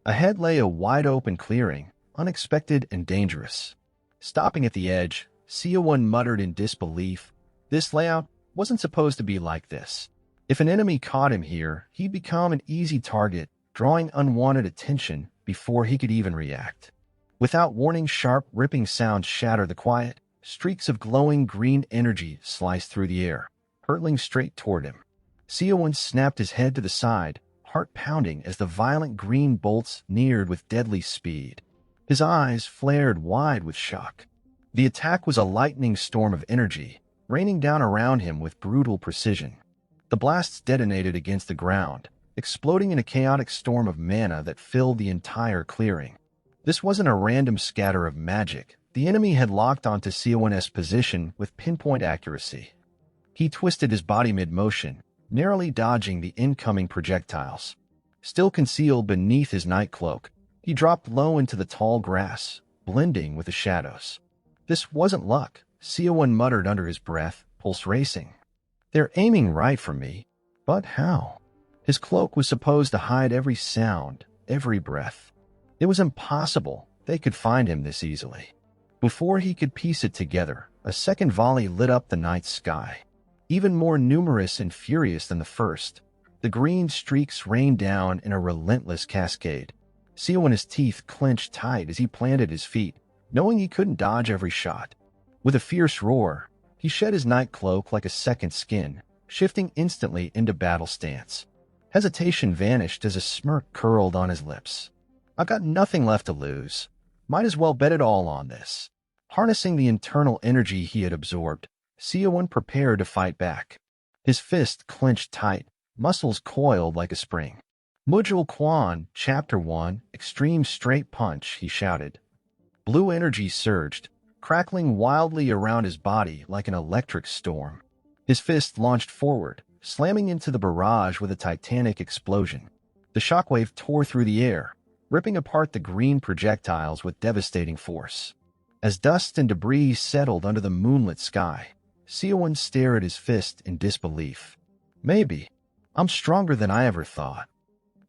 Ahead lay a wide-open clearing, unexpected and dangerous. Stopping at the edge, Seowon muttered in disbelief. This layout wasn't supposed to be like this. If an enemy caught him here, he'd become an easy target, drawing unwanted attention before he could even react. Without warning, sharp, ripping sounds shattered the quiet. Streaks of glowing green energy sliced through the air. hurtling straight toward him. Seawon snapped his head to the side, heart pounding as the violent green bolts neared with deadly speed. His eyes flared wide with shock. The attack was a lightning storm of energy, raining down around him with brutal precision. The blasts detonated against the ground, exploding in a chaotic storm of mana that filled the entire clearing. This wasn't a random scatter of magic. The enemy had locked onto Seowon's position with pinpoint accuracy. He twisted his body mid-motion, narrowly dodging the incoming projectiles. Still concealed beneath his night cloak, he dropped low into the tall grass, blending with the shadows. This wasn't luck, Seowon muttered under his breath, pulse racing. They're aiming right for me, but how? His cloak was supposed to hide every sound, every breath. It was impossible they could find him this easily. Before he could piece it together, a second volley lit up the night sky. Even more numerous and furious than the first, the green streaks rained down in a relentless cascade. Seowon's teeth clenched tight as he planted his feet, knowing he couldn't dodge every shot. With a fierce roar, he shed his night cloak like a second skin, shifting instantly into battle stance. Hesitation vanished as a smirk curled on his lips. I've got nothing left to lose. Might as well bet it all on this. Harnessing the internal energy he had absorbed, Seowon prepared to fight back. His fist clenched tight, muscles coiled like a spring. Mujul Quan, Chapter 1, Extreme Straight Punch, he shouted. Blue energy surged, crackling wildly around his body like an electric storm. His fist launched forward, slamming into the barrage with a titanic explosion. The shockwave tore through the air, ripping apart the green projectiles with devastating force. As dust and debris settled under the moonlit sky, Seowon stared at his fist in disbelief. Maybe. I'm stronger than I ever thought.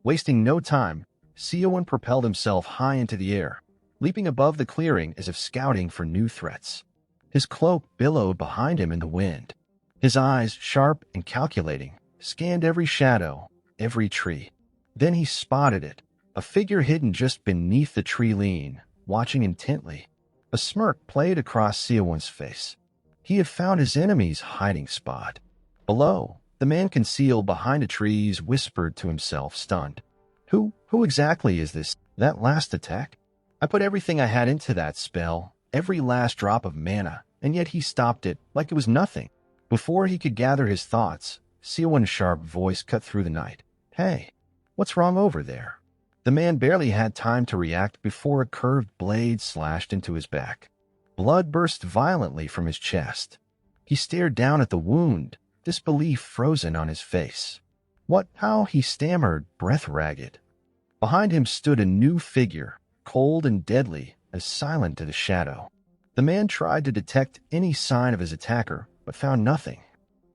Wasting no time, Seowon propelled himself high into the air, leaping above the clearing as if scouting for new threats. His cloak billowed behind him in the wind. His eyes, sharp and calculating, scanned every shadow, every tree. Then he spotted it, a figure hidden just beneath the tree lean, watching intently. A smirk played across Seowon's face. He had found his enemy's hiding spot. Below, the man concealed behind the trees whispered to himself, stunned. Who exactly is this? That last attack? I put everything I had into that spell, every last drop of mana, and yet he stopped it like it was nothing. Before he could gather his thoughts, Seowon's sharp voice cut through the night. Hey, what's wrong over there? The man barely had time to react before a curved blade slashed into his back. Blood burst violently from his chest. He stared down at the wound, disbelief frozen on his face. What? How? He stammered, breath ragged. Behind him stood a new figure, cold and deadly, as silent as a shadow. The man tried to detect any sign of his attacker, but found nothing.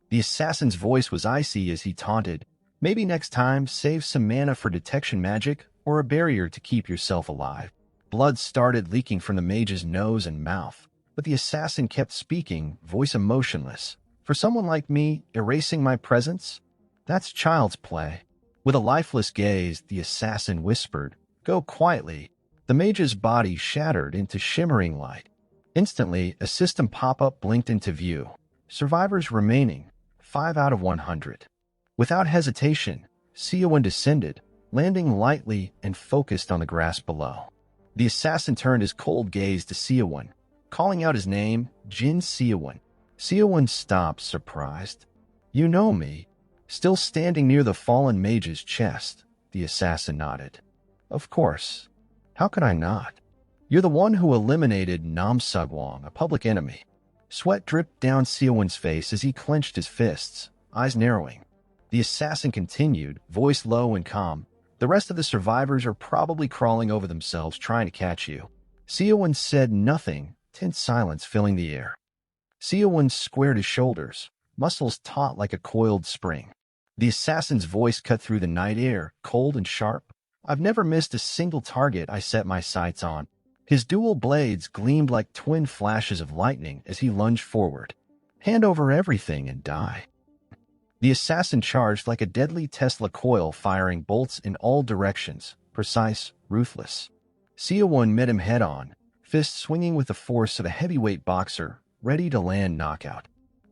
The assassin's voice was icy as he taunted, maybe next time save some mana for detection magic or a barrier to keep yourself alive. Blood started leaking from the mage's nose and mouth, but the assassin kept speaking, voice emotionless. For someone like me, erasing my presence? That's child's play. With a lifeless gaze, the assassin whispered, Go quietly. The mage's body shattered into shimmering light. Instantly, a system pop-up blinked into view. Survivors remaining, 5 out of 100. Without hesitation, Seowon descended, landing lightly and focused on the grass below. The assassin turned his cold gaze to Seowon, calling out his name, Jin Seowoon. Seowon stopped, surprised. You know me. Still standing near the fallen mage's chest, the assassin nodded. Of course. How could I not? You're the one who eliminated Nam Sugwong, a public enemy. Sweat dripped down Seowon's face as he clenched his fists, eyes narrowing. The assassin continued, voice low and calm. The rest of the survivors are probably crawling over themselves trying to catch you. Seowon said nothing, tense silence filling the air. Seowon squared his shoulders, muscles taut like a coiled spring. The assassin's voice cut through the night air, cold and sharp. I've never missed a single target I set my sights on. His dual blades gleamed like twin flashes of lightning as he lunged forward. Hand over everything and die. The assassin charged like a deadly Tesla coil, firing bolts in all directions, precise, ruthless. Seowon met him head-on, fist swinging with the force of a heavyweight boxer, ready to land knockout.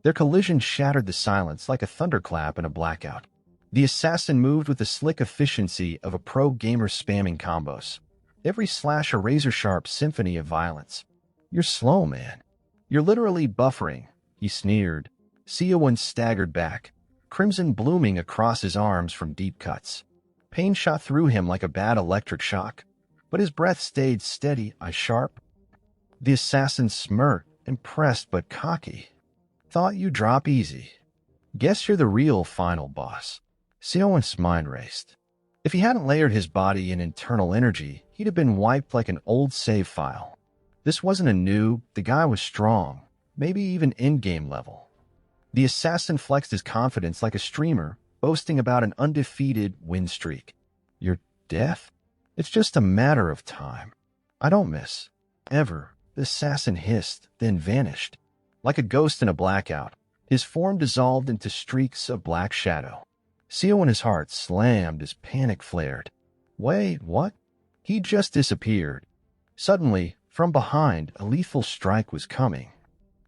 Their collision shattered the silence like a thunderclap in a blackout. The assassin moved with the slick efficiency of a pro gamer spamming combos. Every slash a razor-sharp symphony of violence. "You're slow, man. You're literally buffering," he sneered. Seawon staggered back, crimson blooming across his arms from deep cuts. Pain shot through him like a bad electric shock, but his breath stayed steady, eyes sharp. The assassin smirked, impressed but cocky. "Thought you drop easy. Guess you're the real final boss." Seowon's mind raced. If he hadn't layered his body in internal energy, he'd have been wiped like an old save file. This wasn't a noob, the guy was strong, maybe even in-game level. The assassin flexed his confidence like a streamer, boasting about an undefeated win streak. "Your death? It's just a matter of time. I don't miss. Ever." The assassin hissed, then vanished. Like a ghost in a blackout, his form dissolved into streaks of black shadow. Seowon's heart slammed as panic flared. Wait, what? He just disappeared. Suddenly, from behind, a lethal strike was coming.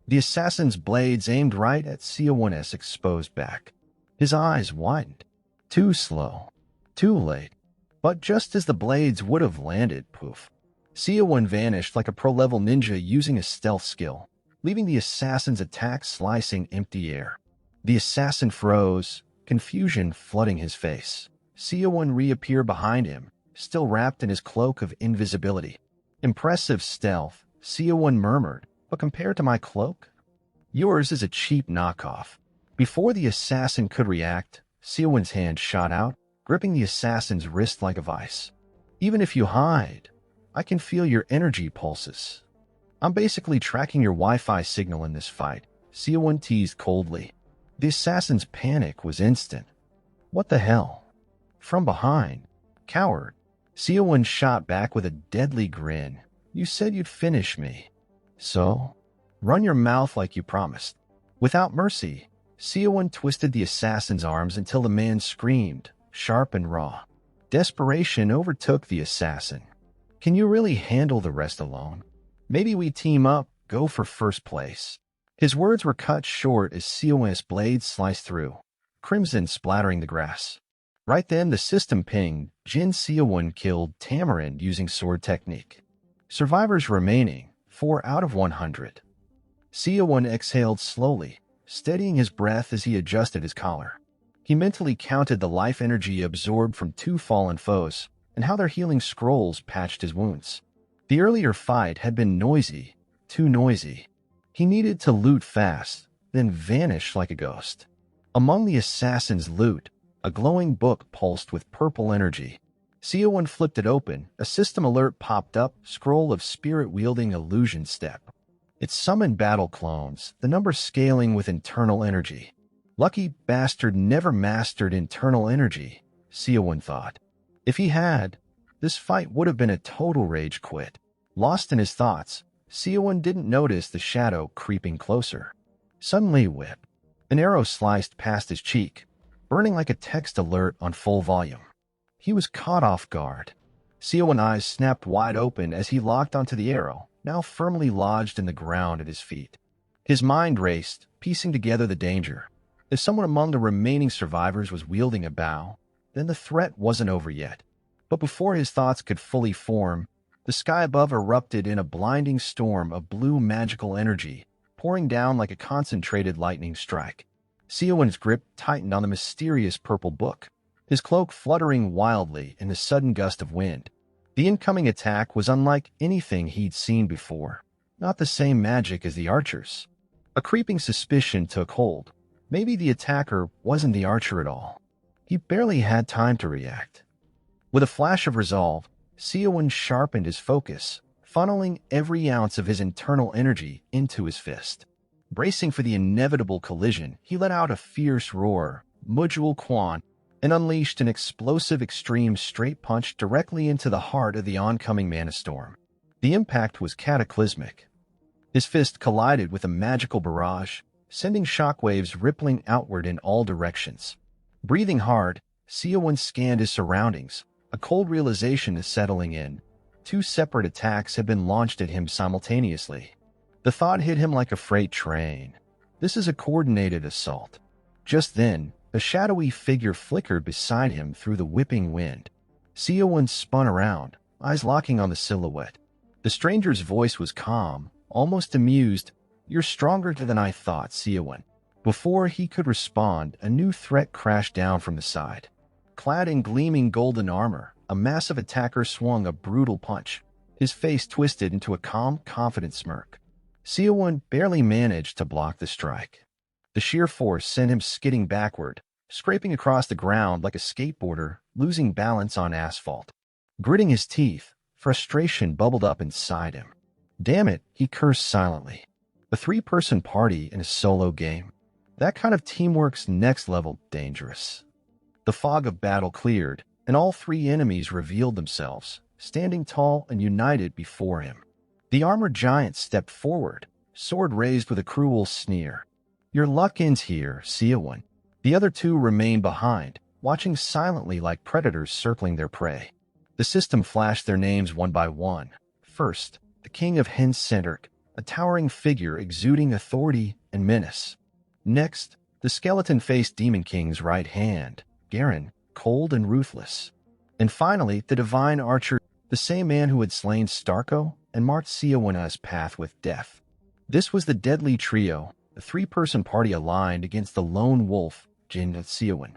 The assassin's blades aimed right at Seowon's exposed back. His eyes widened. Too slow. Too late. But just as the blades would have landed, poof. Seowon vanished like a pro-level ninja using a stealth skill, leaving the assassin's attack slicing empty air. The assassin froze, confusion flooding his face. Seowon reappeared behind him, still wrapped in his cloak of invisibility. "Impressive stealth," Seowon murmured, "but compared to my cloak? Yours is a cheap knockoff." Before the assassin could react, Seowon's hand shot out, gripping the assassin's wrist like a vice. "Even if you hide, I can feel your energy pulses. I'm basically tracking your Wi-Fi signal in this fight," Seowon teased coldly. The assassin's panic was instant. "What the hell?" From behind, "Coward." Seowon shot back with a deadly grin. "You said you'd finish me. So? Run your mouth like you promised." Without mercy, Seowon twisted the assassin's arms until the man screamed, sharp and raw. Desperation overtook the assassin. "Can you really handle the rest alone? Maybe we team up, go for first place." His words were cut short as Seowon's blade sliced through, crimson splattering the grass. Right then, the system pinged. Jin Seowoon killed Tamarind using sword technique. Survivors remaining, 4 out of 100. Seowon exhaled slowly, steadying his breath as he adjusted his collar. He mentally counted the life energy absorbed from 2 fallen foes, and how their healing scrolls patched his wounds. The earlier fight had been noisy, too noisy. He needed to loot fast, then vanish like a ghost. Among the assassin's loot, a glowing book pulsed with purple energy. Seowon flipped it open, a system alert popped up, scroll of spirit-wielding illusion step. It summoned battle clones, the number scaling with internal energy. Lucky bastard never mastered internal energy, Seowon thought. If he had, this fight would have been a total rage quit. Lost in his thoughts, Seowon didn't notice the shadow creeping closer. Suddenly whip. An arrow sliced past his cheek, burning like a text alert on full volume. He was caught off guard. Seowon's eyes snapped wide open as he locked onto the arrow, now firmly lodged in the ground at his feet. His mind raced, piecing together the danger. If someone among the remaining survivors was wielding a bow, then the threat wasn't over yet. But before his thoughts could fully form, the sky above erupted in a blinding storm of blue magical energy, pouring down like a concentrated lightning strike. Seowon's grip tightened on the mysterious purple book, his cloak fluttering wildly in the sudden gust of wind. The incoming attack was unlike anything he'd seen before, not the same magic as the archers. A creeping suspicion took hold. Maybe the attacker wasn't the archer at all. He barely had time to react. With a flash of resolve, Seowon sharpened his focus, funneling every ounce of his internal energy into his fist. Bracing for the inevitable collision, he let out a fierce roar, Mujul Quan, and unleashed an explosive extreme straight punch directly into the heart of the oncoming mana storm. The impact was cataclysmic. His fist collided with a magical barrage, sending shockwaves rippling outward in all directions. Breathing hard, Seowon scanned his surroundings, a cold realization is settling in. 2 separate attacks had been launched at him simultaneously. The thought hit him like a freight train. This is a coordinated assault. Just then, a shadowy figure flickered beside him through the whipping wind. Seawon spun around, eyes locking on the silhouette. The stranger's voice was calm, almost amused. "You're stronger than I thought, Seawon." Before he could respond, a new threat crashed down from the side. Clad in gleaming golden armor, a massive attacker swung a brutal punch. His face twisted into a calm, confident smirk. Seawon barely managed to block the strike. The sheer force sent him skidding backward, scraping across the ground like a skateboarder, losing balance on asphalt. Gritting his teeth, frustration bubbled up inside him. Damn it, he cursed silently. A three-person party in a solo game. That kind of teamwork's next level dangerous. The fog of battle cleared, and all three enemies revealed themselves, standing tall and united before him. The armored giant stepped forward, sword raised with a cruel sneer. "Your luck ends here, Seawon." The other two remained behind, watching silently like predators circling their prey. The system flashed their names one by one. First, the king of Hensenderk, a towering figure exuding authority and menace. Next, the skeleton-faced Demon King's right hand, Garen, cold and ruthless. And finally, the divine archer, the same man who had slain Starko and marked Seowon's path with death. This was the deadly trio, the three-person party aligned against the lone wolf, Jin Seowoon.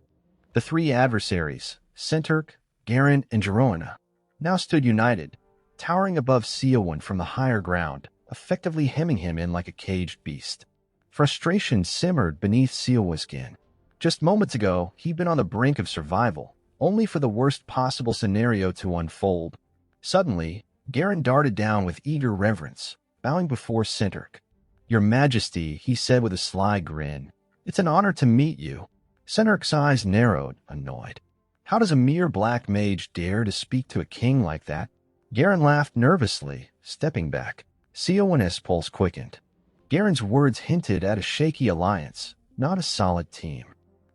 The three adversaries, Senterk, Garen, and Jeroena, now stood united, towering above Seowon from the higher ground, effectively hemming him in like a caged beast. Frustration simmered beneath Seowon's skin. Just moments ago, he'd been on the brink of survival, only for the worst possible scenario to unfold. Suddenly, Garen darted down with eager reverence, bowing before Senterk. "Your Majesty," he said with a sly grin. "It's an honor to meet you." Senterk's eyes narrowed, annoyed. How does a mere black mage dare to speak to a king like that? Garen laughed nervously, stepping back. Seowon's pulse quickened. Garen's words hinted at a shaky alliance, not a solid team.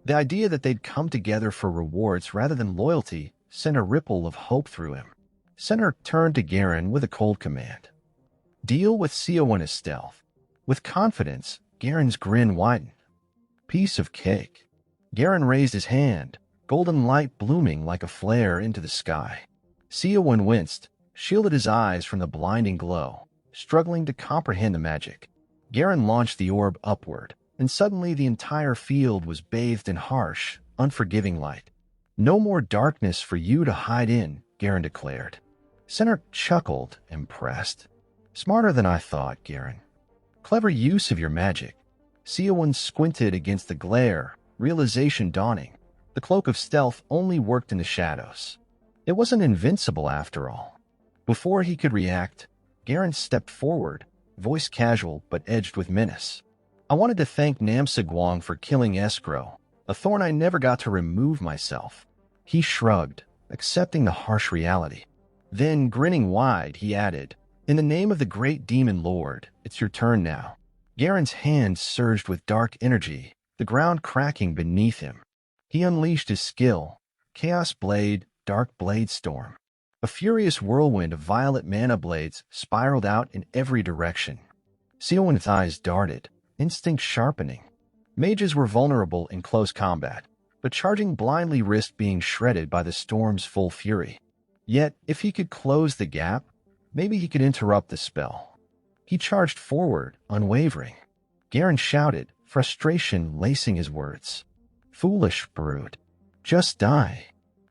The idea that they'd come together for rewards rather than loyalty sent a ripple of hope through him. Senterk turned to Garen with a cold command. "Deal with Seowon's stealth." With confidence, Garen's grin widened. "Piece of cake." Garen raised his hand, golden light blooming like a flare into the sky. Seowon winced, shielded his eyes from the blinding glow, struggling to comprehend the magic. Garen launched the orb upward, and suddenly the entire field was bathed in harsh, unforgiving light. "No more darkness for you to hide in," Garen declared. Senterk chuckled, impressed. "Smarter than I thought, Garen. Clever use of your magic." Seowon squinted against the glare, realization dawning. The cloak of stealth only worked in the shadows. It wasn't invincible after all. Before he could react, Garen stepped forward, voice casual but edged with menace. "I wanted to thank Namsegwang for killing Escrow, a thorn I never got to remove myself." He shrugged, accepting the harsh reality. Then, grinning wide, he added, "In the name of the great demon lord, it's your turn now." Garen's hand surged with dark energy, the ground cracking beneath him. He unleashed his skill, Chaos Blade, Dark Blade Storm. A furious whirlwind of violet mana blades spiraled out in every direction. Seowon's eyes darted, instinct sharpening. Mages were vulnerable in close combat, but charging blindly risked being shredded by the storm's full fury. Yet, if he could close the gap, maybe he could interrupt the spell. He charged forward, unwavering. Garen shouted, frustration lacing his words. "Foolish brood. Just die."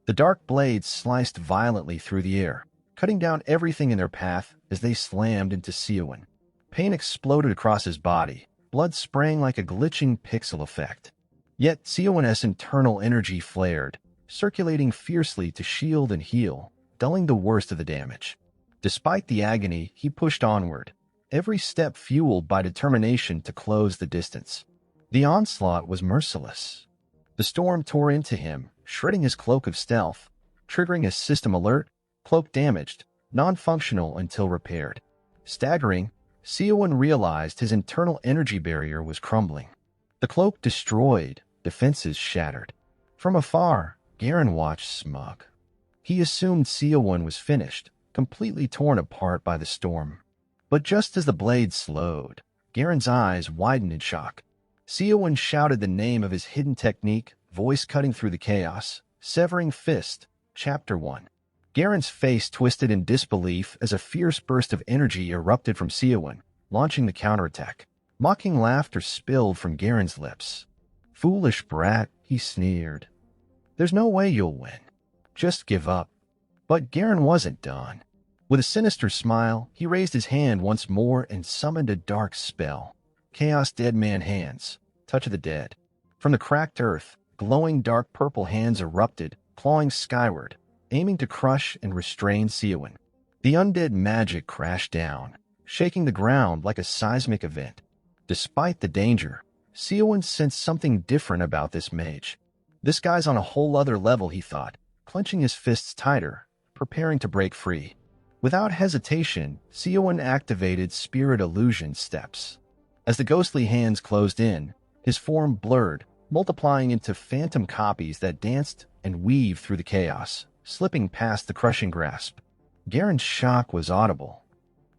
The dark blades sliced violently through the air, cutting down everything in their path as they slammed into Seowon. Pain exploded across his body, blood spraying like a glitching pixel effect. Yet Seowon's internal energy flared, circulating fiercely to shield and heal, dulling the worst of the damage. Despite the agony, he pushed onward, every step fueled by determination to close the distance. The onslaught was merciless. The storm tore into him, shredding his cloak of stealth, triggering a system alert, cloak damaged, non-functional until repaired. Staggering, Seowon realized his internal energy barrier was crumbling. The cloak destroyed, defenses shattered. From afar, Garen watched smug. He assumed Seowon was finished, completely torn apart by the storm. But just as the blade slowed, Garen's eyes widened in shock. Seawon shouted the name of his hidden technique, voice cutting through the chaos. Severing Fist, Chapter 1. Garen's face twisted in disbelief as a fierce burst of energy erupted from Seawon, launching the counterattack. Mocking laughter spilled from Garen's lips. "Foolish brat," he sneered. "There's no way you'll win. Just give up." But Garen wasn't done. With a sinister smile, he raised his hand once more and summoned a dark spell. Chaos Dead Man Hands, Touch of the Dead. From the cracked earth, glowing dark purple hands erupted, clawing skyward, aiming to crush and restrain Seawon. The undead magic crashed down, shaking the ground like a seismic event. Despite the danger, Seawon sensed something different about this mage. This guy's on a whole other level, he thought, clenching his fists tighter, preparing to break free. Without hesitation, Seawon activated Spirit Illusion Steps. As the ghostly hands closed in, his form blurred, multiplying into phantom copies that danced and weaved through the chaos, slipping past the crushing grasp. Garen's shock was audible.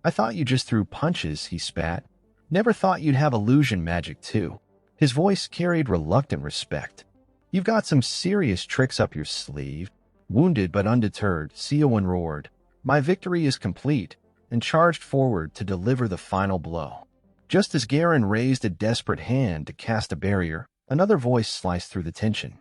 "I thought you just threw punches," he spat. "Never thought you'd have illusion magic too." His voice carried reluctant respect. "You've got some serious tricks up your sleeve." Wounded but undeterred, Seawon roared, "My victory is complete," and charged forward to deliver the final blow. Just as Garen raised a desperate hand to cast a barrier, another voice sliced through the tension.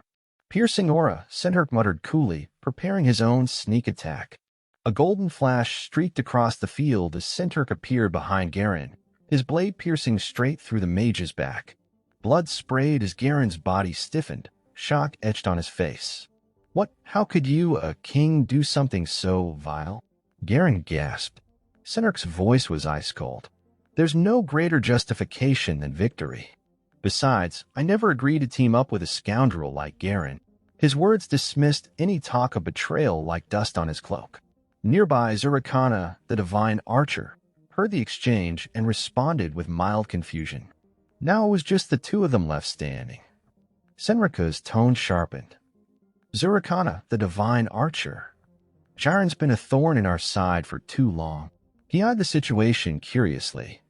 "Piercing aura," Senhurk muttered coolly, preparing his own sneak attack. A golden flash streaked across the field as Senhurk appeared behind Garen, his blade piercing straight through the mage's back. Blood sprayed as Garen's body stiffened, shock etched on his face. "What? How could you, a king, do something so vile?" Garen gasped. Senhurk's voice was ice cold. "There's no greater justification than victory. Besides, I never agreed to team up with a scoundrel like Garen." His words dismissed any talk of betrayal like dust on his cloak. Nearby, Zurikana, the divine archer, heard the exchange and responded with mild confusion. Now it was just the two of them left standing. Senrika's tone sharpened. "Zurikana, the divine archer. Jiren's been a thorn in our side for too long." He eyed the situation curiously.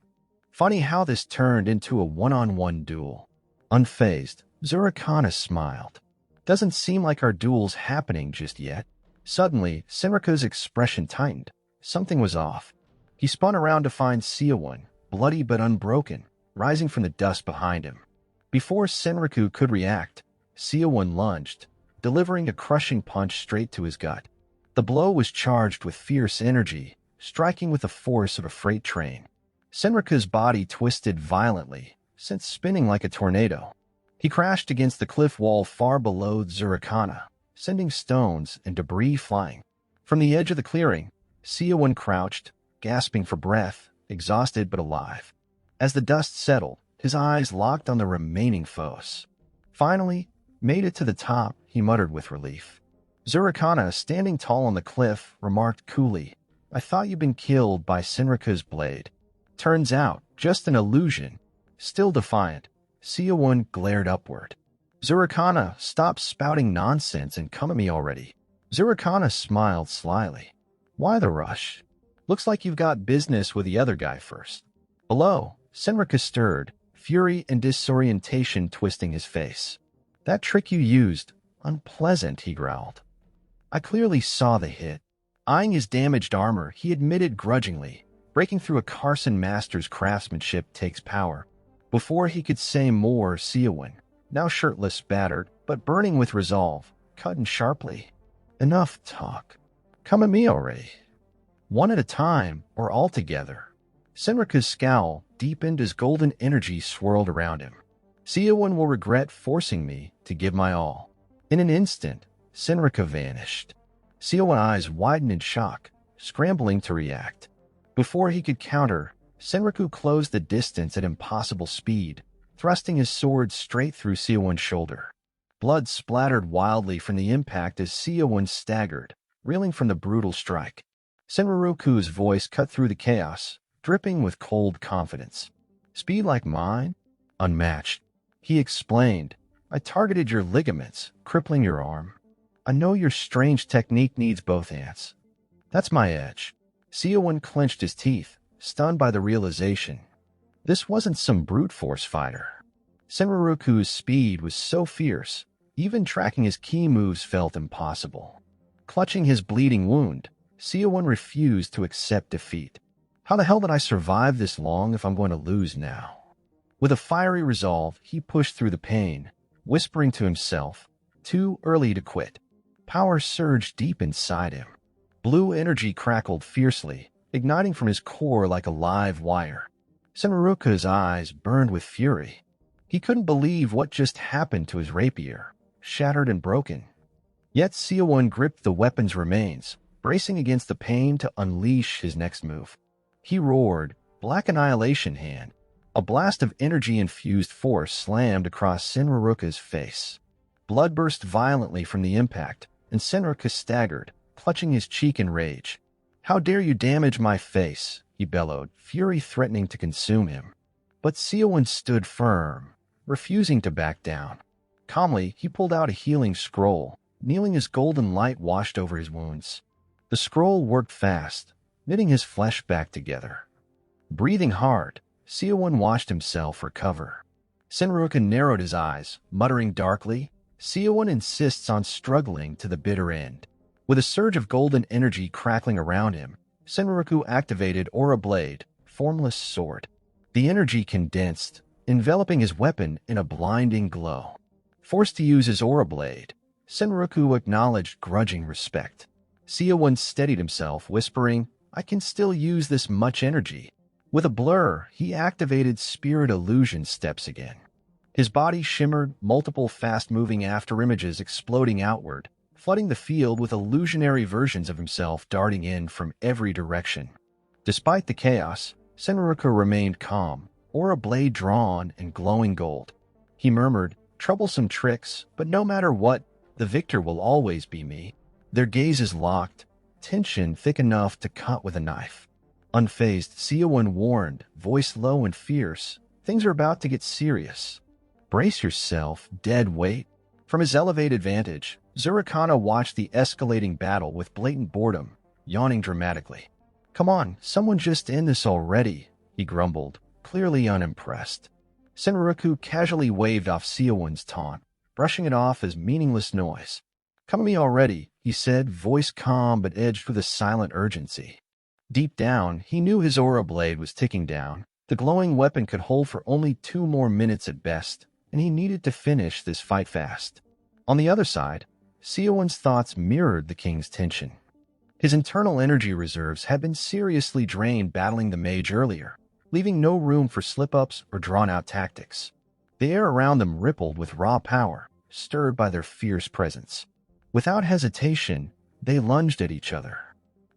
"Funny how this turned into a one-on-one duel." Unfazed, Zurikana smiled. "Doesn't seem like our duel's happening just yet." Suddenly, Senrika's expression tightened. Something was off. He spun around to find Seawon, bloody but unbroken, rising from the dust behind him. Before Senriku could react, Seawon lunged, delivering a crushing punch straight to his gut. The blow was charged with fierce energy, striking with the force of a freight train. Senrika's body twisted violently, sent spinning like a tornado. He crashed against the cliff wall far below Zurikana, sending stones and debris flying. From the edge of the clearing, Seawon crouched, gasping for breath, exhausted but alive. As the dust settled, his eyes locked on the remaining foes. "Finally, made it to the top," he muttered with relief. Zurikana, standing tall on the cliff, remarked coolly, "I thought you'd been killed by Senrika's blade. Turns out, just an illusion." Still defiant, Seawon glared upward. "Zurikana, stop spouting nonsense and come at me already." Zurikana smiled slyly. "Why the rush? Looks like you've got business with the other guy first." Below, Senrika stirred, fury and disorientation twisting his face. "That trick you used, unpleasant," he growled. "I clearly saw the hit." Eyeing his damaged armor, he admitted grudgingly, breaking through a Carson master's craftsmanship takes power. Before he could say more, Seawon, now shirtless, battered, but burning with resolve, cut in sharply. "Enough talk. Come at me already. One at a time, or all together." Senrika's scowl deepened as golden energy swirled around him. "Seawon will regret forcing me to give my all." In an instant, Senrika vanished. Seawon's eyes widened in shock, scrambling to react. Before he could counter, Senriku closed the distance at impossible speed, thrusting his sword straight through Seawon's shoulder. Blood splattered wildly from the impact as Seawon staggered, reeling from the brutal strike. Senriku's voice cut through the chaos, dripping with cold confidence. "Speed like mine? Unmatched." He explained, "I targeted your ligaments, crippling your arm. I know your strange technique needs both hands. That's my edge." Seawon clenched his teeth, stunned by the realization. This wasn't some brute force fighter. Senruku's speed was so fierce, even tracking his key moves felt impossible. Clutching his bleeding wound, Seawon refused to accept defeat. How the hell did I survive this long if I'm going to lose now? With a fiery resolve, he pushed through the pain, whispering to himself, too early to quit. Power surged deep inside him. Blue energy crackled fiercely, igniting from his core like a live wire. Senruku's eyes burned with fury. He couldn't believe what just happened to his rapier, shattered and broken. Yet Seawon gripped the weapon's remains, bracing against the pain to unleash his next move. He roared, Black Annihilation Hand. A blast of energy-infused force slammed across Senruku's face. Blood burst violently from the impact, and Senruku staggered, clutching his cheek in rage. How dare you damage my face, he bellowed, fury threatening to consume him. But Seowon stood firm, refusing to back down. Calmly, he pulled out a healing scroll, kneeling as golden light washed over his wounds. The scroll worked fast, knitting his flesh back together. Breathing hard, Seowon watched himself recover. Senruku narrowed his eyes, muttering darkly, Seowon insists on struggling to the bitter end. With a surge of golden energy crackling around him, Senruku activated Aura Blade, formless sword. The energy condensed, enveloping his weapon in a blinding glow. Forced to use his Aura Blade, Senruku acknowledged grudging respect. Seowon steadied himself, whispering, I can still use this much energy. With a blur, he activated Spirit Illusion steps again. His body shimmered, multiple fast-moving afterimages exploding outward, flooding the field with illusionary versions of himself darting in from every direction. Despite the chaos, Senruku remained calm, Aura Blade drawn and glowing gold. He murmured, troublesome tricks, but no matter what, the victor will always be me. Their gazes locked, tension thick enough to cut with a knife. Unfazed, Seowon warned, voice low and fierce, things are about to get serious. Brace yourself, dead weight. From his elevated vantage, Zurikana watched the escalating battle with blatant boredom, yawning dramatically. Come on, someone just end this already, he grumbled, clearly unimpressed. Senruku casually waved off Seowon's taunt, brushing it off as meaningless noise. Come at me already, he said, voice calm but edged with a silent urgency. Deep down, he knew his Aura Blade was ticking down. The glowing weapon could hold for only 2 more minutes at best, and he needed to finish this fight fast. On the other side, Seowon's thoughts mirrored the king's tension. His internal energy reserves had been seriously drained battling the mage earlier, leaving no room for slip-ups or drawn-out tactics. The air around them rippled with raw power, stirred by their fierce presence. Without hesitation, they lunged at each other.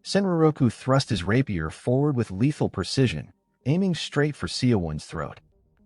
Senruku thrust his rapier forward with lethal precision, aiming straight for Seowon's throat.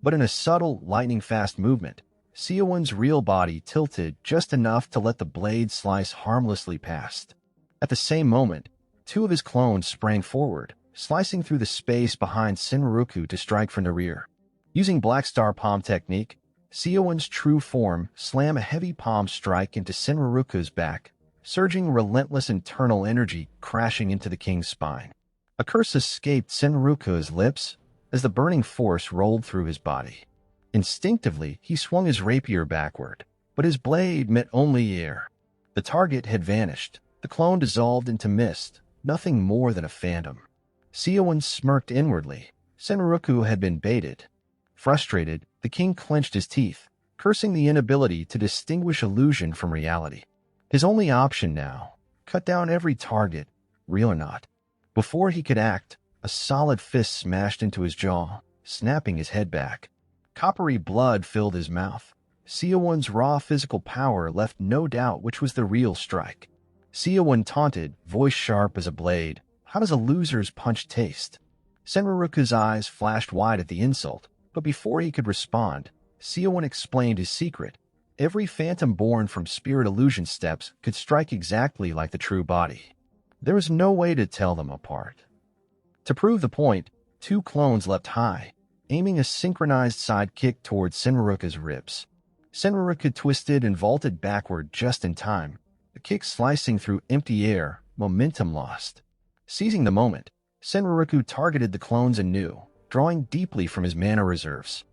But in a subtle, lightning-fast movement, Seowon's real body tilted just enough to let the blade slice harmlessly past. At the same moment, 2 of his clones sprang forward, slicing through the space behind Senruku to strike from the rear. Using Black Star Palm technique, Seowon's true form slammed a heavy palm strike into Senruku's back, surging relentless internal energy crashing into the king's spine. A curse escaped Senruku's lips as the burning force rolled through his body. Instinctively, he swung his rapier backward, but his blade met only air. The target had vanished. The clone dissolved into mist, nothing more than a phantom. Seowon smirked inwardly. Senruku had been baited. Frustrated, the king clenched his teeth, cursing the inability to distinguish illusion from reality. His only option now, cut down every target, real or not. Before he could act, a solid fist smashed into his jaw, snapping his head back. Coppery blood filled his mouth. Seowon's raw physical power left no doubt which was the real strike. Seowon taunted, voice sharp as a blade, how does a loser's punch taste? Senruku's eyes flashed wide at the insult, but before he could respond, Seowon explained his secret. Every phantom born from spirit illusion steps could strike exactly like the true body. There was no way to tell them apart. To prove the point, 2 clones leapt high, aiming a synchronized side kick towards Senruku's ribs. Senruku twisted and vaulted backward just in time, the kick slicing through empty air, momentum lost. Seizing the moment, Senruku targeted the clones anew, drawing deeply from his mana reserves.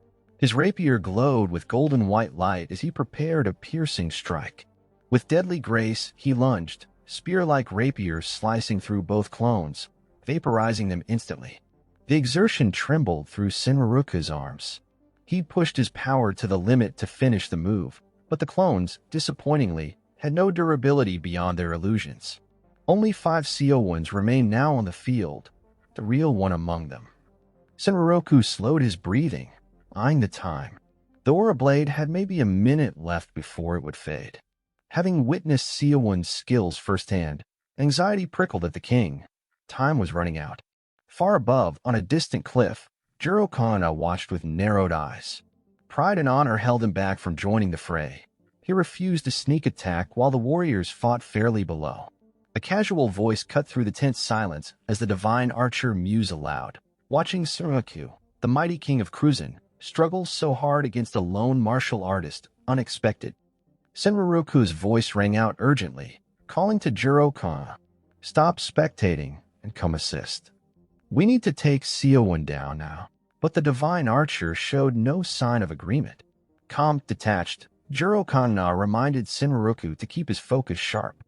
His rapier glowed with golden white light as he prepared a piercing strike. With deadly grace, he lunged, spear-like rapier slicing through both clones, vaporizing them instantly. The exertion trembled through Senruku's arms. He pushed his power to the limit to finish the move, but the clones, disappointingly, had no durability beyond their illusions. Only 5 Seowons remained now on the field, the real one among them. Senruku slowed his breathing, eyeing the time. The aura blade had maybe a minute left before it would fade. Having witnessed Seowon's skills firsthand, anxiety prickled at the king. Time was running out. Far above, on a distant cliff, Jiro Kana watched with narrowed eyes. Pride and honor held him back from joining the fray. He refused a sneak attack while the warriors fought fairly below. A casual voice cut through the tense silence as the divine archer mused aloud. Watching Senruku, the mighty king of Cruzan, struggle so hard against a lone martial artist, unexpected. Senruku's voice rang out urgently, calling to Jiro Kana. Stop spectating and come assist. We need to take Seowon down now. But the divine archer showed no sign of agreement. Calm, detached, Jiro Kana reminded Senruku to keep his focus sharp.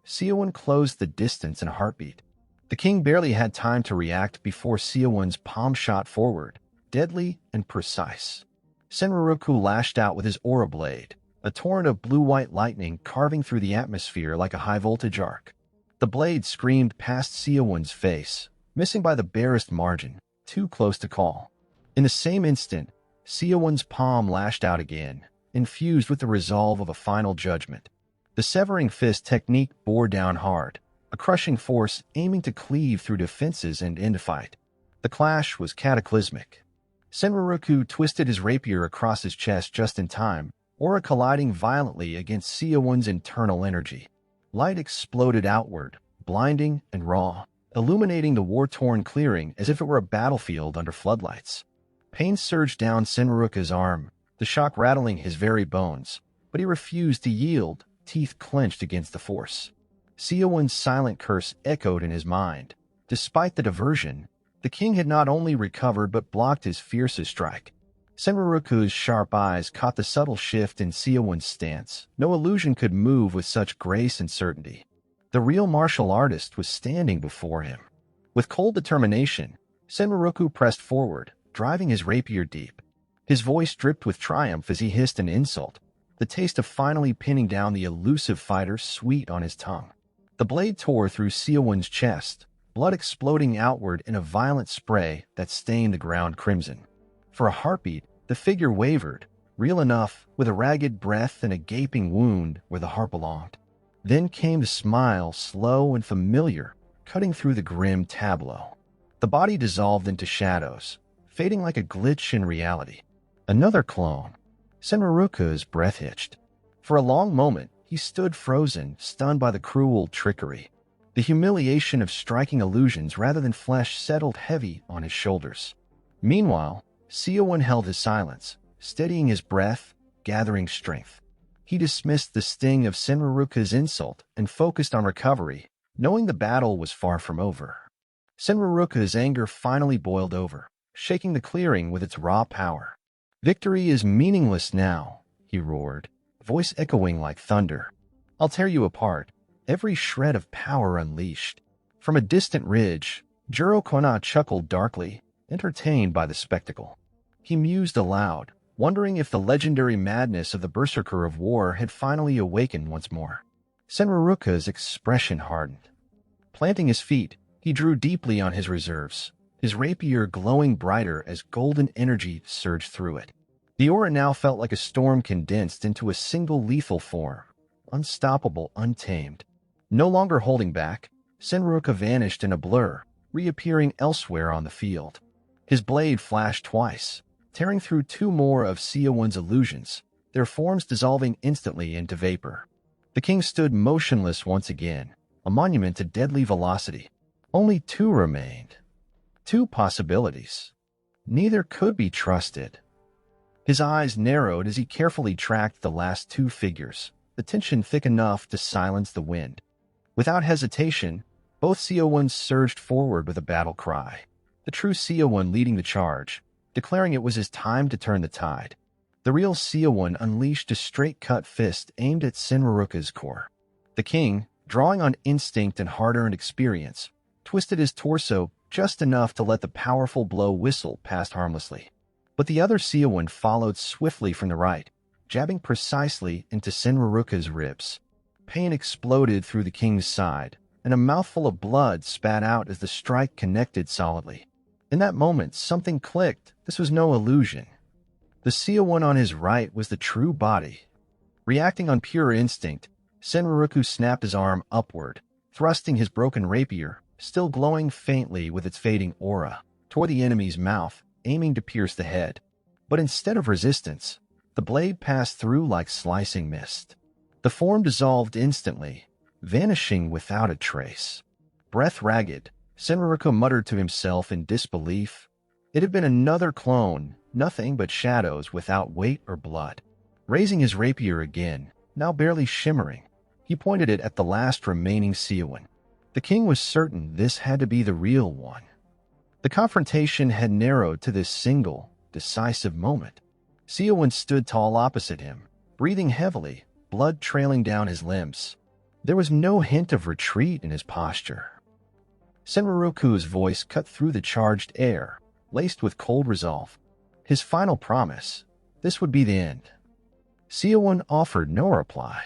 Seowon closed the distance in a heartbeat. The king barely had time to react before Seowon's palm shot forward, deadly and precise. Senruku lashed out with his aura blade, a torrent of blue-white lightning carving through the atmosphere like a high-voltage arc. The blade screamed past Seowon's face, missing by the barest margin, too close to call. In the same instant, Seowon's palm lashed out again, infused with the resolve of a final judgment. The severing fist technique bore down hard, a crushing force aiming to cleave through defenses and end a fight. The clash was cataclysmic. Senruku twisted his rapier across his chest just in time, aura colliding violently against Seowon's internal energy. Light exploded outward, blinding and raw, illuminating the war-torn clearing as if it were a battlefield under floodlights. Pain surged down Senruku's arm, the shock rattling his very bones, but he refused to yield, teeth clenched against the force. Seowon's silent curse echoed in his mind. Despite the diversion, the king had not only recovered but blocked his fiercest strike. Senruku's sharp eyes caught the subtle shift in Seowon's stance. No illusion could move with such grace and certainty. The real martial artist was standing before him. With cold determination, Senruku pressed forward, driving his rapier deep. His voice dripped with triumph as he hissed an insult, the taste of finally pinning down the elusive fighter sweet on his tongue. The blade tore through Seowon's chest, blood exploding outward in a violent spray that stained the ground crimson. For a heartbeat, the figure wavered, real enough, with a ragged breath and a gaping wound where the heart belonged. Then came the smile, slow and familiar, cutting through the grim tableau. The body dissolved into shadows, fading like a glitch in reality. Another clone. Senruku's breath hitched. For a long moment, he stood frozen, stunned by the cruel trickery. The humiliation of striking illusions rather than flesh settled heavy on his shoulders. Meanwhile, Seowon held his silence, steadying his breath, gathering strength. He dismissed the sting of Senruku's insult and focused on recovery, knowing the battle was far from over. Senruku's anger finally boiled over, shaking the clearing with its raw power. "Victory is meaningless now," he roared, voice echoing like thunder. "I'll tear you apart, every shred of power unleashed." From a distant ridge, Jiro Kana chuckled darkly, entertained by the spectacle. He mused aloud, wondering if the legendary madness of the berserker of war had finally awakened once more. Senruku's expression hardened. Planting his feet, he drew deeply on his reserves, his rapier glowing brighter as golden energy surged through it. The aura now felt like a storm condensed into a single lethal form, unstoppable, untamed. No longer holding back, Senruku vanished in a blur, reappearing elsewhere on the field. His blade flashed twice, tearing through 2 more of Seowon's illusions, their forms dissolving instantly into vapor. The king stood motionless once again, a monument to deadly velocity. Only 2 remained. 2 possibilities. Neither could be trusted. His eyes narrowed as he carefully tracked the last 2 figures, the tension thick enough to silence the wind. Without hesitation, both Seowons surged forward with a battle cry. The true Seowon leading the charge, declaring it was his time to turn the tide. The real Seawon unleashed a straight-cut fist aimed at Senruka's core. The king, drawing on instinct and hard-earned experience, twisted his torso just enough to let the powerful blow whistle past harmlessly. But the other Seawon followed swiftly from the right, jabbing precisely into Senruka's ribs. Pain exploded through the king's side, and a mouthful of blood spat out as the strike connected solidly. In that moment, something clicked. This was no illusion. The Seawon on his right was the true body. Reacting on pure instinct, Senruku snapped his arm upward, thrusting his broken rapier, still glowing faintly with its fading aura, toward the enemy's mouth, aiming to pierce the head. But instead of resistance, the blade passed through like slicing mist. The form dissolved instantly, vanishing without a trace. Breath ragged, Senruku muttered to himself in disbelief. It had been another clone, nothing but shadows without weight or blood. Raising his rapier again, now barely shimmering, he pointed it at the last remaining Seawon. The king was certain this had to be the real one. The confrontation had narrowed to this single, decisive moment. Seawon stood tall opposite him, breathing heavily, blood trailing down his limbs. There was no hint of retreat in his posture. Senruku's voice cut through the charged air, laced with cold resolve. His final promise, this would be the end. Seawon offered no reply.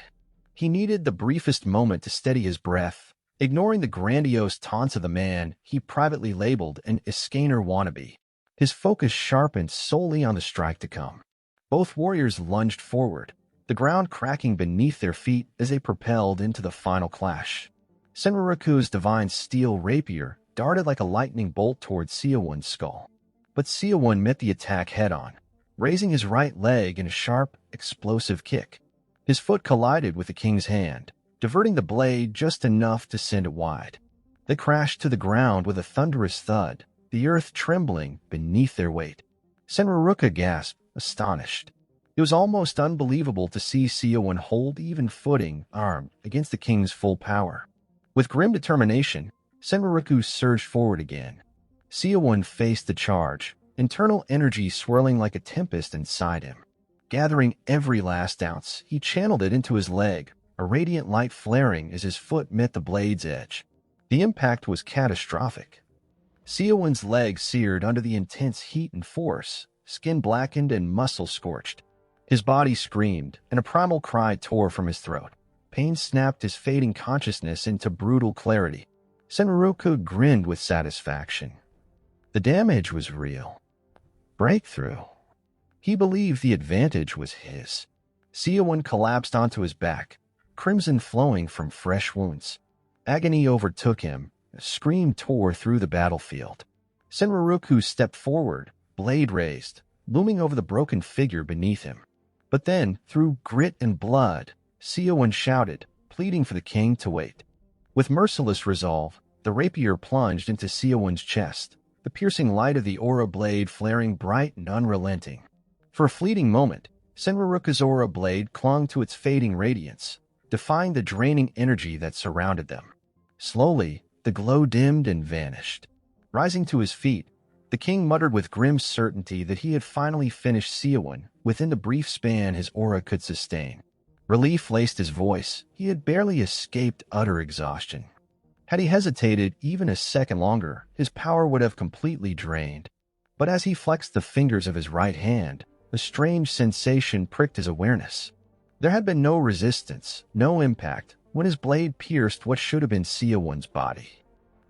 He needed the briefest moment to steady his breath, ignoring the grandiose taunts of the man he privately labeled an Iskaner wannabe. His focus sharpened solely on the strike to come. Both warriors lunged forward, the ground cracking beneath their feet as they propelled into the final clash. Senruku's divine steel rapier darted like a lightning bolt toward Seawon's skull. But Seawon met the attack head-on, raising his right leg in a sharp, explosive kick. His foot collided with the king's hand, diverting the blade just enough to send it wide. They crashed to the ground with a thunderous thud, the earth trembling beneath their weight. Senruka gasped, astonished. It was almost unbelievable to see Seawon hold even footing, armed against the king's full power. With grim determination, Senruku surged forward again. Seawon faced the charge, internal energy swirling like a tempest inside him. Gathering every last ounce, he channeled it into his leg, a radiant light flaring as his foot met the blade's edge. The impact was catastrophic. Seawon's leg seared under the intense heat and force, skin blackened and muscle scorched. His body screamed, and a primal cry tore from his throat. Pain snapped his fading consciousness into brutal clarity. Senruku grinned with satisfaction. The damage was real. Breakthrough. He believed the advantage was his. Seawon collapsed onto his back, crimson flowing from fresh wounds. Agony overtook him. A scream tore through the battlefield. Senruku stepped forward, blade raised, looming over the broken figure beneath him. But then, through grit and blood, Seawon shouted, pleading for the king to wait. With merciless resolve, the rapier plunged into Seawon's chest, the piercing light of the aura blade flaring bright and unrelenting. For a fleeting moment, Senruka's aura blade clung to its fading radiance, defying the draining energy that surrounded them. Slowly, the glow dimmed and vanished. Rising to his feet, the king muttered with grim certainty that he had finally finished Seawon within the brief span his aura could sustain. Relief laced his voice. He had barely escaped utter exhaustion. Had he hesitated even a second longer, his power would have completely drained. But as he flexed the fingers of his right hand, a strange sensation pricked his awareness. There had been no resistance, no impact, when his blade pierced what should have been Seawon's body.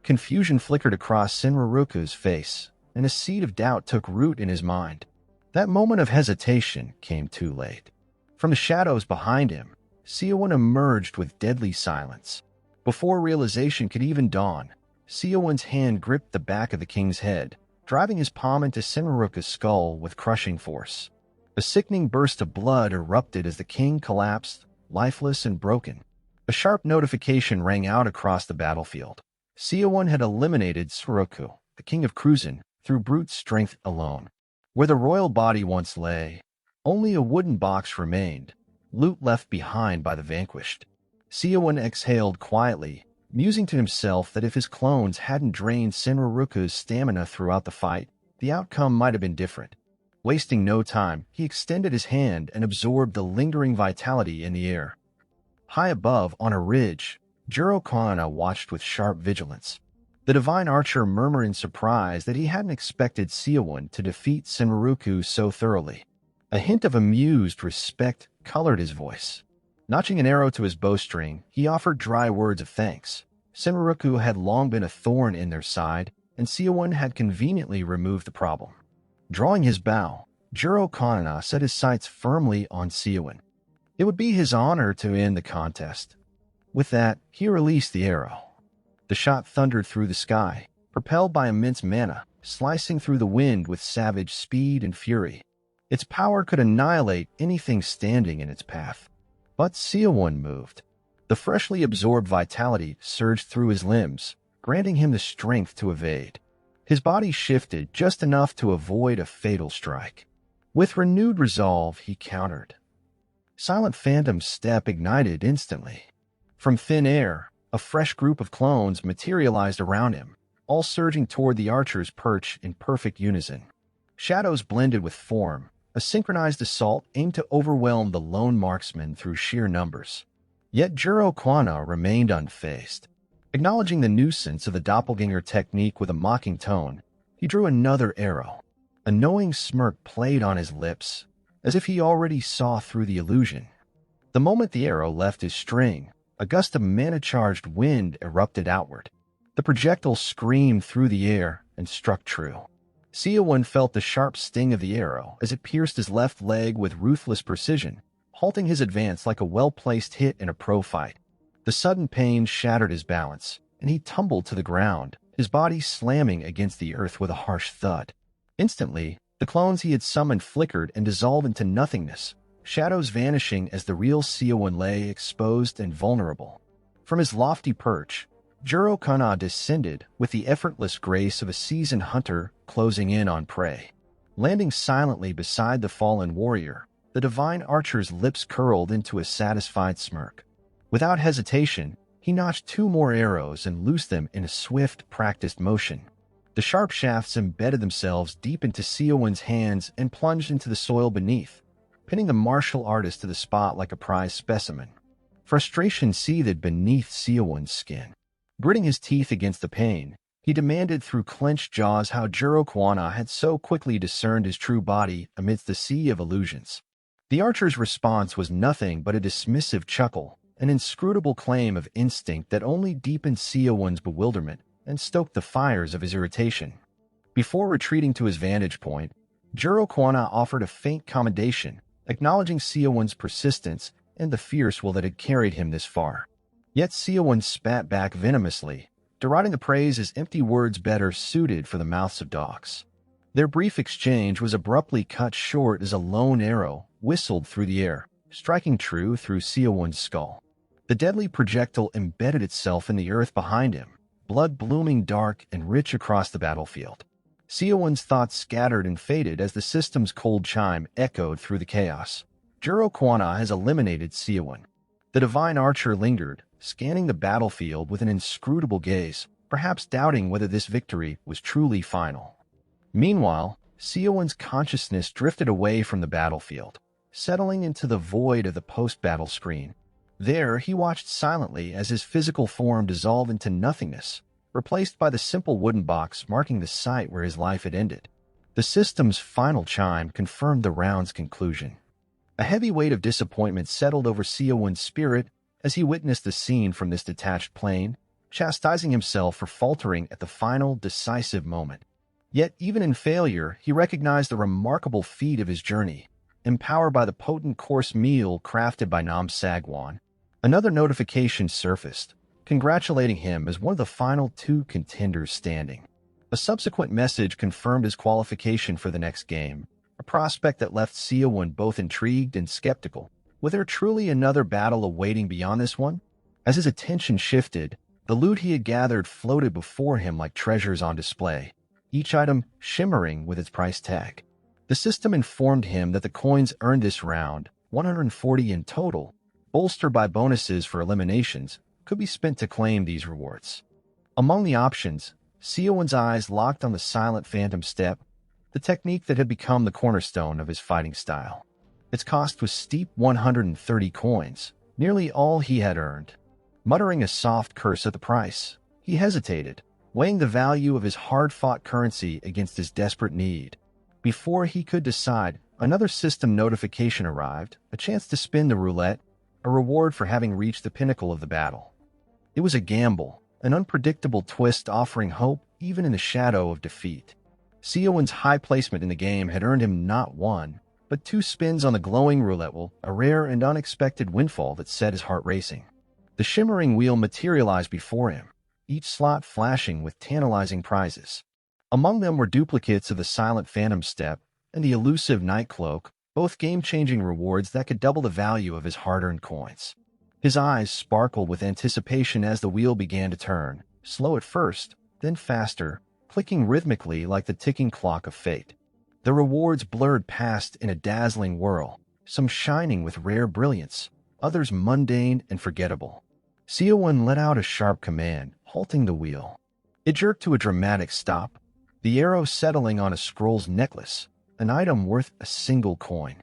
Confusion flickered across Senruku's face, and a seed of doubt took root in his mind. That moment of hesitation came too late. From the shadows behind him, Seawon emerged with deadly silence. Before realization could even dawn, Seawon's hand gripped the back of the king's head, driving his palm into Senruka's skull with crushing force. A sickening burst of blood erupted as the king collapsed, lifeless and broken. A sharp notification rang out across the battlefield. Seawon had eliminated Senruku, the king of Cruzan, through brute strength alone. Where the royal body once lay, only a wooden box remained, loot left behind by the vanquished. Seawon exhaled quietly, musing to himself that if his clones hadn't drained Senruku's stamina throughout the fight, the outcome might have been different. Wasting no time, he extended his hand and absorbed the lingering vitality in the air. High above, on a ridge, Juro Kana watched with sharp vigilance. The divine archer murmured in surprise that he hadn't expected Seawon to defeat Senruku so thoroughly. A hint of amused respect colored his voice. Notching an arrow to his bowstring, he offered dry words of thanks. Senruku had long been a thorn in their side, and Seawon had conveniently removed the problem. Drawing his bow, Juro Kana set his sights firmly on Seawon. It would be his honor to end the contest. With that, he released the arrow. The shot thundered through the sky, propelled by immense mana, slicing through the wind with savage speed and fury. Its power could annihilate anything standing in its path. But Seawon moved. The freshly absorbed vitality surged through his limbs, granting him the strength to evade. His body shifted just enough to avoid a fatal strike. With renewed resolve, he countered. Silent Phantom's step ignited instantly. From thin air, a fresh group of clones materialized around him, all surging toward the archer's perch in perfect unison. Shadows blended with form, a synchronized assault aimed to overwhelm the lone marksman through sheer numbers. Yet Juro Kana remained unfazed. Acknowledging the nuisance of the doppelganger technique with a mocking tone, he drew another arrow. A knowing smirk played on his lips, as if he already saw through the illusion. The moment the arrow left his string, a gust of mana-charged wind erupted outward. The projectile screamed through the air and struck true. Seawon felt the sharp sting of the arrow as it pierced his left leg with ruthless precision, halting his advance like a well-placed hit in a pro fight. The sudden pain shattered his balance, and he tumbled to the ground, his body slamming against the earth with a harsh thud. Instantly, the clones he had summoned flickered and dissolved into nothingness, shadows vanishing as the real Seawon lay exposed and vulnerable. From his lofty perch, Juro Kana descended with the effortless grace of a seasoned hunter closing in on prey. Landing silently beside the fallen warrior, the divine archer's lips curled into a satisfied smirk. Without hesitation, he notched 2 more arrows and loosed them in a swift, practiced motion. The sharp shafts embedded themselves deep into Seowon's hands and plunged into the soil beneath, pinning the martial artist to the spot like a prized specimen. Frustration seethed beneath Seowon's skin. Gritting his teeth against the pain, he demanded through clenched jaws how Juro Kana had so quickly discerned his true body amidst the sea of illusions. The archer's response was nothing but a dismissive chuckle, an inscrutable claim of instinct that only deepened Seowon's bewilderment and stoked the fires of his irritation. Before retreating to his vantage point, Juro Kana offered a faint commendation, acknowledging Seowon's persistence and the fierce will that had carried him this far. Yet Seowon spat back venomously, deriding the praise as empty words better suited for the mouths of dogs. Their brief exchange was abruptly cut short as a lone arrow whistled through the air, striking true through Seowon's skull. The deadly projectile embedded itself in the earth behind him, blood blooming dark and rich across the battlefield. Seowon's thoughts scattered and faded as the system's cold chime echoed through the chaos. Juro Kana has eliminated Seowon. The divine archer lingered, scanning the battlefield with an inscrutable gaze, perhaps doubting whether this victory was truly final. Meanwhile, Seowon's consciousness drifted away from the battlefield, settling into the void of the post-battle screen. There, he watched silently as his physical form dissolved into nothingness, replaced by the simple wooden box marking the site where his life had ended. The system's final chime confirmed the round's conclusion. A heavy weight of disappointment settled over Seowon's spirit as he witnessed the scene from this detached plane, chastising himself for faltering at the final, decisive moment. Yet, even in failure, he recognized the remarkable feat of his journey, empowered by the potent course meal crafted by Nam Sagwan. Another notification surfaced, congratulating him as one of the final 2 contenders standing. A subsequent message confirmed his qualification for the next game, a prospect that left Seowon both intrigued and skeptical. Was there truly another battle awaiting beyond this one? As his attention shifted, the loot he had gathered floated before him like treasures on display, each item shimmering with its price tag. The system informed him that the coins earned this round, 140 in total, bolstered by bonuses for eliminations, could be spent to claim these rewards. Among the options, Seowon's eyes locked on the silent phantom step, the technique that had become the cornerstone of his fighting style. Its cost was steep 130 coins, nearly all he had earned. Muttering a soft curse at the price, he hesitated, weighing the value of his hard-fought currency against his desperate need. Before he could decide, another system notification arrived, a chance to spin the roulette, a reward for having reached the pinnacle of the battle. It was a gamble, an unpredictable twist offering hope even in the shadow of defeat. Seowon's high placement in the game had earned him not one, but 2 spins on the glowing roulette wheel, a rare and unexpected windfall that set his heart racing. The shimmering wheel materialized before him, each slot flashing with tantalizing prizes. Among them were duplicates of the Silent Phantom Step and the elusive Night Cloak, both game-changing rewards that could double the value of his hard-earned coins. His eyes sparkled with anticipation as the wheel began to turn, slow at first, then faster, clicking rhythmically like the ticking clock of fate. The rewards blurred past in a dazzling whirl, some shining with rare brilliance, others mundane and forgettable. Seowon let out a sharp command, halting the wheel. It jerked to a dramatic stop, the arrow settling on a scroll's necklace, an item worth a single coin.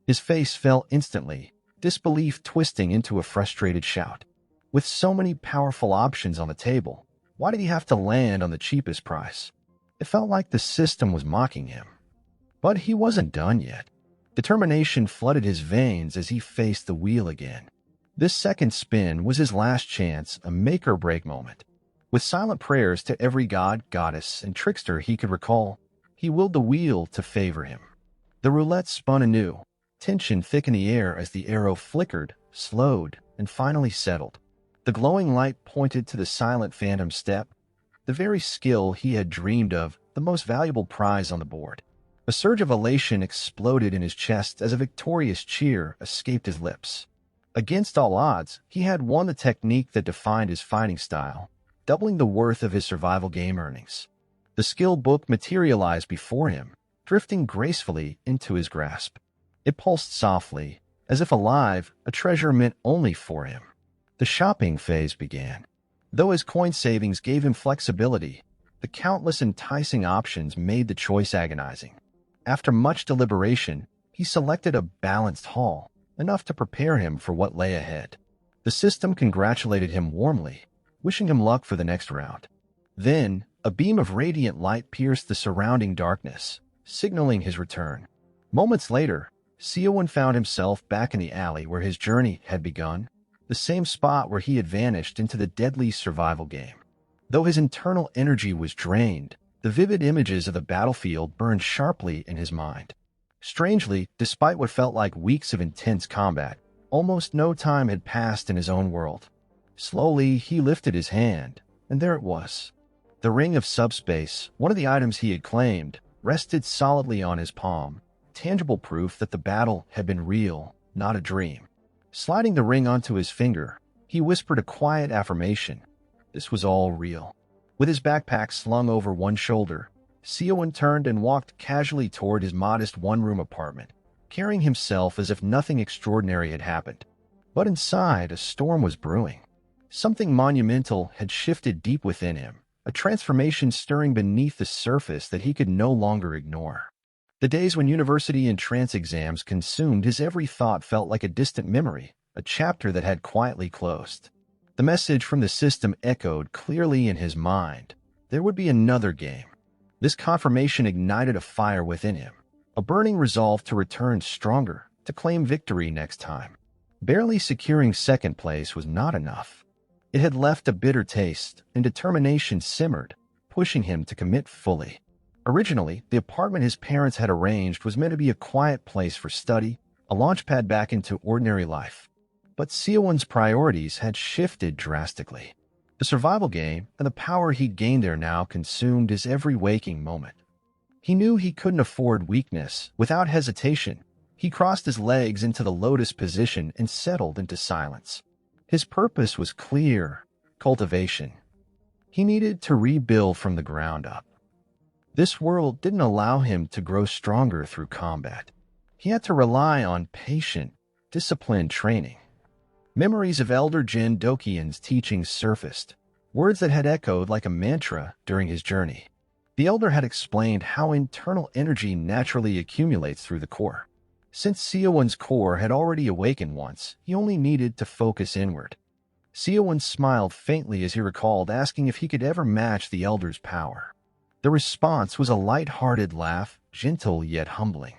His face fell instantly, disbelief twisting into a frustrated shout. With so many powerful options on the table, why did he have to land on the cheapest price? It felt like the system was mocking him. But he wasn't done yet. Determination flooded his veins as he faced the wheel again. This second spin was his last chance, a make-or-break moment. With silent prayers to every god, goddess, and trickster he could recall, he willed the wheel to favor him. The roulette spun anew, tension thick in the air as the arrow flickered, slowed, and finally settled. The glowing light pointed to the Silent Phantom Step, the very skill he had dreamed of, the most valuable prize on the board. A surge of elation exploded in his chest as a victorious cheer escaped his lips. Against all odds, he had won the technique that defined his fighting style, doubling the worth of his survival game earnings. The skill book materialized before him, drifting gracefully into his grasp. It pulsed softly, as if alive, a treasure meant only for him. The shopping phase began. Though his coin savings gave him flexibility, the countless enticing options made the choice agonizing. After much deliberation, he selected a balanced haul, enough to prepare him for what lay ahead. The system congratulated him warmly, wishing him luck for the next round. Then, a beam of radiant light pierced the surrounding darkness, signaling his return. Moments later, Seowon found himself back in the alley where his journey had begun, the same spot where he had vanished into the deadly survival game. Though his internal energy was drained, the vivid images of the battlefield burned sharply in his mind. Strangely, despite what felt like weeks of intense combat, almost no time had passed in his own world. Slowly, he lifted his hand, and there it was. The ring of subspace, one of the items he had claimed, rested solidly on his palm, tangible proof that the battle had been real, not a dream. Sliding the ring onto his finger, he whispered a quiet affirmation. This was all real. With his backpack slung over one shoulder, Seowon turned and walked casually toward his modest one-room apartment, carrying himself as if nothing extraordinary had happened. But inside, a storm was brewing. Something monumental had shifted deep within him, a transformation stirring beneath the surface that he could no longer ignore. The days when university entrance exams consumed his every thought felt like a distant memory, a chapter that had quietly closed. The message from the system echoed clearly in his mind. There would be another game. This confirmation ignited a fire within him, a burning resolve to return stronger, to claim victory next time. Barely securing second place was not enough. It had left a bitter taste, and determination simmered, pushing him to commit fully. Originally, the apartment his parents had arranged was meant to be a quiet place for study, a launchpad back into ordinary life. But Seowon's priorities had shifted drastically. The survival game and the power he'd gained there now consumed his every waking moment. He knew he couldn't afford weakness. Without hesitation, he crossed his legs into the lotus position and settled into silence. His purpose was clear: cultivation. He needed to rebuild from the ground up. This world didn't allow him to grow stronger through combat. He had to rely on patient, disciplined training. Memories of Elder Jin Dokian's teachings surfaced, words that had echoed like a mantra during his journey. The elder had explained how internal energy naturally accumulates through the core. Since Seawon's core had already awakened once, he only needed to focus inward. Seawon smiled faintly as he recalled asking if he could ever match the elder's power. The response was a light-hearted laugh, gentle yet humbling.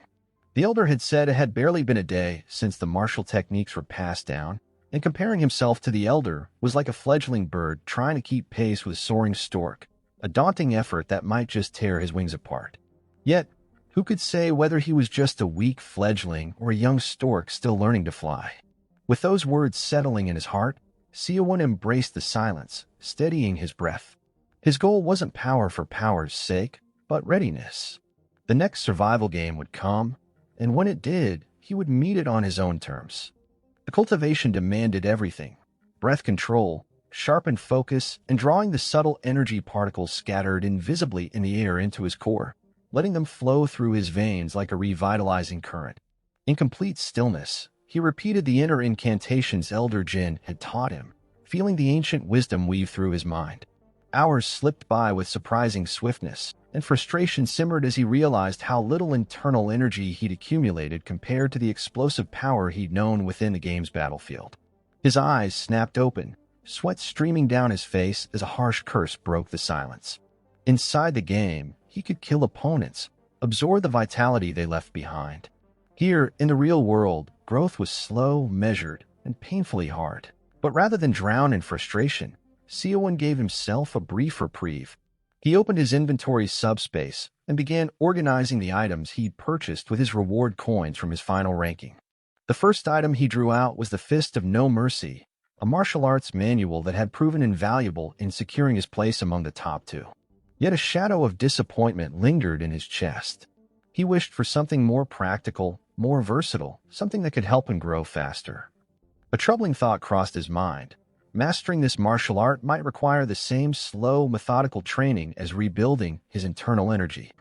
The elder had said it had barely been a day since the martial techniques were passed down, and comparing himself to the elder was like a fledgling bird trying to keep pace with a soaring stork, a daunting effort that might just tear his wings apart. Yet, who could say whether he was just a weak fledgling or a young stork still learning to fly? With those words settling in his heart, Seawon embraced the silence, steadying his breath. His goal wasn't power for power's sake, but readiness. The next survival game would come, and when it did, he would meet it on his own terms. The cultivation demanded everything: breath control, sharpened focus, and drawing the subtle energy particles scattered invisibly in the air into his core, letting them flow through his veins like a revitalizing current. In complete stillness, he repeated the inner incantations Elder Jin had taught him, feeling the ancient wisdom weave through his mind. Hours slipped by with surprising swiftness, and frustration simmered as he realized how little internal energy he'd accumulated compared to the explosive power he'd known within the game's battlefield. His eyes snapped open, sweat streaming down his face as a harsh curse broke the silence. Inside the game, he could kill opponents, absorb the vitality they left behind. Here, in the real world, growth was slow, measured, and painfully hard. But rather than drown in frustration, Seawon gave himself a brief reprieve. He opened his inventory subspace and began organizing the items he'd purchased with his reward coins from his final ranking. The first item he drew out was the Fist of No Mercy, a martial arts manual that had proven invaluable in securing his place among the top two. Yet a shadow of disappointment lingered in his chest. He wished for something more practical, more versatile, something that could help him grow faster. A troubling thought crossed his mind. Mastering this martial art might require the same slow, methodical training as rebuilding his internal energy.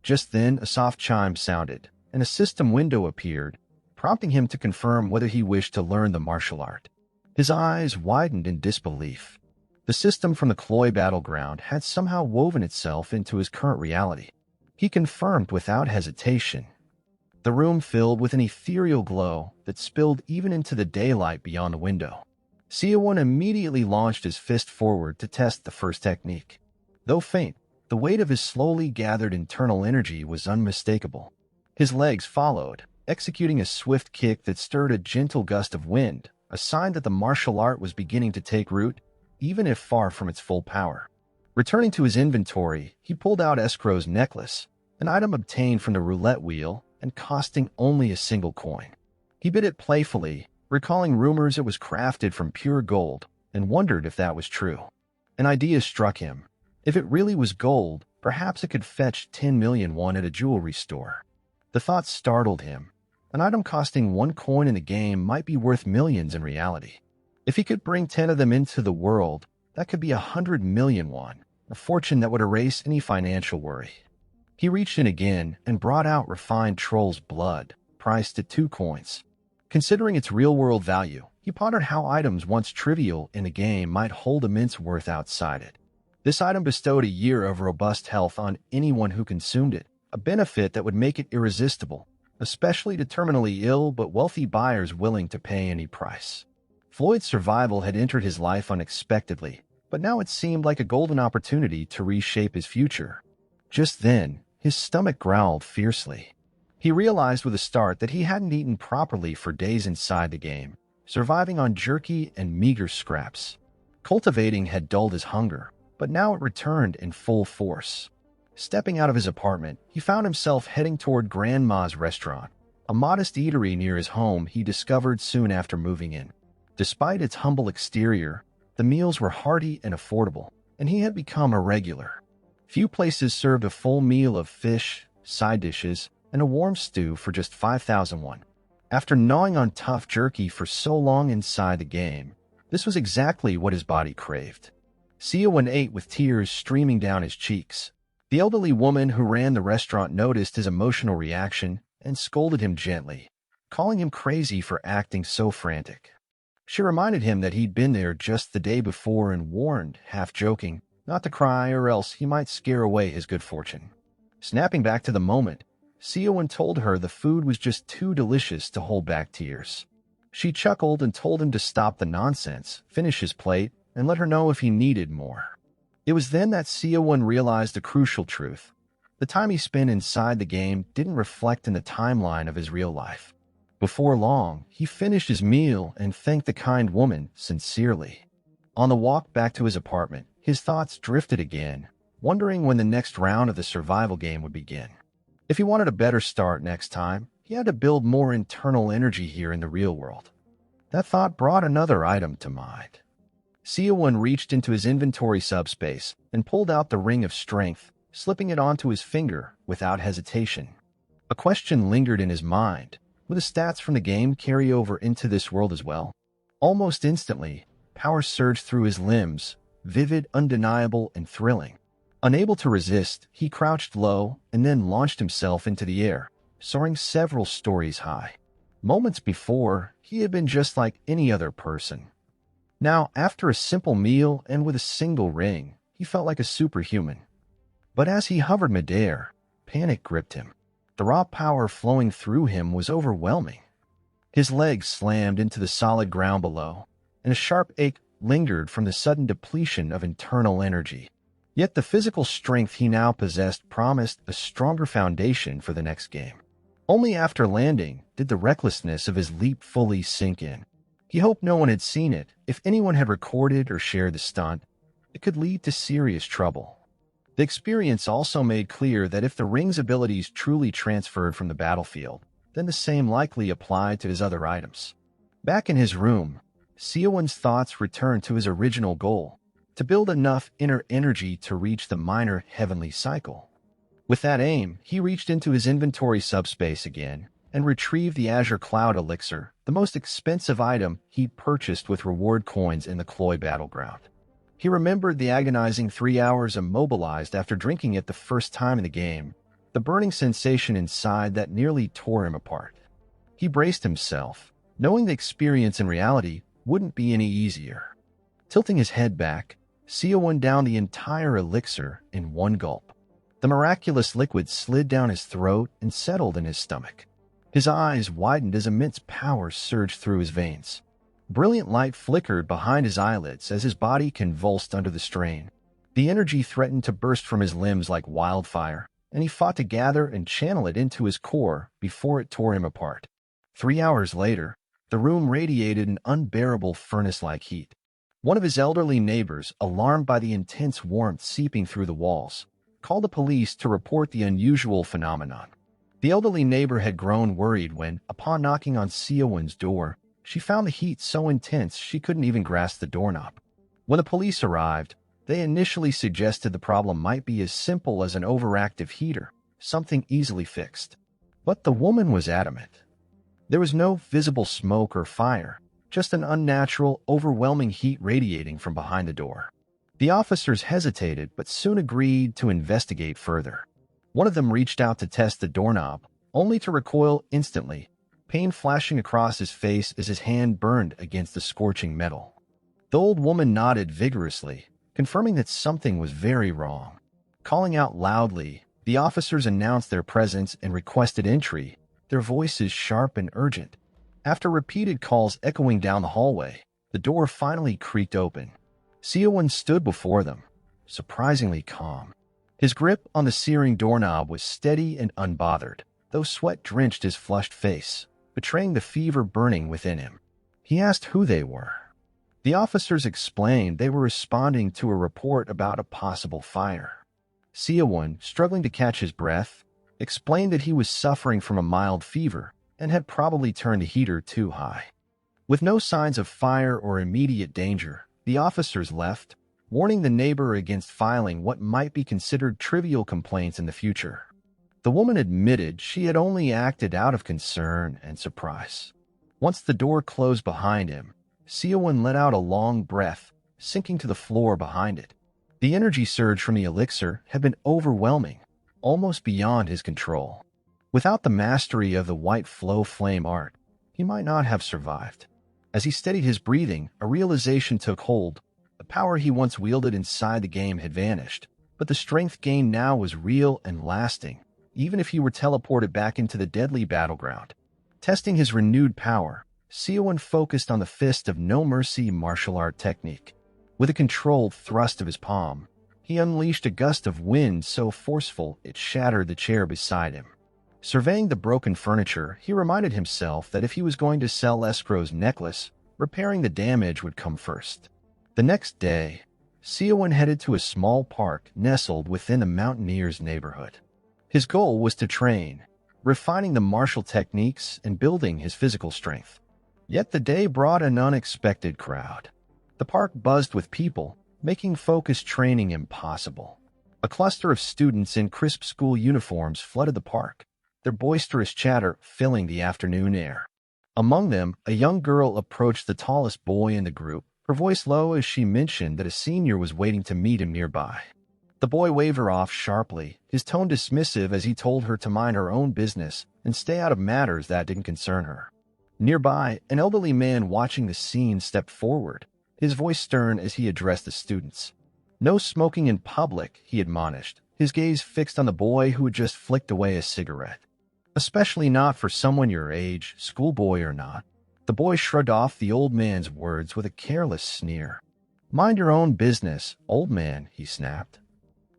Just then, a soft chime sounded, and a system window appeared, prompting him to confirm whether he wished to learn the martial art. His eyes widened in disbelief. The system from the Cloyd battleground had somehow woven itself into his current reality. He confirmed without hesitation. The room filled with an ethereal glow that spilled even into the daylight beyond the window. Seawon immediately launched his fist forward to test the first technique. Though faint, the weight of his slowly gathered internal energy was unmistakable. His legs followed, executing a swift kick that stirred a gentle gust of wind, a sign that the martial art was beginning to take root, even if far from its full power. Returning to his inventory, he pulled out Escrow's necklace, an item obtained from the roulette wheel and costing only a single coin. He bit it playfully, recalling rumors it was crafted from pure gold, and wondered if that was true. An idea struck him. If it really was gold, perhaps it could fetch 10 million won at a jewelry store. The thought startled him. An item costing 1 coin in the game might be worth millions in reality. If he could bring 10 of them into the world, that could be 100 million won, a fortune that would erase any financial worry. He reached in again and brought out refined troll's blood, priced at 2 coins. Considering its real-world value, he pondered how items once trivial in the game might hold immense worth outside it. This item bestowed a year of robust health on anyone who consumed it, a benefit that would make it irresistible, especially to terminally ill but wealthy buyers willing to pay any price. Cloyd Survival had entered his life unexpectedly, but now it seemed like a golden opportunity to reshape his future. Just then, his stomach growled fiercely. He realized with a start that he hadn't eaten properly for days inside the game, surviving on jerky and meager scraps. Cultivating had dulled his hunger, but now it returned in full force. Stepping out of his apartment, he found himself heading toward Grandma's restaurant, a modest eatery near his home he discovered soon after moving in. Despite its humble exterior, the meals were hearty and affordable, and he had become a regular. Few places served a full meal of fish, side dishes, and a warm stew for just 5,000 won. After gnawing on tough jerky for so long inside the game, this was exactly what his body craved. Seawon ate with tears streaming down his cheeks. The elderly woman who ran the restaurant noticed his emotional reaction and scolded him gently, calling him crazy for acting so frantic. She reminded him that he'd been there just the day before and warned, half joking, not to cry or else he might scare away his good fortune. Snapping back to the moment, Seowon told her the food was just too delicious to hold back tears. She chuckled and told him to stop the nonsense, finish his plate, and let her know if he needed more. It was then that Seowon realized a crucial truth. The time he spent inside the game didn't reflect in the timeline of his real life. Before long, he finished his meal and thanked the kind woman sincerely. On the walk back to his apartment, his thoughts drifted again, wondering when the next round of the survival game would begin. If he wanted a better start next time, he had to build more internal energy here in the real world. That thought brought another item to mind. Seowon reached into his inventory subspace and pulled out the Ring of Strength, slipping it onto his finger without hesitation. A question lingered in his mind. Will the stats from the game carry over into this world as well? Almost instantly, power surged through his limbs, vivid, undeniable, and thrilling. Unable to resist, he crouched low and then launched himself into the air, soaring several stories high. Moments before, he had been just like any other person. Now, after a simple meal and with a single ring, he felt like a superhuman. But as he hovered midair, panic gripped him. The raw power flowing through him was overwhelming. His legs slammed into the solid ground below, and a sharp ache lingered from the sudden depletion of internal energy. Yet the physical strength he now possessed promised a stronger foundation for the next game. Only after landing did the recklessness of his leap fully sink in. He hoped no one had seen it. If anyone had recorded or shared the stunt, it could lead to serious trouble. The experience also made clear that if the ring's abilities truly transferred from the battlefield, then the same likely applied to his other items. Back in his room, Seowon's thoughts returned to his original goal, to build enough inner energy to reach the minor heavenly cycle. With that aim, he reached into his inventory subspace again and retrieved the Azure Cloud Elixir, the most expensive item he'd purchased with reward coins in the Cloyd battleground. He remembered the agonizing 3 hours immobilized after drinking it the first time in the game, the burning sensation inside that nearly tore him apart. He braced himself, knowing the experience in reality wouldn't be any easier. Tilting his head back, Seowon downed the entire elixir in one gulp. The miraculous liquid slid down his throat and settled in his stomach. His eyes widened as immense power surged through his veins. Brilliant light flickered behind his eyelids as his body convulsed under the strain. The energy threatened to burst from his limbs like wildfire, and he fought to gather and channel it into his core before it tore him apart. 3 hours later, the room radiated an unbearable furnace-like heat. One of his elderly neighbors, alarmed by the intense warmth seeping through the walls, called the police to report the unusual phenomenon. The elderly neighbor had grown worried when, upon knocking on Seowon's door, she found the heat so intense she couldn't even grasp the doorknob. When the police arrived, they initially suggested the problem might be as simple as an overactive heater, something easily fixed. But the woman was adamant. There was no visible smoke or fire, just an unnatural, overwhelming heat radiating from behind the door. The officers hesitated but soon agreed to investigate further. One of them reached out to test the doorknob, only to recoil instantly, pain flashing across his face as his hand burned against the scorching metal. The old woman nodded vigorously, confirming that something was very wrong. Calling out loudly, the officers announced their presence and requested entry, their voices sharp and urgent. After repeated calls echoing down the hallway, the door finally creaked open. Seowon stood before them, surprisingly calm. His grip on the searing doorknob was steady and unbothered, though sweat drenched his flushed face, betraying the fever burning within him. He asked who they were. The officers explained they were responding to a report about a possible fire. Seowon, struggling to catch his breath, explained that he was suffering from a mild fever and had probably turned the heater too high. With no signs of fire or immediate danger, the officers left, warning the neighbor against filing what might be considered trivial complaints in the future. The woman admitted she had only acted out of concern and surprise. Once the door closed behind him, Seowon let out a long breath, sinking to the floor behind it. The energy surge from the elixir had been overwhelming, almost beyond his control. Without the mastery of the white flow flame art, he might not have survived. As he steadied his breathing, a realization took hold. The power he once wielded inside the game had vanished, but the strength gained now was real and lasting, even if he were teleported back into the deadly battleground. Testing his renewed power, Seawon focused on the Fist of No Mercy martial art technique. With a controlled thrust of his palm, he unleashed a gust of wind so forceful it shattered the chair beside him. Surveying the broken furniture, he reminded himself that if he was going to sell Escrow's necklace, repairing the damage would come first. The next day, Seawon headed to a small park nestled within the mountaineer's neighborhood. His goal was to train, refining the martial techniques and building his physical strength. Yet the day brought an unexpected crowd. The park buzzed with people, making focused training impossible. A cluster of students in crisp school uniforms flooded the park, their boisterous chatter filling the afternoon air. Among them, a young girl approached the tallest boy in the group, her voice low as she mentioned that a senior was waiting to meet him nearby. The boy waved her off sharply, his tone dismissive as he told her to mind her own business and stay out of matters that didn't concern her. Nearby, an elderly man watching the scene stepped forward, his voice stern as he addressed the students. "No smoking in public," he admonished, his gaze fixed on the boy who had just flicked away a cigarette. "Especially not for someone your age, schoolboy or not." The boy shrugged off the old man's words with a careless sneer. "Mind your own business, old man," he snapped.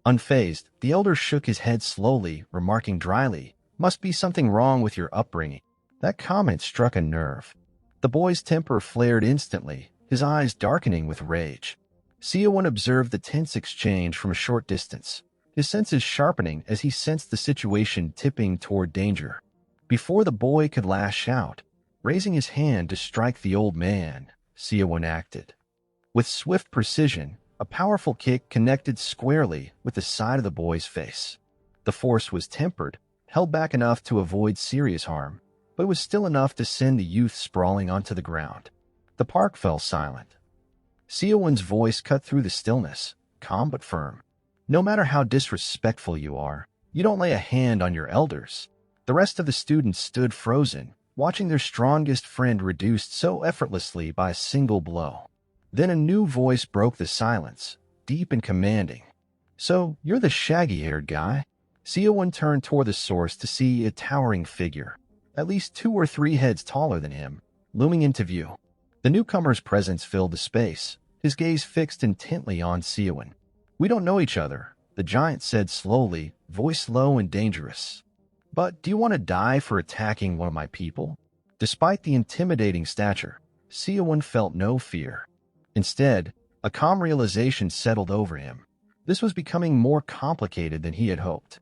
Unfazed, the elder shook his head slowly, remarking dryly, "Must be something wrong with your upbringing." That comment struck a nerve. The boy's temper flared instantly, his eyes darkening with rage. Seawon observed the tense exchange from a short distance, his senses sharpening as he sensed the situation tipping toward danger. Before the boy could lash out, raising his hand to strike the old man, Seawon acted. With swift precision, a powerful kick connected squarely with the side of the boy's face. The force was tempered, held back enough to avoid serious harm, but it was still enough to send the youth sprawling onto the ground. The park fell silent. Seowon's voice cut through the stillness, calm but firm. "No matter how disrespectful you are, you don't lay a hand on your elders." The rest of the students stood frozen, watching their strongest friend reduced so effortlessly by a single blow. Then a new voice broke the silence, deep and commanding. "So, you're the shaggy-haired guy?" Seowon turned toward the source to see a towering figure, at least 2 or 3 heads taller than him, looming into view. The newcomer's presence filled the space, his gaze fixed intently on Seowon. "We don't know each other," the giant said slowly, voice low and dangerous. "But do you want to die for attacking one of my people?" Despite the intimidating stature, Seowon felt no fear. Instead, a calm realization settled over him. This was becoming more complicated than he had hoped.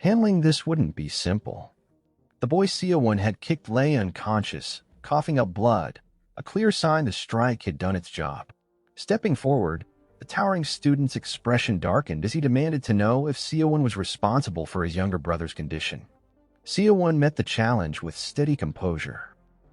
Handling this wouldn't be simple. The boy Seowon had kicked lay unconscious, coughing up blood, a clear sign the strike had done its job. Stepping forward, the towering student's expression darkened as he demanded to know if Seowon was responsible for his younger brother's condition. Seowon met the challenge with steady composure.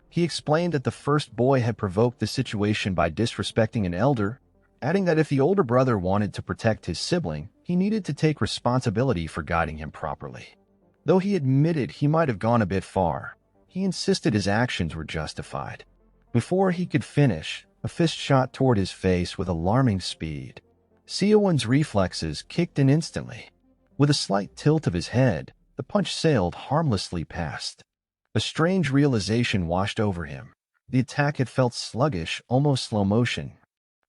He explained that the first boy had provoked the situation by disrespecting an elder, adding that if the older brother wanted to protect his sibling, he needed to take responsibility for guiding him properly. Though he admitted he might have gone a bit far, he insisted his actions were justified. Before he could finish, a fist shot toward his face with alarming speed. Seowon's reflexes kicked in instantly. With a slight tilt of his head, the punch sailed harmlessly past. A strange realization washed over him. The attack had felt sluggish, almost slow motion.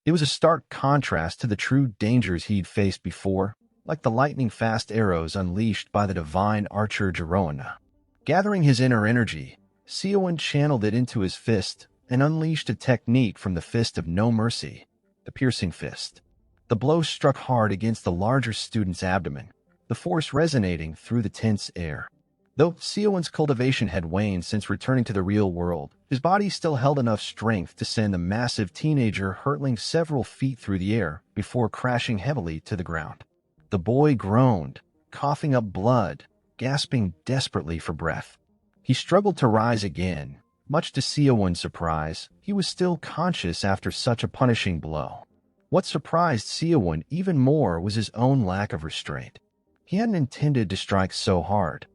It was a stark contrast to the true dangers he'd faced before, like the lightning-fast arrows unleashed by the divine archer Jiroana. Gathering his inner energy, Seowon channeled it into his fist and unleashed a technique from the Fist of No Mercy, the piercing fist. The blow struck hard against the larger student's abdomen, the force resonating through the tense air. Though Seowon's cultivation had waned since returning to the real world, his body still held enough strength to send the massive teenager hurtling several feet through the air before crashing heavily to the ground. The boy groaned, coughing up blood, gasping desperately for breath. He struggled to rise again. Much to Seowon's surprise, he was still conscious after such a punishing blow. What surprised Seowon even more was his own lack of restraint. He hadn't intended to strike so hard.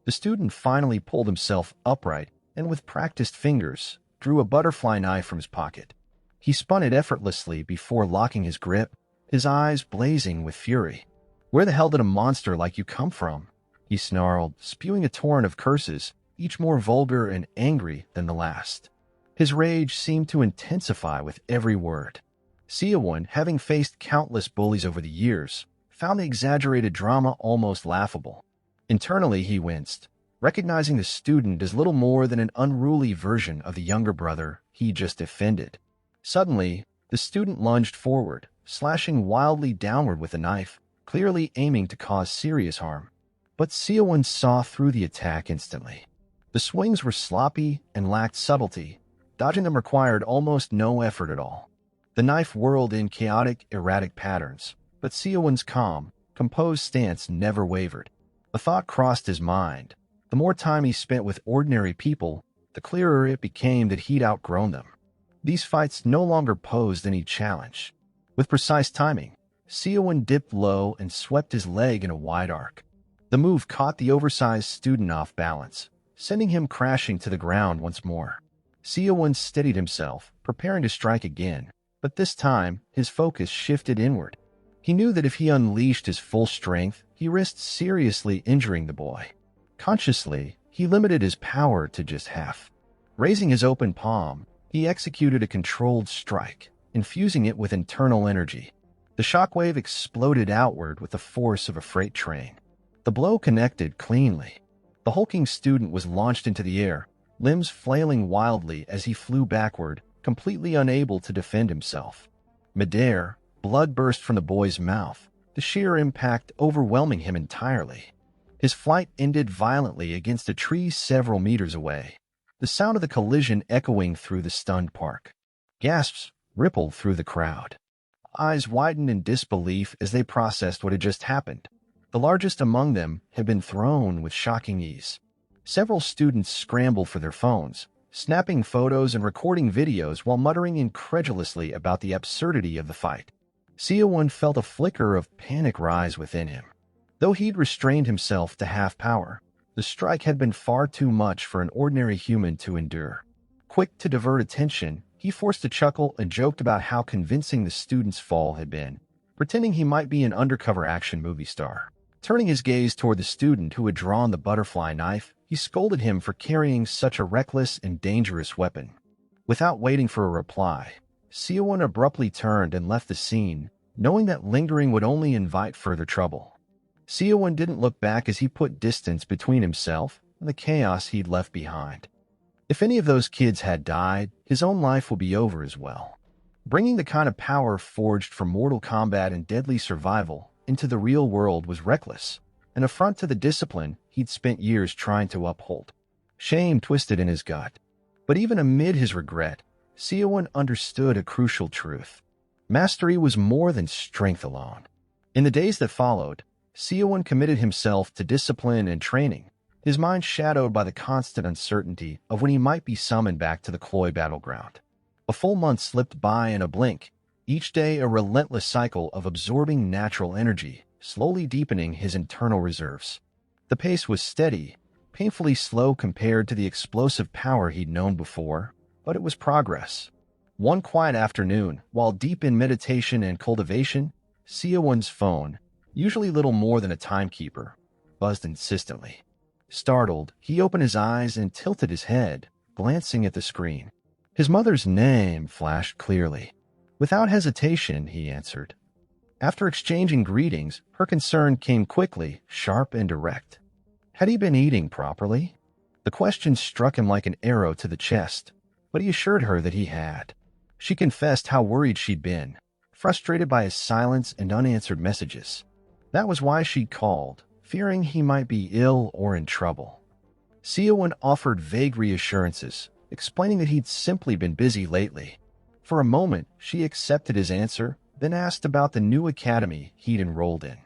The student finally pulled himself upright and with practiced fingers, drew a butterfly knife from his pocket. He spun it effortlessly before locking his grip, his eyes blazing with fury. "Where the hell did a monster like you come from?" he snarled, spewing a torrent of curses, each more vulgar and angry than the last. His rage seemed to intensify with every word. Seawon, having faced countless bullies over the years, found the exaggerated drama almost laughable. Internally, he winced, recognizing the student as little more than an unruly version of the younger brother he just defended. Suddenly, the student lunged forward, slashing wildly downward with a knife, clearly aiming to cause serious harm. But Seowon saw through the attack instantly. The swings were sloppy and lacked subtlety. Dodging them required almost no effort at all. The knife whirled in chaotic, erratic patterns, but Seowon's calm, composed stance never wavered. A thought crossed his mind. The more time he spent with ordinary people, the clearer it became that he'd outgrown them. These fights no longer posed any challenge. With precise timing, Seowon dipped low and swept his leg in a wide arc. The move caught the oversized student off balance, sending him crashing to the ground once more. Seowon steadied himself, preparing to strike again, but this time his focus shifted inward. He knew that if he unleashed his full strength, he risked seriously injuring the boy. Consciously, he limited his power to just half. Raising his open palm, he executed a controlled strike, infusing it with internal energy. The shockwave exploded outward with the force of a freight train. The blow connected cleanly. The hulking student was launched into the air, limbs flailing wildly as he flew backward, completely unable to defend himself. Midair, blood burst from the boy's mouth, the sheer impact overwhelming him entirely. His flight ended violently against a tree several meters away, the sound of the collision echoing through the stunned park. Gasps rippled through the crowd. Eyes widened in disbelief as they processed what had just happened. The largest among them had been thrown with shocking ease. Several students scrambled for their phones, snapping photos and recording videos while muttering incredulously about the absurdity of the fight. Seowon felt a flicker of panic rise within him. Though he'd restrained himself to half power, the strike had been far too much for an ordinary human to endure. Quick to divert attention, he forced a chuckle and joked about how convincing the student's fall had been, pretending he might be an undercover action movie star. Turning his gaze toward the student who had drawn the butterfly knife, he scolded him for carrying such a reckless and dangerous weapon. Without waiting for a reply, Seowon abruptly turned and left the scene, knowing that lingering would only invite further trouble. Seowon didn't look back as he put distance between himself and the chaos he'd left behind. If any of those kids had died, his own life would be over as well. Bringing the kind of power forged for mortal combat and deadly survival into the real world was reckless, an affront to the discipline he'd spent years trying to uphold. Shame twisted in his gut. But even amid his regret, Seowon understood a crucial truth. Mastery was more than strength alone. In the days that followed, Seowon committed himself to discipline and training, his mind shadowed by the constant uncertainty of when he might be summoned back to the Cloyd battleground. A full month slipped by in a blink, each day a relentless cycle of absorbing natural energy, slowly deepening his internal reserves. The pace was steady, painfully slow compared to the explosive power he'd known before, but it was progress. One quiet afternoon, while deep in meditation and cultivation, Seowon's phone, usually little more than a timekeeper, buzzed insistently. Startled, he opened his eyes and tilted his head, glancing at the screen. His mother's name flashed clearly. Without hesitation, he answered. After exchanging greetings, her concern came quickly, sharp and direct. Had he been eating properly? The question struck him like an arrow to the chest, but he assured her that he had. She confessed how worried she'd been, frustrated by his silence and unanswered messages. That was why she'd called, fearing he might be ill or in trouble. Seowon offered vague reassurances, explaining that he'd simply been busy lately. For a moment, she accepted his answer, then asked about the new academy he'd enrolled in.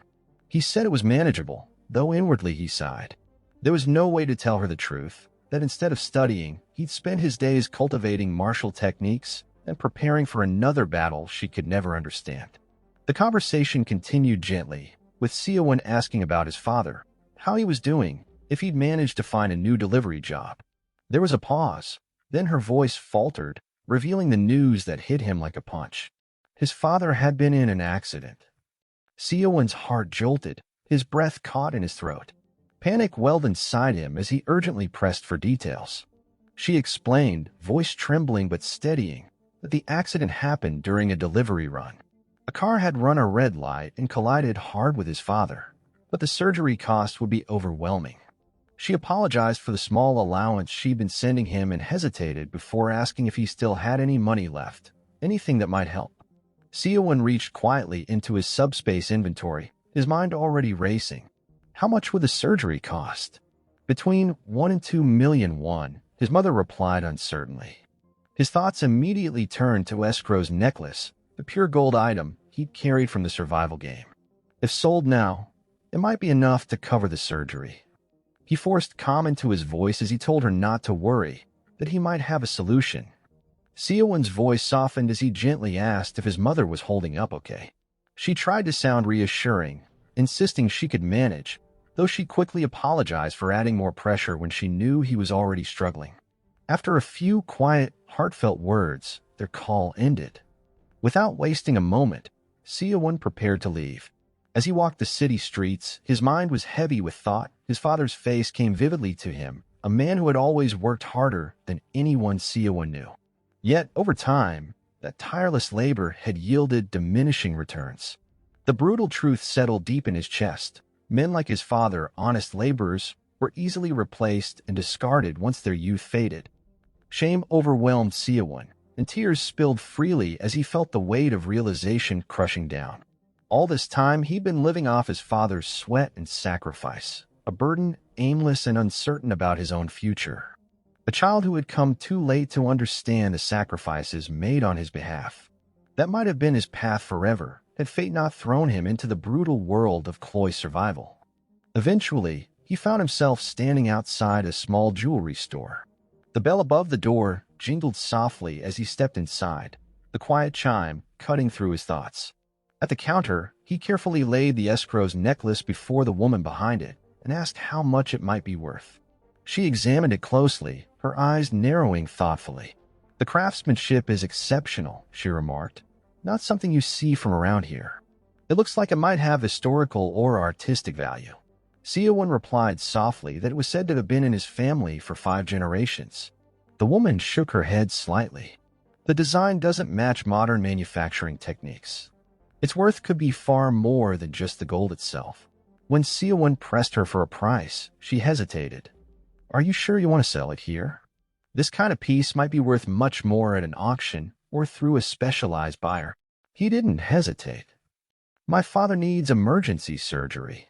He said it was manageable, though inwardly he sighed. There was no way to tell her the truth, that instead of studying, he'd spent his days cultivating martial techniques and preparing for another battle she could never understand. The conversation continued gently, with Seowon asking about his father, how he was doing, if he'd managed to find a new delivery job. There was a pause, then her voice faltered, revealing the news that hit him like a punch. His father had been in an accident. Seowon's heart jolted, his breath caught in his throat. Panic welled inside him as he urgently pressed for details. She explained, voice trembling but steadying, that the accident happened during a delivery run. A car had run a red light and collided hard with his father, but the surgery cost would be overwhelming. She apologized for the small allowance she'd been sending him and hesitated before asking if he still had any money left, anything that might help. Seowon reached quietly into his subspace inventory, his mind already racing. How much would the surgery cost? Between 1 and 2 million won, his mother replied uncertainly. His thoughts immediately turned to Escrow's necklace, the pure gold item he'd carried from the survival game. If sold now, it might be enough to cover the surgery. He forced calm into his voice as he told her not to worry, that he might have a solution. Seowon's voice softened as he gently asked if his mother was holding up okay. She tried to sound reassuring, insisting she could manage, though she quickly apologized for adding more pressure when she knew he was already struggling. After a few quiet, heartfelt words, their call ended. Without wasting a moment, Seowon prepared to leave. As he walked the city streets, his mind was heavy with thought. His father's face came vividly to him, a man who had always worked harder than anyone Seowon knew. Yet, over time, that tireless labor had yielded diminishing returns. The brutal truth settled deep in his chest. Men like his father, honest laborers, were easily replaced and discarded once their youth faded. Shame overwhelmed Seowon, and tears spilled freely as he felt the weight of realization crushing down. All this time, he'd been living off his father's sweat and sacrifice, a burden aimless and uncertain about his own future. A child who had come too late to understand the sacrifices made on his behalf. That might have been his path forever, had fate not thrown him into the brutal world of Cloyd Survival. Eventually, he found himself standing outside a small jewelry store. The bell above the door jingled softly as he stepped inside, the quiet chime cutting through his thoughts. At the counter, he carefully laid the escrow's necklace before the woman behind it and asked how much it might be worth. She examined it closely, her eyes narrowing thoughtfully. "The craftsmanship is exceptional," she remarked. "Not something you see from around here. It looks like it might have historical or artistic value." Seowon replied softly that it was said to have been in his family for 5 generations. The woman shook her head slightly. "The design doesn't match modern manufacturing techniques. Its worth could be far more than just the gold itself." When Seowon pressed her for a price, she hesitated. "Are you sure you want to sell it here? This kind of piece might be worth much more at an auction or through a specialized buyer." He didn't hesitate. "My father needs emergency surgery.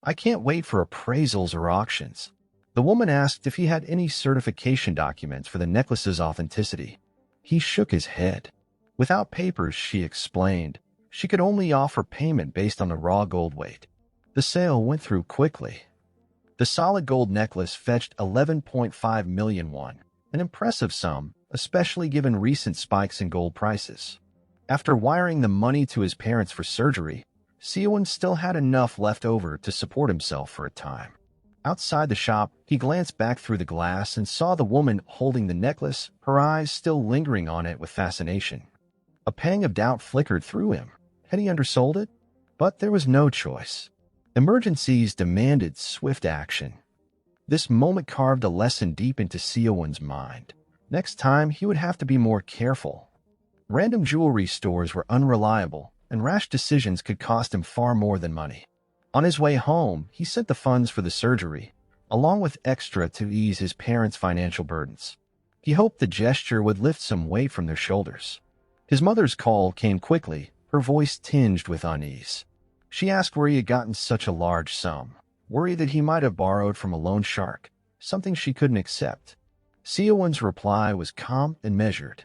I can't wait for appraisals or auctions." The woman asked if he had any certification documents for the necklace's authenticity. He shook his head. Without papers, she explained, she could only offer payment based on the raw gold weight. The sale went through quickly. The solid gold necklace fetched 11.5 million won, an impressive sum, especially given recent spikes in gold prices. After wiring the money to his parents for surgery, Seowon still had enough left over to support himself for a time. Outside the shop, he glanced back through the glass and saw the woman holding the necklace, her eyes still lingering on it with fascination. A pang of doubt flickered through him. Had he undersold it? But there was no choice. Emergencies demanded swift action. This moment carved a lesson deep into Seowon's mind. Next time, he would have to be more careful. Random jewelry stores were unreliable, and rash decisions could cost him far more than money. On his way home, he sent the funds for the surgery, along with extra to ease his parents' financial burdens. He hoped the gesture would lift some weight from their shoulders. His mother's call came quickly, her voice tinged with unease. She asked where he had gotten such a large sum, worried that he might have borrowed from a loan shark, something she couldn't accept. Seowon's reply was calm and measured.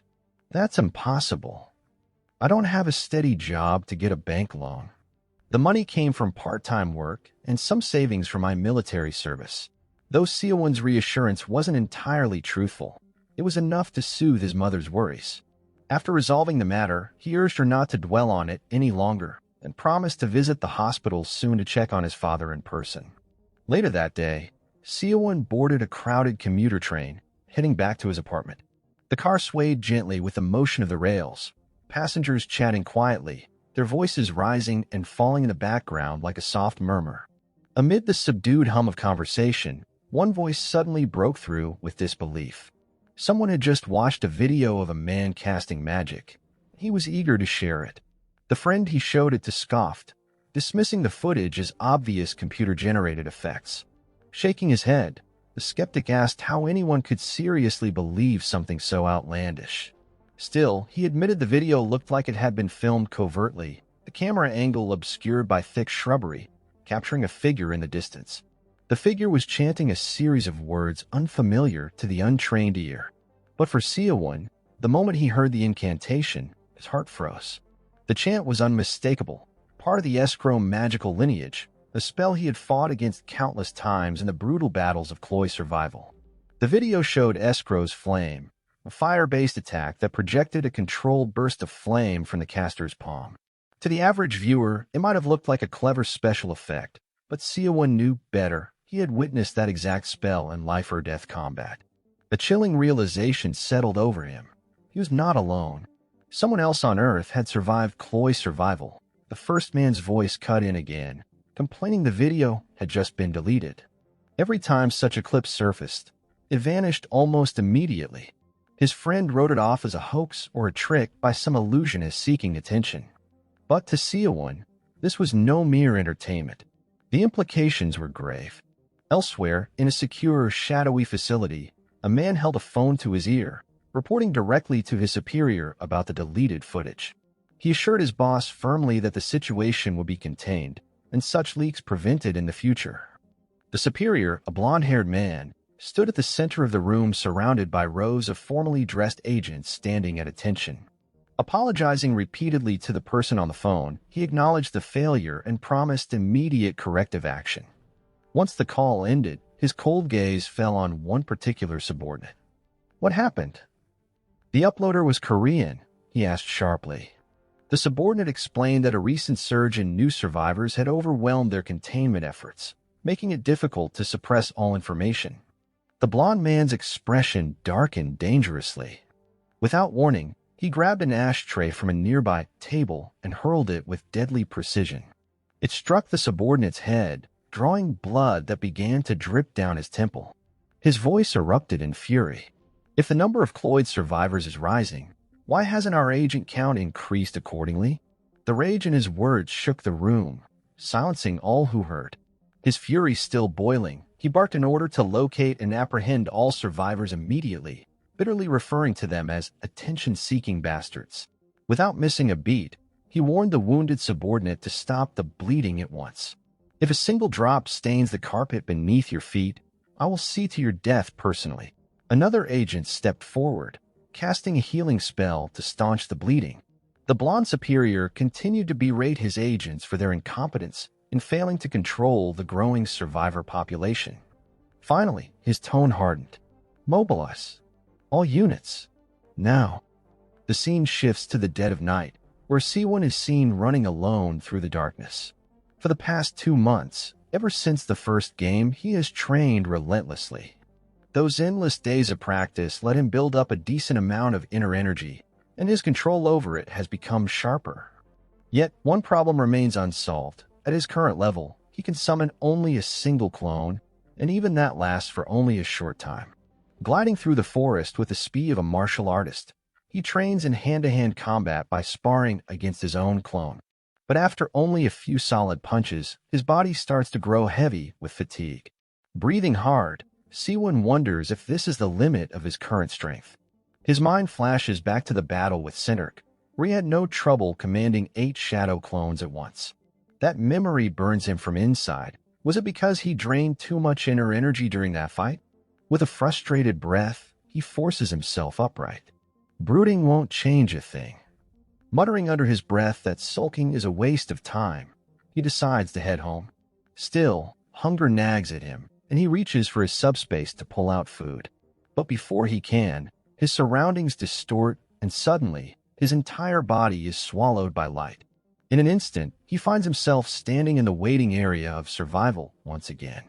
"That's impossible. I don't have a steady job to get a bank loan. The money came from part-time work and some savings from my military service." Though Seowon's reassurance wasn't entirely truthful, it was enough to soothe his mother's worries. After resolving the matter, he urged her not to dwell on it any longer and promised to visit the hospital soon to check on his father in person. Later that day, Seowon boarded a crowded commuter train, heading back to his apartment. The car swayed gently with the motion of the rails, passengers chatting quietly, their voices rising and falling in the background like a soft murmur. Amid the subdued hum of conversation, one voice suddenly broke through with disbelief. Someone had just watched a video of a man casting magic. He was eager to share it. The friend he showed it to scoffed, dismissing the footage as obvious computer-generated effects. Shaking his head, the skeptic asked how anyone could seriously believe something so outlandish. Still, he admitted the video looked like it had been filmed covertly, the camera angle obscured by thick shrubbery, capturing a figure in the distance. The figure was chanting a series of words unfamiliar to the untrained ear. But for Seawon, the moment he heard the incantation, his heart froze. The chant was unmistakable, part of the escrow magical lineage, a spell he had fought against countless times in the brutal battles of Cloyd Survival. The video showed escrow's flame, a fire-based attack that projected a controlled burst of flame from the caster's palm. To the average viewer, it might have looked like a clever special effect, but Seawon knew better. He had witnessed that exact spell in life-or-death combat. A chilling realization settled over him. He was not alone. Someone else on Earth had survived Cloyd Survival. The first man's voice cut in again, complaining the video had just been deleted. Every time such a clip surfaced, it vanished almost immediately. His friend wrote it off as a hoax or a trick by some illusionist seeking attention. But to Seawon, this was no mere entertainment. The implications were grave. Elsewhere, in a secure, shadowy facility, a man held a phone to his ear, reporting directly to his superior about the deleted footage. He assured his boss firmly that the situation would be contained, and such leaks prevented in the future. The superior, a blond-haired man, stood at the center of the room surrounded by rows of formally dressed agents standing at attention. Apologizing repeatedly to the person on the phone, he acknowledged the failure and promised immediate corrective action. Once the call ended, his cold gaze fell on one particular subordinate. "What happened?" "The uploader was Korean," he asked sharply. The subordinate explained that a recent surge in new survivors had overwhelmed their containment efforts, making it difficult to suppress all information. The blond man's expression darkened dangerously. Without warning, he grabbed an ashtray from a nearby table and hurled it with deadly precision. It struck the subordinate's head, drawing blood that began to drip down his temple. His voice erupted in fury. "If the number of Cloyd survivors is rising, why hasn't our agent count increased accordingly?" The rage in his words shook the room, silencing all who heard. His fury still boiling, he barked an order to locate and apprehend all survivors immediately, bitterly referring to them as attention-seeking bastards. Without missing a beat, he warned the wounded subordinate to stop the bleeding at once. "If a single drop stains the carpet beneath your feet, I will see to your death personally." Another agent stepped forward, casting a healing spell to staunch the bleeding. The blonde superior continued to berate his agents for their incompetence in failing to control the growing survivor population. Finally, his tone hardened. "Mobilize. All units. Now." The scene shifts to the dead of night, where Seawon is seen running alone through the darkness. For the past 2 months, ever since the first game, he has trained relentlessly. Those endless days of practice let him build up a decent amount of inner energy, and his control over it has become sharper. Yet, one problem remains unsolved. At his current level, he can summon only a single clone, and even that lasts for only a short time. Gliding through the forest with the speed of a martial artist, he trains in hand-to-hand combat by sparring against his own clone. But after only a few solid punches, his body starts to grow heavy with fatigue. Breathing hard, Seawon wonders if this is the limit of his current strength. His mind flashes back to the battle with Sinnerk, where he had no trouble commanding 8 shadow clones at once. That memory burns him from inside. Was it because he drained too much inner energy during that fight? With a frustrated breath, he forces himself upright. Brooding won't change a thing. Muttering under his breath that sulking is a waste of time, he decides to head home. Still, hunger nags at him, and he reaches for his subspace to pull out food. But before he can, his surroundings distort, and suddenly, his entire body is swallowed by light. In an instant, he finds himself standing in the waiting area of survival once again.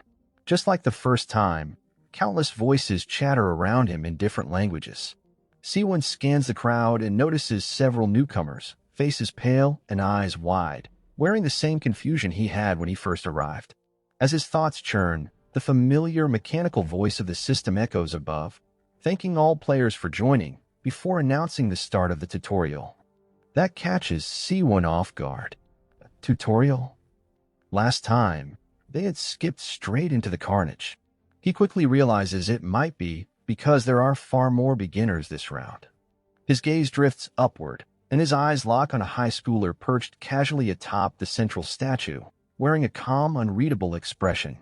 Just like the first time, countless voices chatter around him in different languages. Seawon scans the crowd and notices several newcomers, faces pale and eyes wide, wearing the same confusion he had when he first arrived. As his thoughts churn, the familiar mechanical voice of the system echoes above, thanking all players for joining before announcing the start of the tutorial. That catches Seawon off guard. Tutorial? Last time, they had skipped straight into the carnage. He quickly realizes it might be because there are far more beginners this round. His gaze drifts upward, and his eyes lock on a high schooler perched casually atop the central statue, wearing a calm, unreadable expression.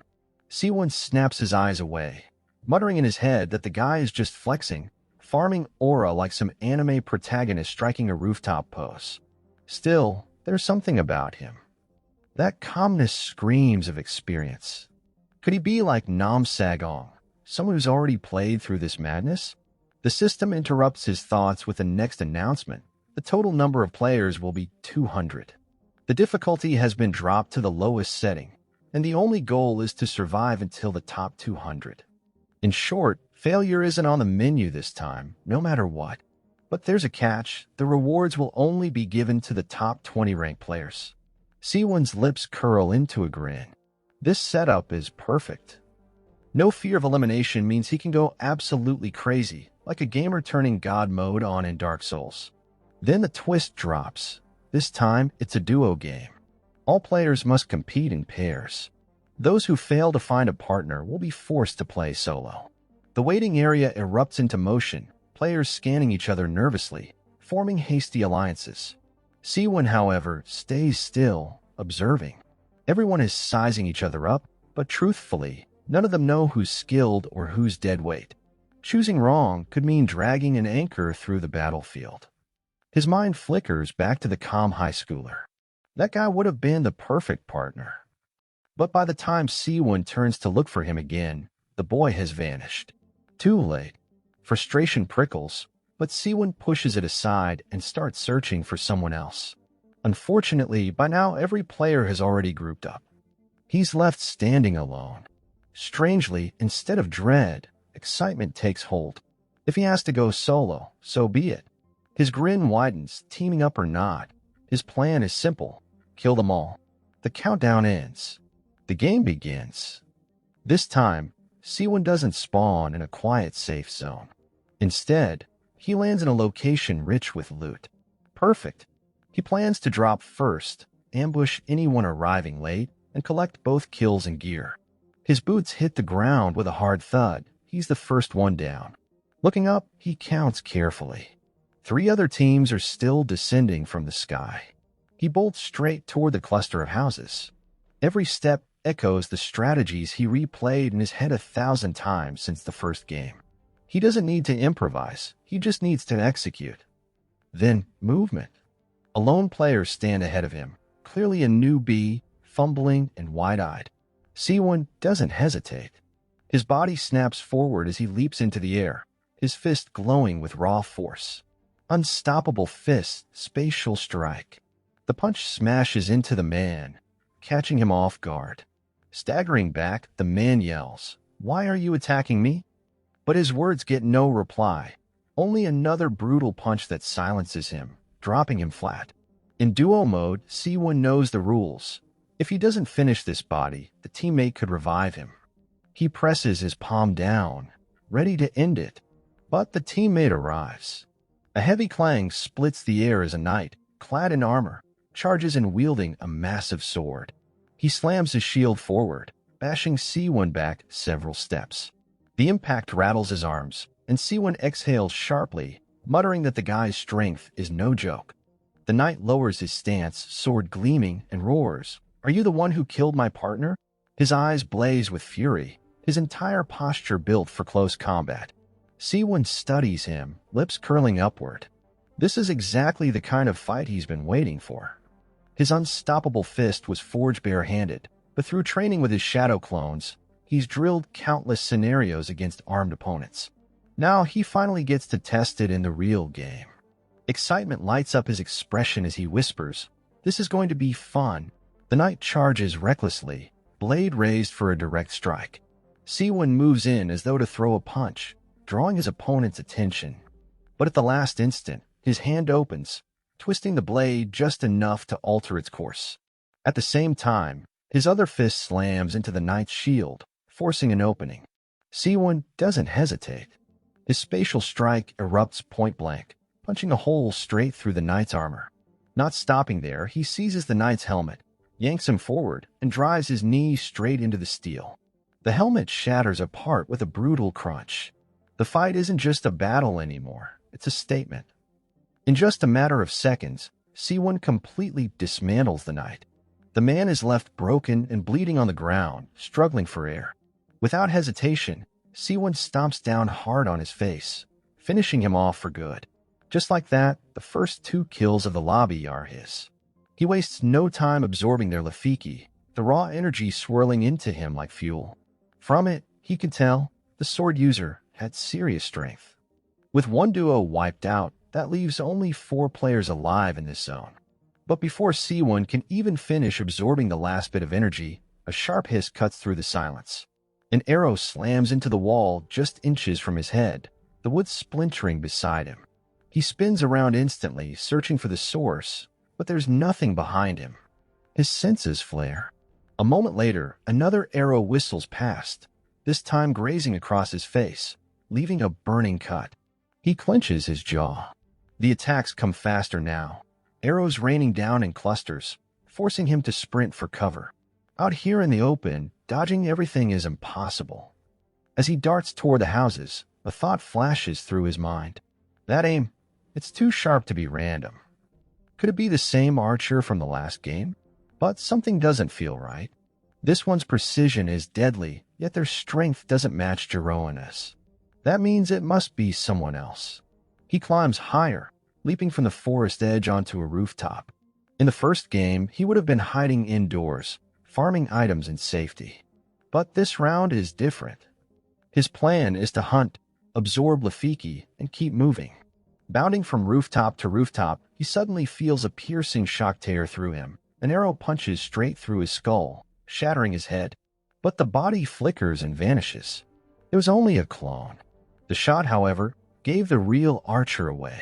Seawon snaps his eyes away, muttering in his head that the guy is just flexing, farming aura like some anime protagonist striking a rooftop pose. Still, there's something about him. That calmness screams of experience. Could he be like Nam Sagong, someone who's already played through this madness? The system interrupts his thoughts with the next announcement. The total number of players will be 200. The difficulty has been dropped to the lowest setting, and the only goal is to survive until the top 200. In short, failure isn't on the menu this time, no matter what. But there's a catch. The rewards will only be given to the top 20 ranked players. Seawon's lips curl into a grin. This setup is perfect. No fear of elimination means he can go absolutely crazy, like a gamer turning God mode on in Dark Souls. Then the twist drops. This time, it's a duo game. All players must compete in pairs. Those who fail to find a partner will be forced to play solo. The waiting area erupts into motion, players scanning each other nervously, forming hasty alliances. Seawon, however, stays still, observing. Everyone is sizing each other up, but truthfully, none of them know who's skilled or who's dead weight. Choosing wrong could mean dragging an anchor through the battlefield. His mind flickers back to the calm high schooler. That guy would have been the perfect partner. But by the time Seawon turns to look for him again, the boy has vanished. Too late. Frustration prickles, but Seawon pushes it aside and starts searching for someone else. Unfortunately, by now every player has already grouped up. He's left standing alone. Strangely, instead of dread, excitement takes hold. If he has to go solo, so be it. His grin widens, teaming up or not. His plan is simple. Kill them all. The countdown ends. The game begins. This time, Seawon doesn't spawn in a quiet, safe zone. Instead, he lands in a location rich with loot. Perfect. He plans to drop first, ambush anyone arriving late, and collect both kills and gear. His boots hit the ground with a hard thud. He's the first one down. Looking up, he counts carefully. 3 other teams are still descending from the sky. He bolts straight toward the cluster of houses. Every step echoes the strategies he replayed in his head 1,000 times since the first game. He doesn't need to improvise, he just needs to execute. Then, movement. A lone player stands ahead of him, clearly a newbie, fumbling and wide-eyed. Seawon doesn't hesitate. His body snaps forward as he leaps into the air, his fist glowing with raw force. Unstoppable fist, spatial strike. The punch smashes into the man, catching him off guard. Staggering back, the man yells, "Why are you attacking me?" But his words get no reply, only another brutal punch that silences him, dropping him flat. In duo mode, Seawon knows the rules. If he doesn't finish this body, the teammate could revive him. He presses his palm down, ready to end it, but the teammate arrives. A heavy clang splits the air as a knight, clad in armor, charges in wielding a massive sword. He slams his shield forward, bashing Seawon back several steps. The impact rattles his arms, and Seawon exhales sharply, muttering that the guy's strength is no joke. The knight lowers his stance, sword gleaming, and roars, "Are you the one who killed my partner?" His eyes blaze with fury, his entire posture built for close combat. Seawon studies him, lips curling upward. This is exactly the kind of fight he's been waiting for. His unstoppable fist was forged bare-handed, but through training with his shadow clones, he's drilled countless scenarios against armed opponents. Now he finally gets to test it in the real game. Excitement lights up his expression as he whispers, "This is going to be fun." The knight charges recklessly, blade raised for a direct strike. Seawon moves in as though to throw a punch, drawing his opponent's attention. But at the last instant, his hand opens, twisting the blade just enough to alter its course. At the same time, his other fist slams into the knight's shield, forcing an opening. Seawon doesn't hesitate. His spatial strike erupts point-blank, punching a hole straight through the knight's armor. Not stopping there, he seizes the knight's helmet, yanks him forward, and drives his knee straight into the steel. The helmet shatters apart with a brutal crunch. The fight isn't just a battle anymore, it's a statement. In just a matter of seconds, Seawon completely dismantles the knight. The man is left broken and bleeding on the ground, struggling for air. Without hesitation, Seawon stomps down hard on his face, finishing him off for good. Just like that, the first 2 kills of the lobby are his. He wastes no time absorbing their Lafiki, the raw energy swirling into him like fuel. From it, he could tell the sword user had serious strength. With one duo wiped out, that leaves only 4 players alive in this zone. But before Seawon can even finish absorbing the last bit of energy, a sharp hiss cuts through the silence. An arrow slams into the wall just inches from his head, the wood splintering beside him. He spins around instantly, searching for the source, but there's nothing behind him. His senses flare. A moment later, another arrow whistles past, this time grazing across his face, leaving a burning cut. He clenches his jaw. The attacks come faster now, arrows raining down in clusters, forcing him to sprint for cover. Out here in the open, dodging everything is impossible. As he darts toward the houses, a thought flashes through his mind. That aim, it's too sharp to be random. Could it be the same archer from the last game? But something doesn't feel right. This one's precision is deadly, yet their strength doesn't match Jiroana's. That means it must be someone else. He climbs higher, leaping from the forest edge onto a rooftop. In the first game, he would have been hiding indoors, farming items in safety. But this round is different. His plan is to hunt, absorb Lafiki, and keep moving. Bounding from rooftop to rooftop, he suddenly feels a piercing shock tear through him. An arrow punches straight through his skull, shattering his head. But the body flickers and vanishes. It was only a clone. The shot, however, gave the real archer away.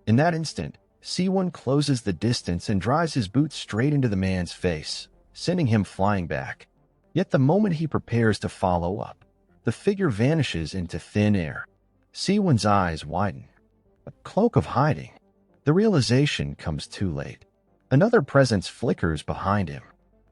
In that instant, Seawon closes the distance and drives his boot straight into the man's face, sending him flying back. Yet the moment he prepares to follow up, the figure vanishes into thin air. Seawon's eyes widen. A cloak of hiding. The realization comes too late. Another presence flickers behind him.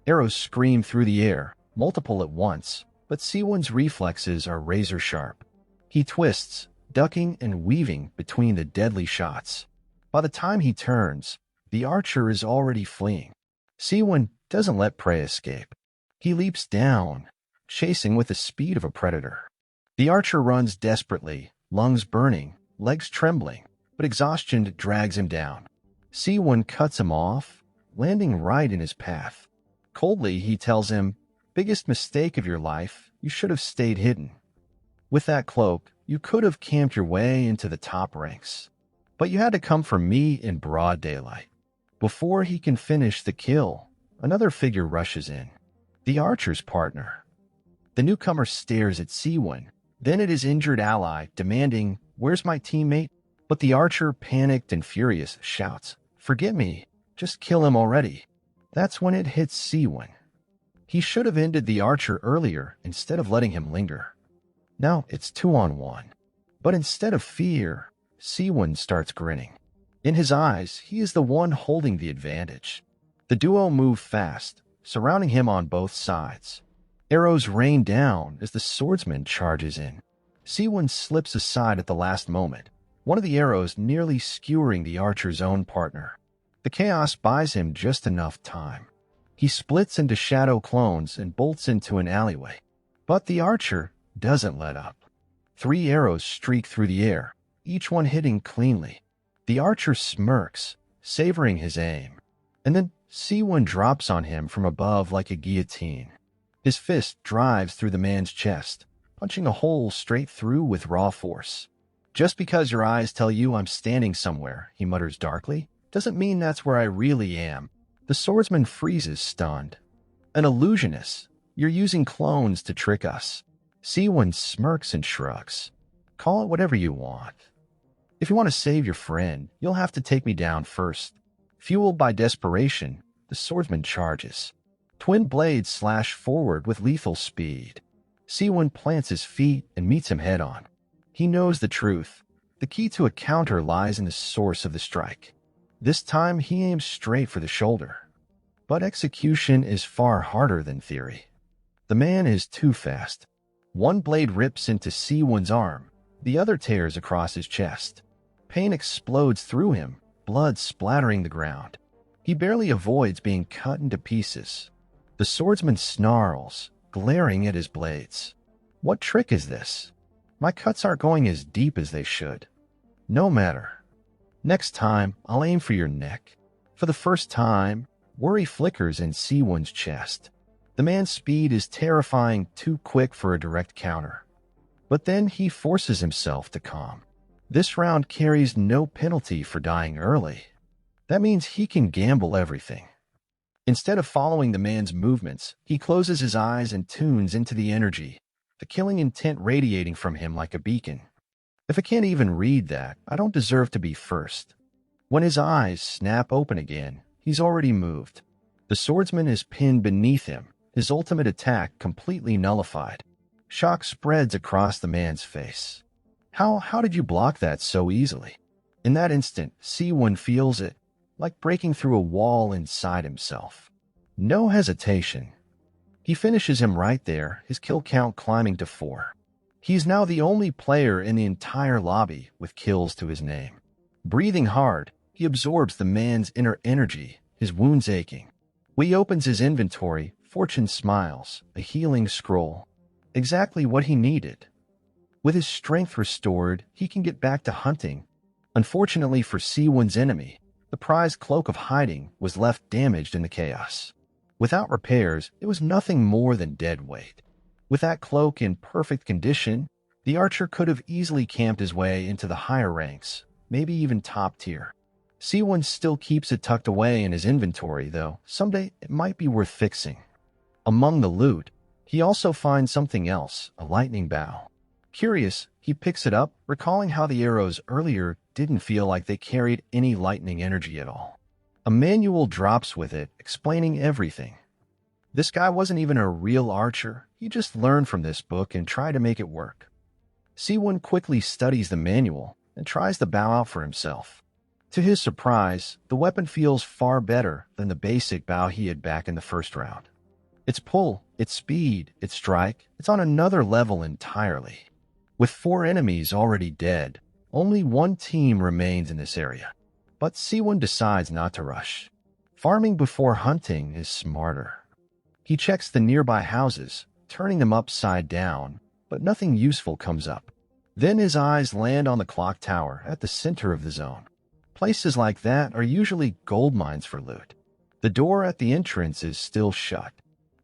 Arrows scream through the air, multiple at once, but Seawon's reflexes are razor sharp. He twists, ducking and weaving between the deadly shots. By the time he turns, the archer is already fleeing. Seawon doesn't let prey escape. He leaps down, chasing with the speed of a predator. The archer runs desperately, lungs burning, legs trembling, but exhaustion drags him down. Seawon cuts him off, landing right in his path. Coldly, he tells him, "Biggest mistake of your life, you should have stayed hidden. With that cloak, you could have camped your way into the top ranks. But you had to come for me in broad daylight." Before he can finish the kill, another figure rushes in. The archer's partner. The newcomer stares at Seawon, then at his injured ally, demanding, "Where's my teammate?" But the archer, panicked and furious, shouts, "Forget me, just kill him already." That's when it hits Seawon. He should have ended the archer earlier instead of letting him linger. Now it's 2-on-1. But instead of fear, Seawon starts grinning. In his eyes, he is the one holding the advantage. The duo move fast, surrounding him on both sides. Arrows rain down as the swordsman charges in. Seawon slips aside at the last moment, one of the arrows nearly skewering the archer's own partner. The chaos buys him just enough time. He splits into shadow clones and bolts into an alleyway. But the archer doesn't let up. 3 arrows streak through the air, each one hitting cleanly. The archer smirks, savoring his aim. And then Seawon drops on him from above like a guillotine. His fist drives through the man's chest, punching a hole straight through with raw force. "Just because your eyes tell you I'm standing somewhere," he mutters darkly, "doesn't mean that's where I really am." The swordsman freezes, stunned. "An illusionist. You're using clones to trick us." Seawon smirks and shrugs. "Call it whatever you want." If you want to save your friend, you'll have to take me down first. Fueled by desperation, the swordsman charges. Twin blades slash forward with lethal speed. Seawon plants his feet and meets him head-on. He knows the truth. The key to a counter lies in the source of the strike. This time, he aims straight for the shoulder. But execution is far harder than theory. The man is too fast. One blade rips into Seawon's arm, the other tears across his chest. Pain explodes through him, blood splattering the ground. He barely avoids being cut into pieces. The swordsman snarls, glaring at his blades. What trick is this? My cuts aren't going as deep as they should. No matter. Next time, I'll aim for your neck. For the first time, worry flickers in Seawon's chest. The man's speed is terrifying, too quick for a direct counter. But then he forces himself to calm. This round carries no penalty for dying early. That means he can gamble everything. Instead of following the man's movements, he closes his eyes and tunes into the energy, the killing intent radiating from him like a beacon. If I can't even read that, I don't deserve to be first. When his eyes snap open again, he's already moved. The swordsman is pinned beneath him, his ultimate attack completely nullified. Shock spreads across the man's face. How did you block that so easily? In that instant, Seawon feels it, like breaking through a wall inside himself. No hesitation. He finishes him right there, his kill count climbing to 4. He's now the only player in the entire lobby with kills to his name. Breathing hard, he absorbs the man's inner energy, his wounds aching. When he opens his inventory, Fortune smiles, a healing scroll. Exactly what he needed. With his strength restored, he can get back to hunting. Unfortunately for Seawon's enemy, the prized cloak of hiding was left damaged in the chaos. Without repairs, it was nothing more than dead weight. With that cloak in perfect condition, the archer could have easily camped his way into the higher ranks, maybe even top tier. Seawon still keeps it tucked away in his inventory, though someday it might be worth fixing. Among the loot, he also finds something else, a lightning bow. Curious, he picks it up, recalling how the arrows earlier didn't feel like they carried any lightning energy at all. A manual drops with it, explaining everything. This guy wasn't even a real archer, he just learned from this book and tried to make it work. Seawon quickly studies the manual and tries to bow out for himself. To his surprise, the weapon feels far better than the basic bow he had back in the first round. Its pull, its speed, its strike, it's on another level entirely. With 4 enemies already dead, only one team remains in this area. But Seawon decides not to rush. Farming before hunting is smarter. He checks the nearby houses, turning them upside down, but nothing useful comes up. Then his eyes land on the clock tower at the center of the zone. Places like that are usually gold mines for loot. The door at the entrance is still shut.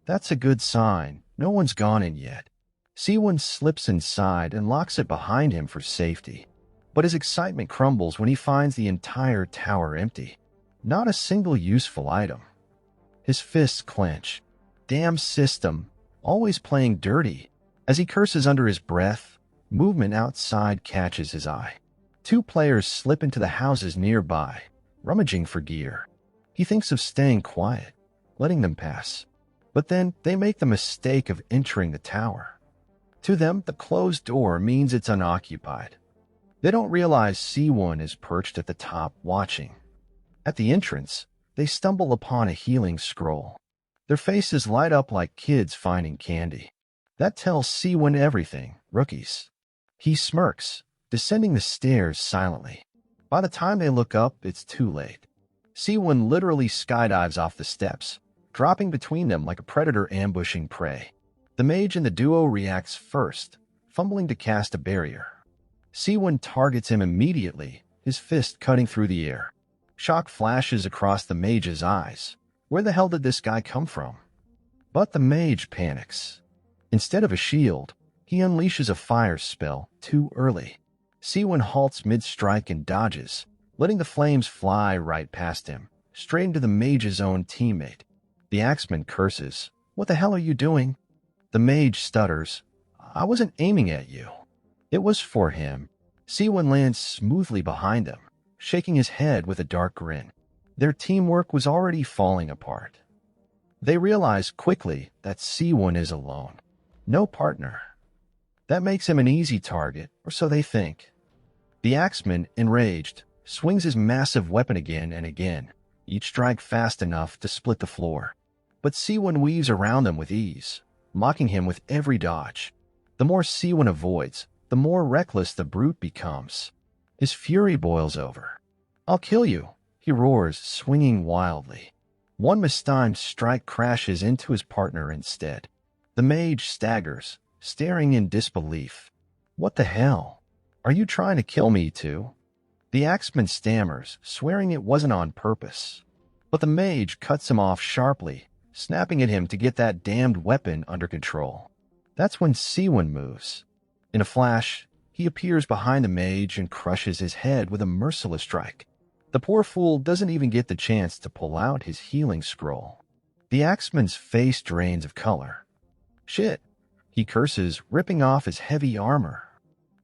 That's a good sign. No one's gone in yet. Seawon slips inside and locks it behind him for safety. But his excitement crumbles when he finds the entire tower empty. Not a single useful item. His fists clench. Damn system, always playing dirty. As he curses under his breath, movement outside catches his eye. 2 players slip into the houses nearby, rummaging for gear. He thinks of staying quiet, letting them pass. But then they make the mistake of entering the tower. To them, the closed door means it's unoccupied. They don't realize Seawon is perched at the top watching. At the entrance, they stumble upon a healing scroll. Their faces light up like kids finding candy. That tells Seawon everything, rookies. He smirks, descending the stairs silently. By the time they look up, it's too late. Seawon literally skydives off the steps, dropping between them like a predator ambushing prey. The mage in the duo reacts first, fumbling to cast a barrier. Seawon targets him immediately, his fist cutting through the air. Shock flashes across the mage's eyes. Where the hell did this guy come from? But the mage panics. Instead of a shield, he unleashes a fire spell too early. Seawon halts mid-strike and dodges, letting the flames fly right past him, straight into the mage's own teammate. The axeman curses. What the hell are you doing? The mage stutters. I wasn't aiming at you. It was for him. Seawon lands smoothly behind them, shaking his head with a dark grin. Their teamwork was already falling apart. They realize quickly that Seawon is alone. No partner. That makes him an easy target, or so they think. The axeman, enraged, swings his massive weapon again and again, each strike fast enough to split the floor. But Seawon weaves around them with ease, mocking him with every dodge. The more Seawon avoids, the more reckless the brute becomes. His fury boils over. "I'll kill you," he roars, swinging wildly. One mistimed strike crashes into his partner instead. The mage staggers, staring in disbelief. "What the hell? Are you trying to kill me too?" The axeman stammers, swearing it wasn't on purpose. But the mage cuts him off sharply, snapping at him to get that damned weapon under control. That's when Seawon moves. In a flash, he appears behind the mage and crushes his head with a merciless strike. The poor fool doesn't even get the chance to pull out his healing scroll. The axeman's face drains of color. "Shit," he curses, ripping off his heavy armor.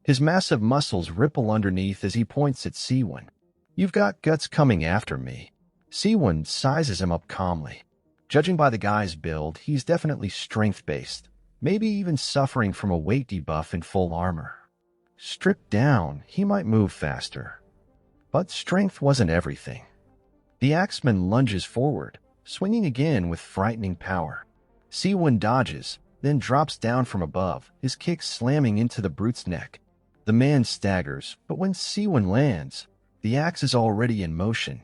His massive muscles ripple underneath as he points at Seawon. "You've got guts coming after me." Seawon sizes him up calmly. Judging by the guy's build, he's definitely strength-based, maybe even suffering from a weight debuff in full armor. Stripped down, he might move faster. But strength wasn't everything. The axeman lunges forward, swinging again with frightening power. Seawon dodges, then drops down from above, his kick slamming into the brute's neck. The man staggers, but when Seawon lands, the axe is already in motion.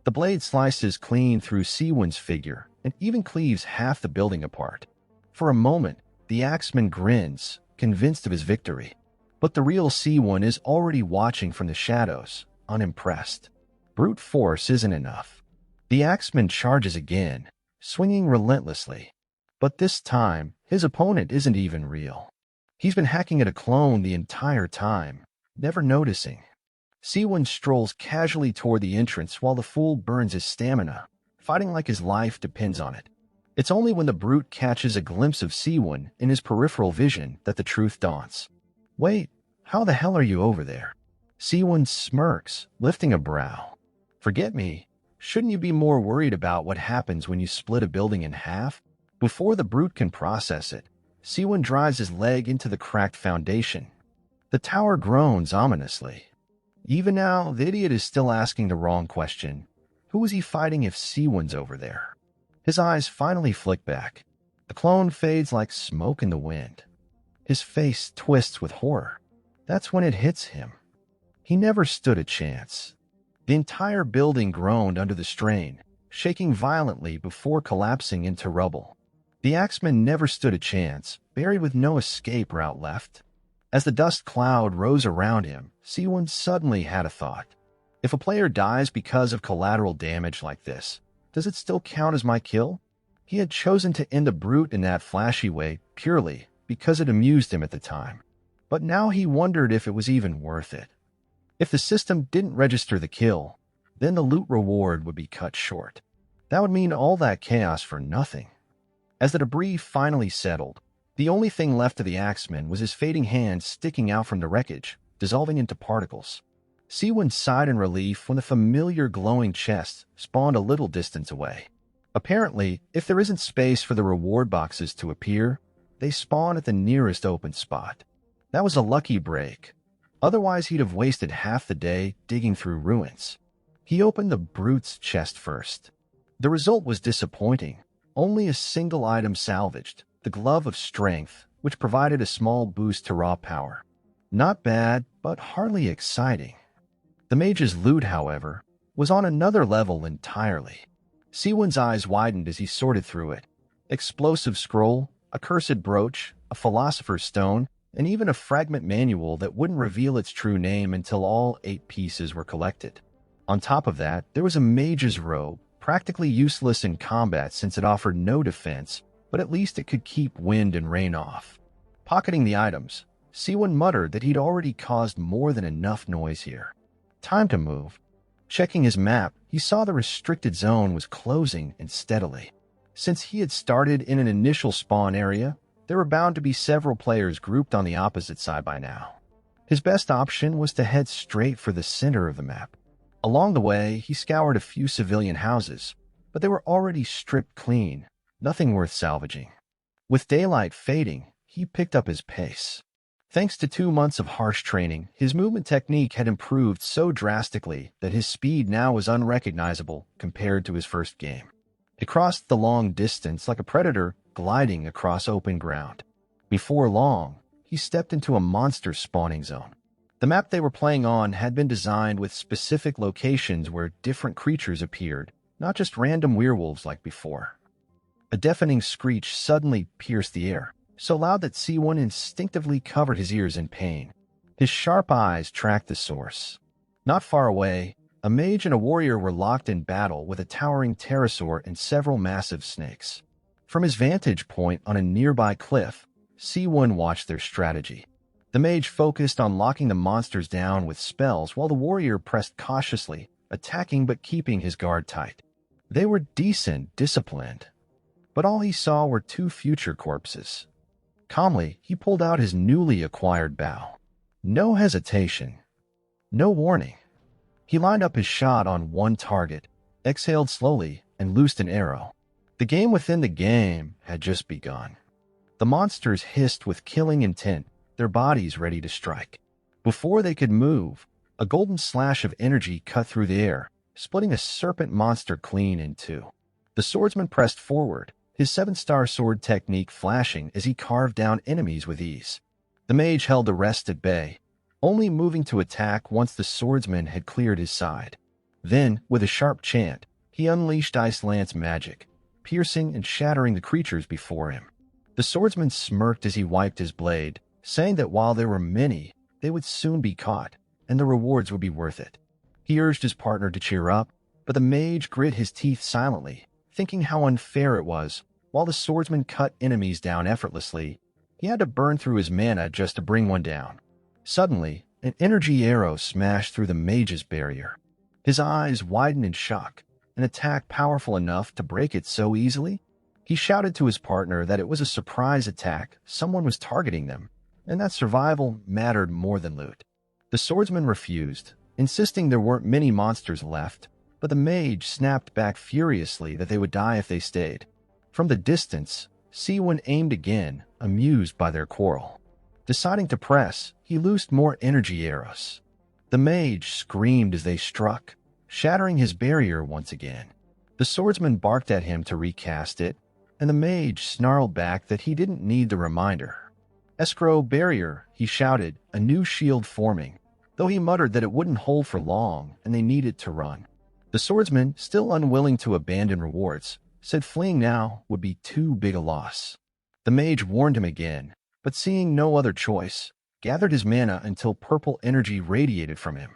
The blade slices clean through Seawon's figure and even cleaves half the building apart. For a moment, the axeman grins, convinced of his victory. But the real Seawon is already watching from the shadows, unimpressed. Brute force isn't enough. The axeman charges again, swinging relentlessly. But this time, his opponent isn't even real. He's been hacking at a clone the entire time, never noticing. Seawon strolls casually toward the entrance while the fool burns his stamina, fighting like his life depends on it. It's only when the brute catches a glimpse of Seawon in his peripheral vision that the truth dawns. "Wait, how the hell are you over there?" Seawon smirks, lifting a brow. "Forget me? Shouldn't you be more worried about what happens when you split a building in half?" Before the brute can process it, Seawon drives his leg into the cracked foundation. The tower groans ominously. Even now, the idiot is still asking the wrong question. Who is he fighting if Seawon's over there? His eyes finally flick back. The clone fades like smoke in the wind. His face twists with horror. That's when it hits him. He never stood a chance. The entire building groaned under the strain, shaking violently before collapsing into rubble. The axeman never stood a chance, buried with no escape route left. As the dust cloud rose around him, Seawon suddenly had a thought. If a player dies because of collateral damage like this, does it still count as my kill? He had chosen to end the brute in that flashy way purely because it amused him at the time. But now he wondered if it was even worth it. If the system didn't register the kill, then the loot reward would be cut short. That would mean all that chaos for nothing. As the debris finally settled, the only thing left of the axeman was his fading hand sticking out from the wreckage, dissolving into particles. Seawon sighed in relief when the familiar glowing chest spawned a little distance away. Apparently, if there isn't space for the reward boxes to appear, they spawn at the nearest open spot. That was a lucky break. Otherwise, he'd have wasted half the day digging through ruins. He opened the brute's chest first. The result was disappointing. Only a single item salvaged. The glove of strength, which provided a small boost to raw power. Not bad, but hardly exciting. The mage's loot, however, was on another level entirely. Seawon's eyes widened as he sorted through it. Explosive scroll, a cursed brooch, a philosopher's stone, and even a fragment manual that wouldn't reveal its true name until all 8 pieces were collected. On top of that, there was a mage's robe, practically useless in combat since it offered no defense, but at least it could keep wind and rain off. Pocketing the items, Seawon muttered that he'd already caused more than enough noise here. Time to move. Checking his map, he saw the restricted zone was closing and steadily. Since he had started in an initial spawn area, there were bound to be several players grouped on the opposite side by now. His best option was to head straight for the center of the map. Along the way, he scoured a few civilian houses, but they were already stripped clean, nothing worth salvaging. With daylight fading, he picked up his pace. Thanks to 2 months of harsh training, his movement technique had improved so drastically that his speed now was unrecognizable compared to his first game. He crossed the long distance like a predator gliding across open ground. Before long, he stepped into a monster spawning zone. The map they were playing on had been designed with specific locations where different creatures appeared, not just random werewolves like before. A deafening screech suddenly pierced the air, so loud that Seawon instinctively covered his ears in pain. His sharp eyes tracked the source. Not far away, a mage and a warrior were locked in battle with a towering pterosaur and several massive snakes. From his vantage point on a nearby cliff, Seawon watched their strategy. The mage focused on locking the monsters down with spells while the warrior pressed cautiously, attacking but keeping his guard tight. They were decent, disciplined, but all he saw were 2 future corpses. Calmly, he pulled out his newly acquired bow. No hesitation. No warning. He lined up his shot on one target, exhaled slowly, and loosed an arrow. The game within the game had just begun. The monsters hissed with killing intent, their bodies ready to strike. Before they could move, a golden slash of energy cut through the air, splitting a serpent monster clean in 2. The swordsman pressed forward, his 7-star sword technique flashing as he carved down enemies with ease. The mage held the rest at bay, only moving to attack once the swordsman had cleared his side. Then, with a sharp chant, he unleashed Ice Lance magic, piercing and shattering the creatures before him. The swordsman smirked as he wiped his blade, saying that while there were many, they would soon be caught, and the rewards would be worth it. He urged his partner to cheer up, but the mage grit his teeth silently, thinking how unfair it was. While the swordsman cut enemies down effortlessly, he had to burn through his mana just to bring one down. Suddenly, an energy arrow smashed through the mage's barrier. His eyes widened in shock, an attack powerful enough to break it so easily? He shouted to his partner that it was a surprise attack, someone was targeting them, and that survival mattered more than loot. The swordsman refused, insisting there weren't many monsters left, but the mage snapped back furiously that they would die if they stayed. From the distance, Seawon aimed again, amused by their quarrel. Deciding to press, he loosed more energy arrows. The mage screamed as they struck, shattering his barrier once again. The swordsman barked at him to recast it, and the mage snarled back that he didn't need the reminder. "Escrow barrier," he shouted, a new shield forming, though he muttered that it wouldn't hold for long and they needed to run. The swordsman, still unwilling to abandon rewards, said fleeing now would be too big a loss. The mage warned him again, but seeing no other choice, gathered his mana until purple energy radiated from him.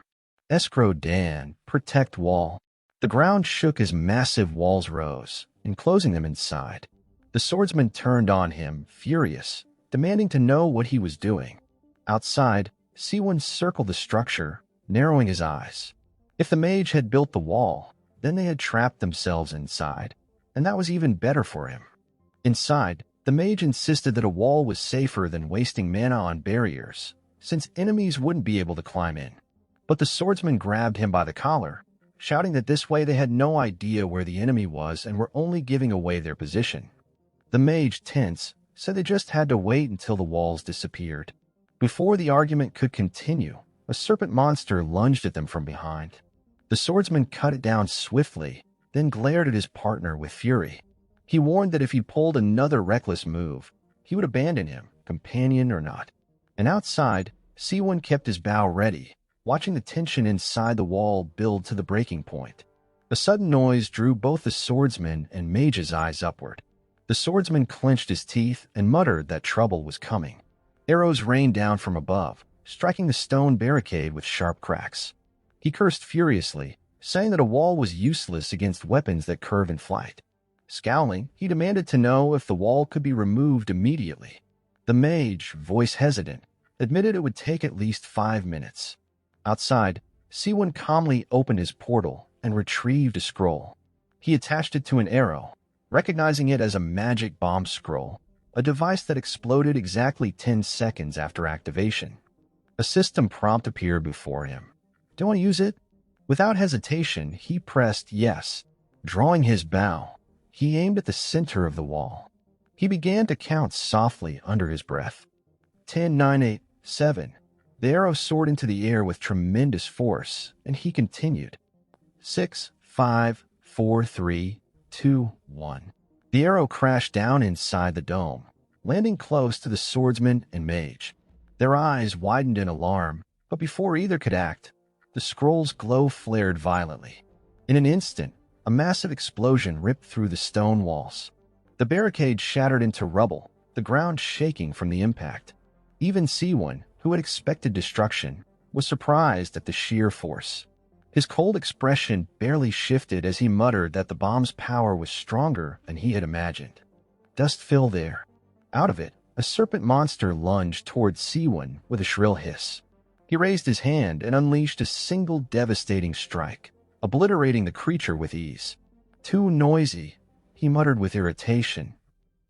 Escrow Dan, protect wall. The ground shook as massive walls rose, enclosing them inside. The swordsman turned on him, furious, demanding to know what he was doing. Outside, Seawon circled the structure, narrowing his eyes. If the mage had built the wall, then they had trapped themselves inside, and that was even better for him. Inside, the mage insisted that a wall was safer than wasting mana on barriers, since enemies wouldn't be able to climb in. But the swordsman grabbed him by the collar, shouting that this way they had no idea where the enemy was and were only giving away their position. The mage, tense, said they just had to wait until the walls disappeared. Before the argument could continue, a serpent monster lunged at them from behind. The swordsman cut it down swiftly, then glared at his partner with fury. He warned that if he pulled another reckless move, he would abandon him, companion or not. And outside, Seawon kept his bow ready, watching the tension inside the wall build to the breaking point. A sudden noise drew both the swordsman and mage's eyes upward. The swordsman clenched his teeth and muttered that trouble was coming. Arrows rained down from above, striking the stone barricade with sharp cracks. He cursed furiously, saying that a wall was useless against weapons that curve in flight. Scowling, he demanded to know if the wall could be removed immediately. The mage, voice hesitant, admitted it would take at least 5 minutes. Outside, Seawon calmly opened his portal and retrieved a scroll. He attached it to an arrow, recognizing it as a magic bomb scroll, a device that exploded exactly 10 seconds after activation. A system prompt appeared before him. "Do you want to use it?" Without hesitation, he pressed yes. Drawing his bow, he aimed at the center of the wall. He began to count softly under his breath. 10, 9, 8, 7. The arrow soared into the air with tremendous force, and he continued. 6, 5, 4, 3, 2, 1. The arrow crashed down inside the dome, landing close to the swordsman and mage. Their eyes widened in alarm, but before either could act, the scroll's glow flared violently. In an instant, a massive explosion ripped through the stone walls. The barricade shattered into rubble, the ground shaking from the impact. Even Seawon, who had expected destruction, was surprised at the sheer force. His cold expression barely shifted as he muttered that the bomb's power was stronger than he had imagined. Dust filled the air. Out of it, a serpent monster lunged towards Seawon with a shrill hiss. He raised his hand and unleashed a single devastating strike, obliterating the creature with ease. "Too noisy," he muttered with irritation.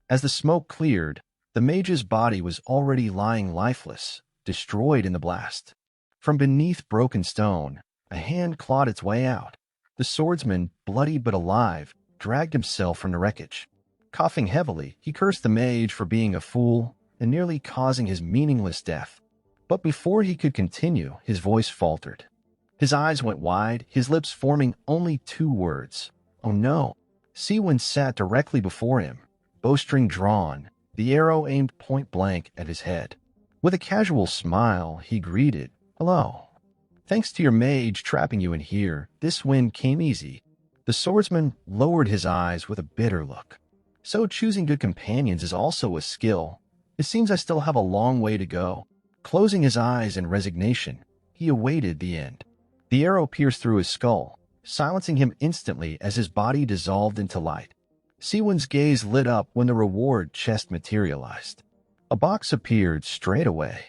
As the smoke cleared, the mage's body was already lying lifeless, destroyed in the blast. From beneath broken stone, a hand clawed its way out. The swordsman, bloody but alive, dragged himself from the wreckage. Coughing heavily, he cursed the mage for being a fool and nearly causing his meaningless death. But before he could continue, his voice faltered. His eyes went wide, his lips forming only two words. "Oh no." Seawon sat directly before him, bowstring drawn, the arrow aimed point blank at his head. With a casual smile, he greeted, "Hello. Thanks to your mage trapping you in here, this win came easy." The swordsman lowered his eyes with a bitter look. "So choosing good companions is also a skill. It seems I still have a long way to go." Closing his eyes in resignation, he awaited the end. The arrow pierced through his skull, silencing him instantly as his body dissolved into light. Seawon's gaze lit up when the reward chest materialized. A box appeared straight away.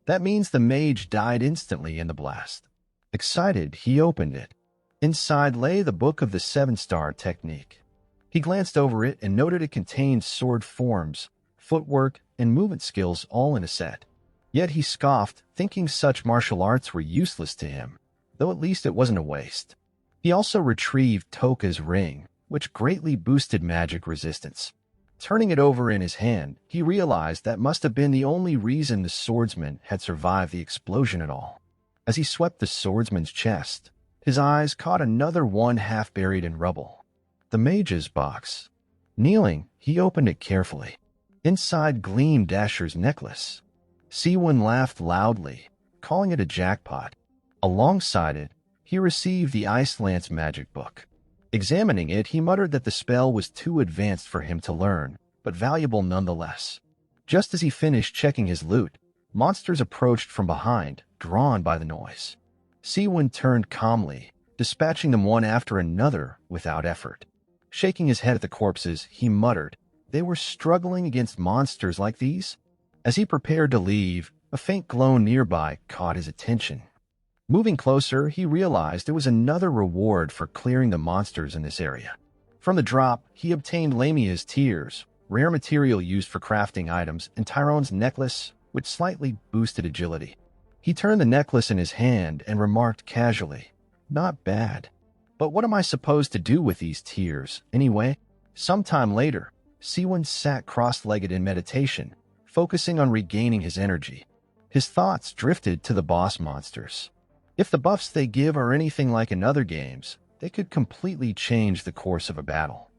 That means the mage died instantly in the blast. Excited, he opened it. Inside lay the Book of the 7-Star Technique. He glanced over it and noted it contained sword forms, footwork, and movement skills all in a set. Yet he scoffed, thinking such martial arts were useless to him, though at least it wasn't a waste. He also retrieved Toka's ring, which greatly boosted magic resistance. Turning it over in his hand, he realized that must have been the only reason the swordsman had survived the explosion at all. As he swept the swordsman's chest, his eyes caught another one half buried in rubble. The mage's box. Kneeling, he opened it carefully. Inside gleamed Dasher's necklace. Seawon laughed loudly, calling it a jackpot. Alongside it, he received the Ice Lance magic book. Examining it, he muttered that the spell was too advanced for him to learn, but valuable nonetheless. Just as he finished checking his loot, monsters approached from behind, drawn by the noise. Seawon turned calmly, dispatching them one after another without effort. Shaking his head at the corpses, he muttered, "They were struggling against monsters like these?" As he prepared to leave, a faint glow nearby caught his attention. Moving closer, he realized there was another reward for clearing the monsters in this area. From the drop, he obtained Lamia's tears, rare material used for crafting items, and Tyrone's necklace, which slightly boosted agility. He turned the necklace in his hand and remarked casually, "Not bad. But what am I supposed to do with these tears, anyway?" Sometime later, Seawon sat cross-legged in meditation, focusing on regaining his energy. His thoughts drifted to the boss monsters. If the buffs they give are anything like in other games, they could completely change the course of a battle.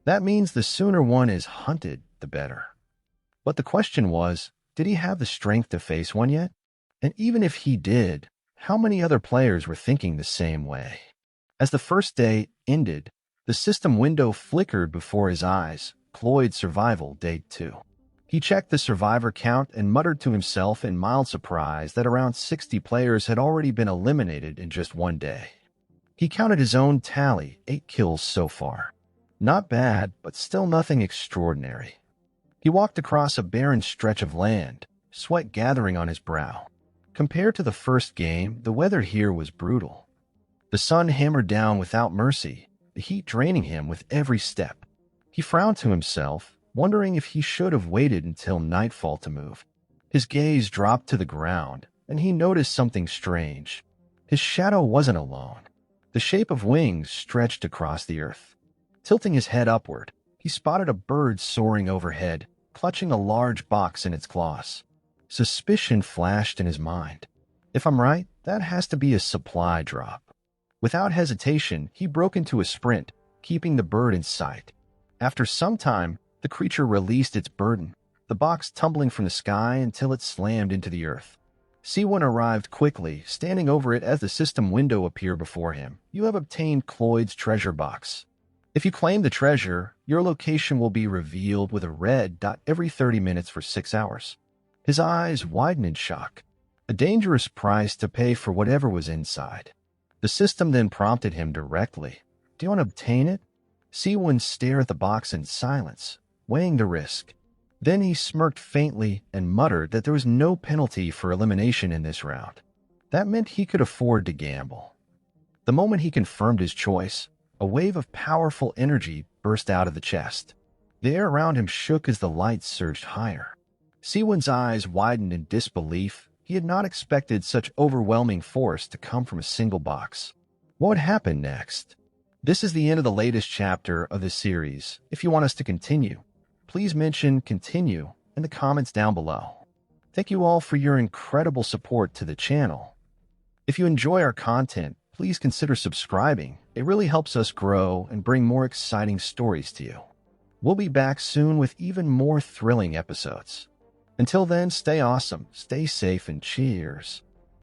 That means the sooner one is hunted, the better. But the question was, did he have the strength to face one yet? And even if he did, how many other players were thinking the same way? As the first day ended, the system window flickered before his eyes. Cloyd Survival Day 2. He checked the survivor count and muttered to himself in mild surprise that around 60 players had already been eliminated in just one day. He counted his own tally, 8 kills so far. Not bad, but still nothing extraordinary. He walked across a barren stretch of land, sweat gathering on his brow. Compared to the first game, the weather here was brutal. The sun hammered down without mercy, the heat draining him with every step. He frowned to himself, wondering if he should have waited until nightfall to move. His gaze dropped to the ground, and he noticed something strange. His shadow wasn't alone. The shape of wings stretched across the earth. Tilting his head upward, he spotted a bird soaring overhead, clutching a large box in its claws. Suspicion flashed in his mind. If I'm right, that has to be a supply drop. Without hesitation, he broke into a sprint, keeping the bird in sight. After some time, the creature released its burden, the box tumbling from the sky until it slammed into the earth. Seawon arrived quickly, standing over it as the system window appeared before him. You have obtained Cloyd's treasure box. If you claim the treasure, your location will be revealed with a red dot every 30 minutes for 6 hours. His eyes widened in shock. A dangerous price to pay for whatever was inside. The system then prompted him directly. Do you want to obtain it? Seawon stared at the box in silence, weighing the risk. Then he smirked faintly and muttered that there was no penalty for elimination in this round. That meant he could afford to gamble. The moment he confirmed his choice, a wave of powerful energy burst out of the chest. The air around him shook as the lights surged higher. Seawon's eyes widened in disbelief. He had not expected such overwhelming force to come from a single box. What would happen next? This is the end of the latest chapter of this series. If you want us to continue, please mention continue in the comments down below. Thank you all for your incredible support to the channel. If you enjoy our content, please consider subscribing. It really helps us grow and bring more exciting stories to you. We'll be back soon with even more thrilling episodes. Until then, stay awesome, stay safe, and cheers.